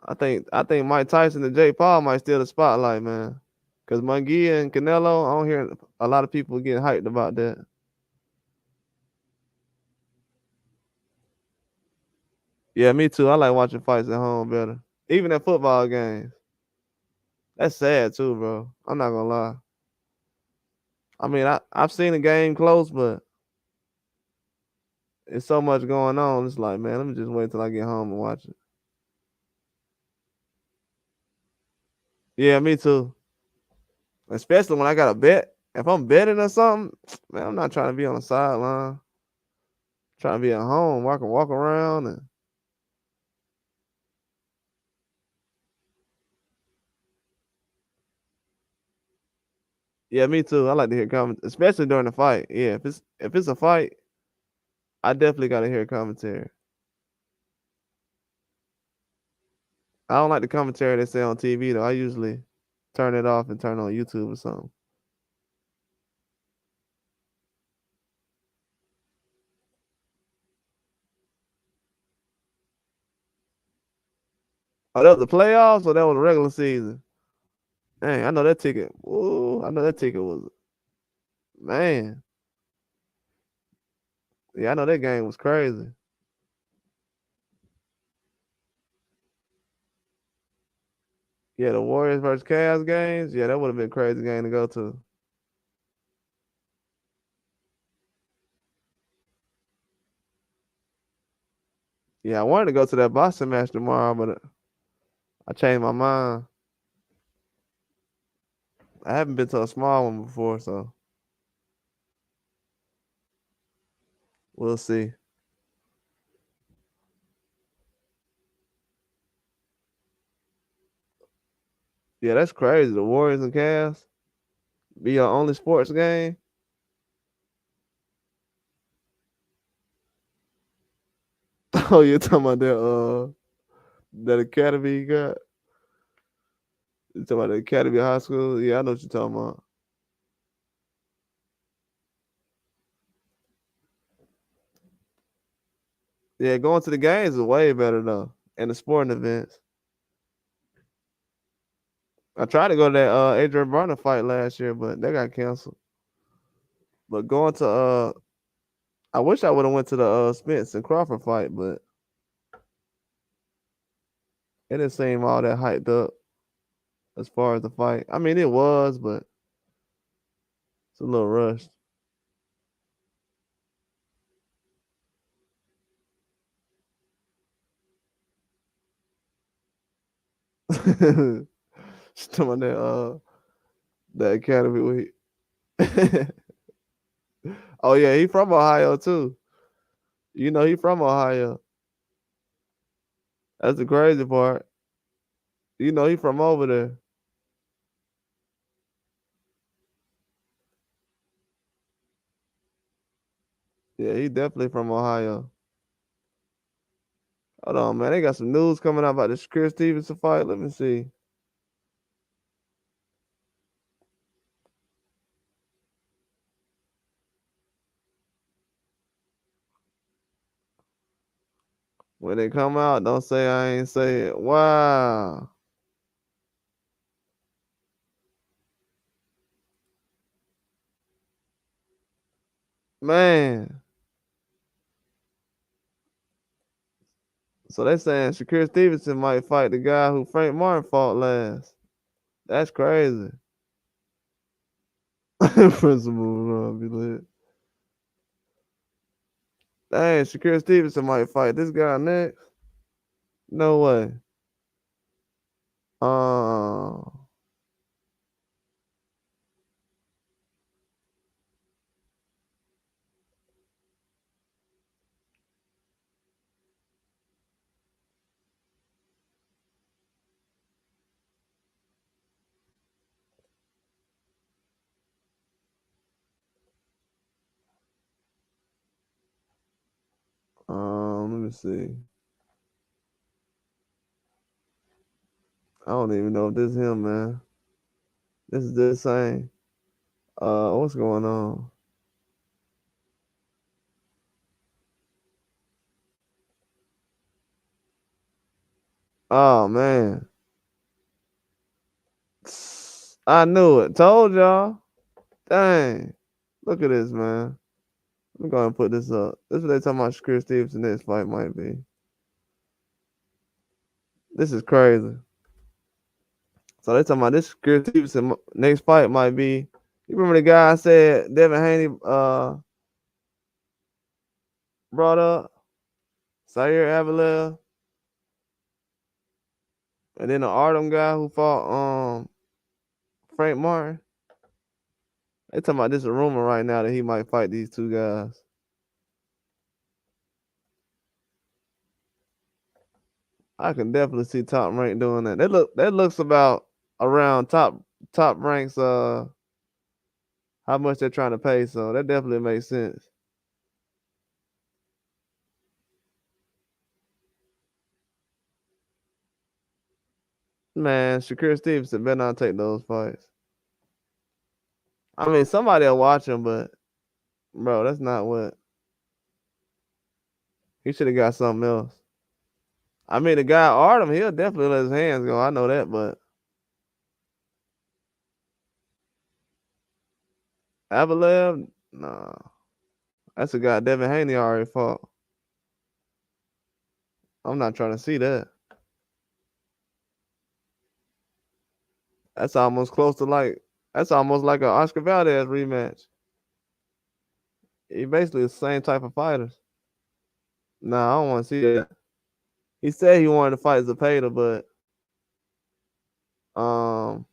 S1: I think Mike Tyson and Jake Paul might steal the spotlight, man. Cause Munguia and Canelo, I don't hear a lot of people getting hyped about that. Yeah, me too. I like watching fights at home better. Even at football games. That's sad too, bro. I'm not gonna lie. I mean, I've seen the game close, but it's so much going on. It's like, man, let me just wait till I get home and watch it. Yeah, me too. Especially when I got a bet. If I'm betting or something, man, I'm not trying to be on the sideline. Trying to be at home, walk around and yeah, me too. I like to hear comments, especially during the fight. Yeah, if it's a fight, I definitely gotta hear commentary. I don't like the commentary they say on TV though. I usually turn it off and turn on YouTube or something. Oh, that was the playoffs or that was the regular season? Dang, I know that ticket. Ooh, I know that ticket was man. Yeah, I know that game was crazy. Yeah, the Warriors versus Cavs games. Yeah, that would have been a crazy game to go to. Yeah, I wanted to go to that Boston match tomorrow, but I changed my mind. I haven't been to a small one before, so we'll see. Yeah, that's crazy. The Warriors and Cavs be your only sports game. Oh, you're talking about that academy you got? You talking about the academy high school? Yeah, I know what you're talking about. Yeah, going to the games is way better though. And the sporting events. I tried to go to that Adrian Broner fight last year, but that got canceled. But going to I wish I would have went to the Spence and Crawford fight, but it didn't seem all that hyped up as far as the fight. I mean, it was, but it's a little rushed. She's talking about that academy week. Oh yeah, he from Ohio too. You know he from Ohio. That's the crazy part. You know he from over there. Yeah, he definitely from Ohio. Hold on, man. They got some news coming out about the Chris Stevenson fight. Let me see. When they come out, don't say I ain't say it. Wow. Man. So they saying Shakur Stevenson might fight the guy who Frank Martin fought last. That's crazy. Principal be lit. Dang, Shakira Stevenson might fight this guy next. No way. Uh, let me see. I don't even know if this is him, man. This is the same. What's going on? Oh man, I knew it. Told y'all. Dang, look at this, man. I'm going to put this up. This is what they talking about. Shakira Stevenson next fight might be. This is crazy. So they talking about this Shakira Stevenson next fight might be. You remember the guy I said Devin Haney brought up? Zaire Avila. And then the Artem guy who fought Frank Martin. They talking about this a rumor right now that he might fight these two guys. I can definitely see Top Rank doing that. That looks about around top ranks how much they're trying to pay, so that definitely makes sense. Man, Shakira Stevenson better not take those fights. I mean, somebody will watch him, but bro, that's not what he should have got something else. I mean, the guy Artem, he'll definitely let his hands go. I know that, but Avalev, nah, that's a guy Devin Haney already fought. I'm not trying to see that. That's almost close to that's almost like an Oscar Valdez rematch. He basically the same type of fighters. Nah, I don't want to see that. He said he wanted to fight Zepeda, but um,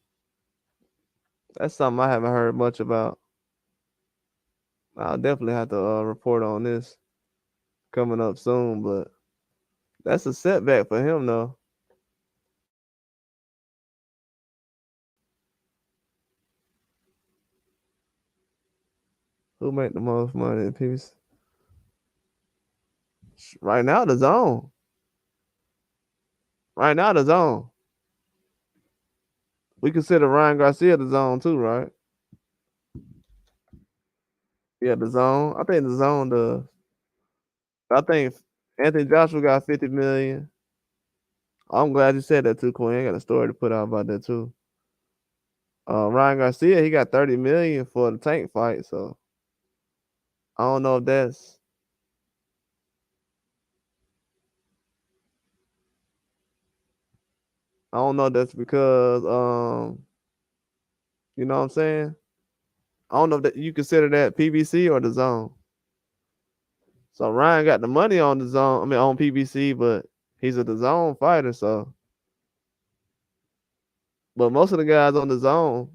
S1: that's something I haven't heard much about. I'll definitely have to report on this coming up soon, but that's a setback for him though. Who make the most money in peace? Right now, the zone. Right now, the zone. We consider Ryan Garcia the zone too, right? Yeah, the zone. I think the zone does. I think Anthony Joshua got 50 million. I'm glad you said that too, Queen. I got a story to put out about that too. Ryan Garcia, he got 30 million for the tank fight, so I don't know if that's I don't know if that's because you know what I'm saying? I don't know if that you consider that PBC or the zone. So Ryan got the money on the zone, I mean on PBC, but he's a the zone fighter, so but most of the guys on the zone,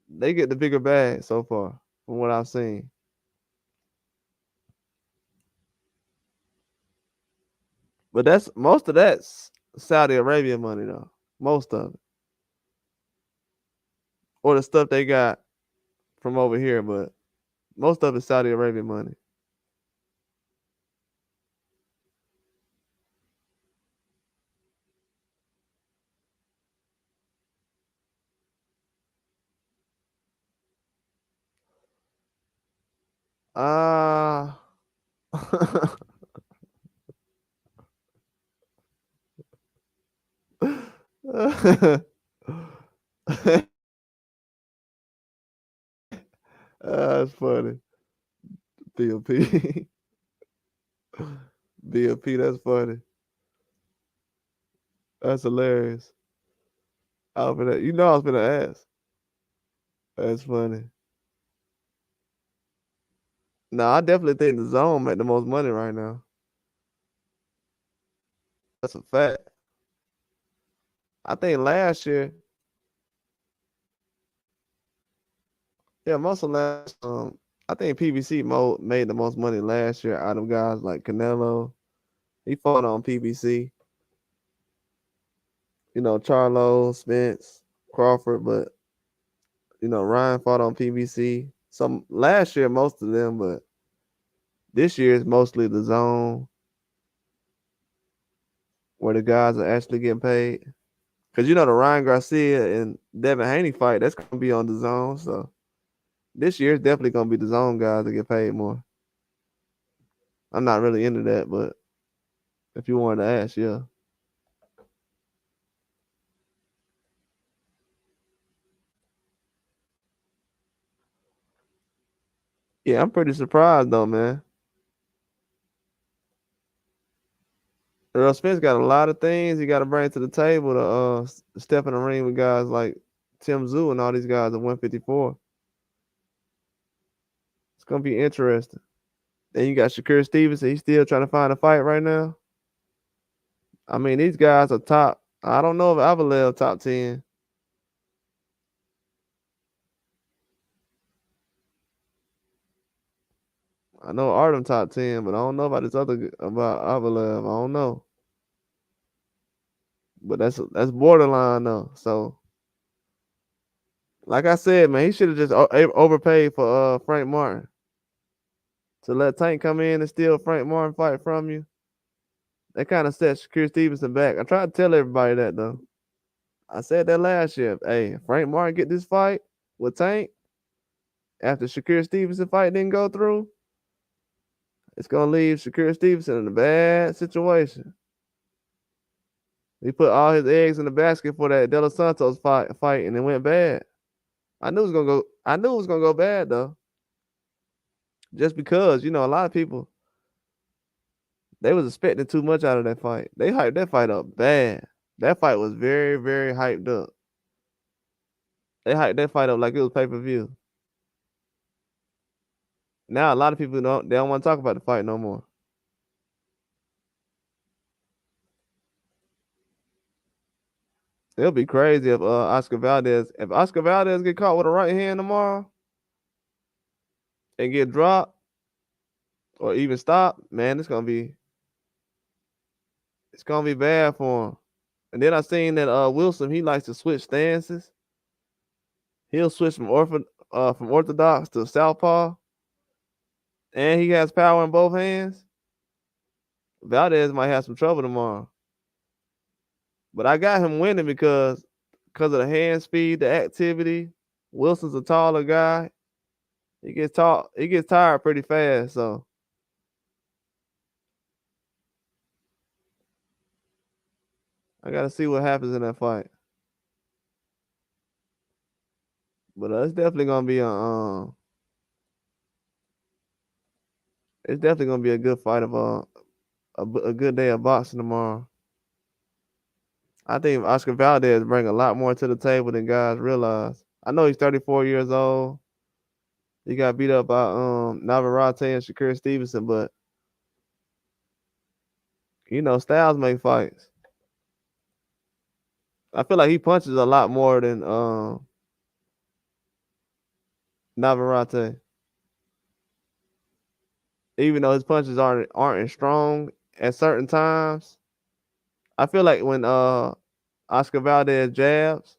S1: they get the bigger bag so far, from what I've seen. But that's most of that's Saudi Arabia money though. Most of it. Or the stuff they got from over here, but most of it's Saudi Arabia money. Ah. That's funny. BLP. BLP, that's funny. That's hilarious. I was gonna ask. That's funny. No, I definitely think the zone make the most money right now. That's a fact. I think last year, yeah, most of last, I think PBC made the most money last year out of guys like Canelo. He fought on PBC. You know, Charlo, Spence, Crawford, but you know, Ryan fought on PBC. Some last year, most of them, but this year is mostly the zone where the guys are actually getting paid. Cause you know the Ryan Garcia and Devin Haney fight, that's gonna be on the zone. So this year is definitely gonna be the zone guys that get paid more. I'm not really into that, but if you wanted to ask, yeah. Yeah, I'm pretty surprised though, man. Earl Spence got a lot of things he got to bring to the table to step in the ring with guys like Tim Zoo and all these guys at 154. It's gonna be interesting. Then you got Shakur Stevenson. He's still trying to find a fight right now. I mean, these guys are top. I don't know if Avalel top 10. I know Artem top 10, but I don't know about this other about Avalel. I don't know. But that's borderline though. So, like I said, man, he should have just overpaid for Frank Martin to let Tank come in and steal Frank Martin fight from you. That kind of set Shakur Stevenson back. I tried to tell everybody that though. I said that last year. Hey, Frank Martin get this fight with Tank after Shakur Stevenson fight didn't go through. It's gonna leave Shakur Stevenson in a bad situation. He put all his eggs in the basket for that De Los Santos fight, and it went bad. I knew it was gonna go. I knew it was gonna go bad though, just because you know a lot of people they was expecting too much out of that fight. They hyped that fight up bad. That fight was very, very hyped up. They hyped that fight up like it was pay per view. Now a lot of people don't want to talk about the fight no more. It'll be crazy if Oscar Valdez get caught with a right hand tomorrow and get dropped or even stopped, man, it's gonna be bad for him. And then I seen that Wilson, he likes to switch stances. He'll switch from orthodox to southpaw, and he has power in both hands. Valdez might have some trouble tomorrow, but I got him winning because of the hand speed, the activity. Wilson's a taller guy. He gets tall. He gets tired pretty fast. So I got to see what happens in that fight. But it's definitely gonna be it's definitely gonna be a good fight of a good day of boxing tomorrow. I think Oscar Valdez bring a lot more to the table than guys realize. I know he's 34 years old. He got beat up by Navarrete and Shakur Stevenson, but you know styles make fights. I feel like he punches a lot more than Navarrete, even though his punches aren't as strong at certain times. I feel like when Oscar Valdez jabs,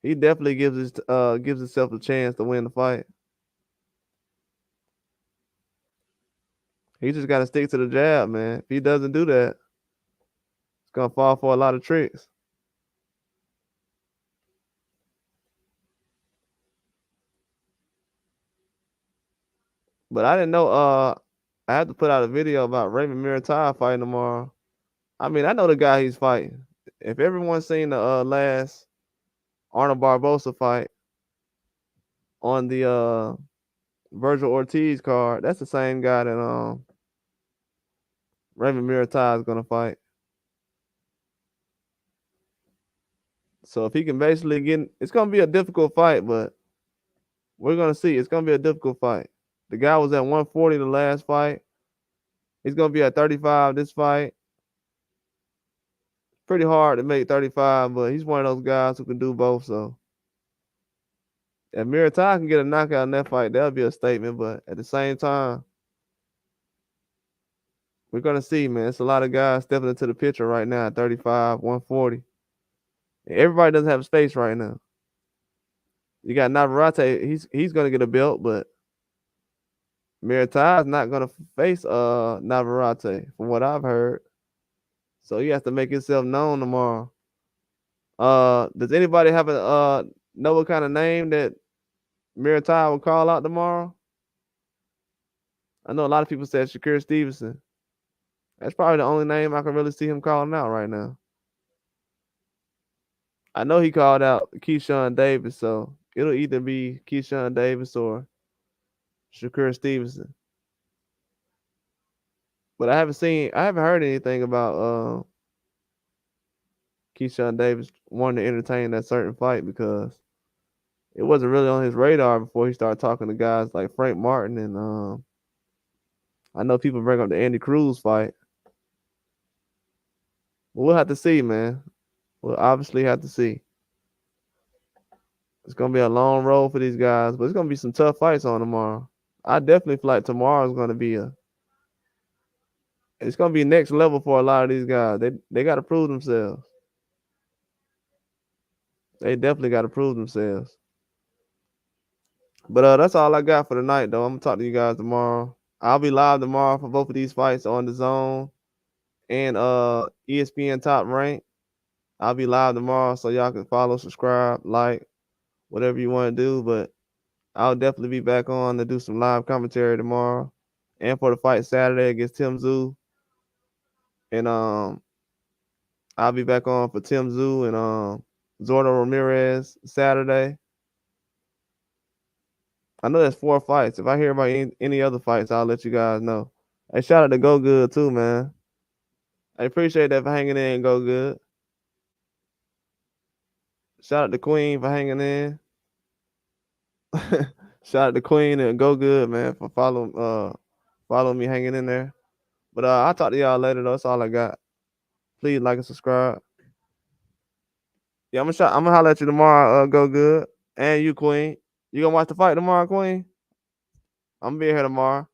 S1: he definitely gives himself a chance to win the fight. He just got to stick to the jab, man. If he doesn't do that, it's gonna fall for a lot of tricks. But I didn't know. I have to put out a video about Raymond Muratov fighting tomorrow. I mean, I know the guy he's fighting. If everyone's seen the last Arnold Barbosa fight on the Virgil Ortiz card, that's the same guy that Raymond Muratov is gonna fight. So if he can basically it's gonna be a difficult fight, but we're gonna see. It's gonna be a difficult fight. The guy was at 140 the last fight. He's gonna be at 35 this fight. Pretty hard to make 35, but he's one of those guys who can do both. So if Miratai can get a knockout in that fight, that'll be a statement. But at the same time, we're gonna see, man. It's a lot of guys stepping into the picture right now at 35, 140. And everybody doesn't have space right now. You got Navarrete, he's gonna get a belt, but Miratai is not gonna face Navarrete, from what I've heard. So he has to make himself known tomorrow. Does anybody have a know what kind of name that Miratai will call out tomorrow? I know a lot of people said Shakur Stevenson. That's probably the only name I can really see him calling out right now. I know he called out Keyshawn Davis, so it'll either be Keyshawn Davis or Shakur Stevenson. But I haven't heard anything about Keyshawn Davis wanting to entertain that certain fight because it wasn't really on his radar before he started talking to guys like Frank Martin and I know people bring up the Andy Cruz fight. We'll have to see, man. We'll obviously have to see. It's gonna be a long road for these guys, but it's gonna be some tough fights on tomorrow. I definitely feel like tomorrow is gonna be it's gonna be next level for a lot of these guys. They gotta prove themselves. They definitely gotta prove themselves. But that's all I got for tonight though. I'm gonna talk to you guys tomorrow. I'll be live tomorrow for both of these fights on the Zone and ESPN Top Rank. I'll be live tomorrow, so y'all can follow, subscribe, like, whatever you want to do. But I'll definitely be back on to do some live commentary tomorrow, and for the fight Saturday against Tim Tszyu. And I'll be back on for Tim Tszyu and Zordo Ramirez Saturday. I know there's 4 fights. If I hear about any other fights, I'll let you guys know. Hey, shout out to Go Good too, man. I appreciate that for hanging in, Go Good. Shout out to Queen for hanging in. Shout out to Queen and Go Good, man, for following me, hanging in there. But I'll talk to y'all later though. That's all I got. Please like and subscribe. Yeah, I'm gonna holler at you tomorrow, Go Good. And you, Queen. You gonna watch the fight tomorrow, Queen? I'm gonna be here tomorrow.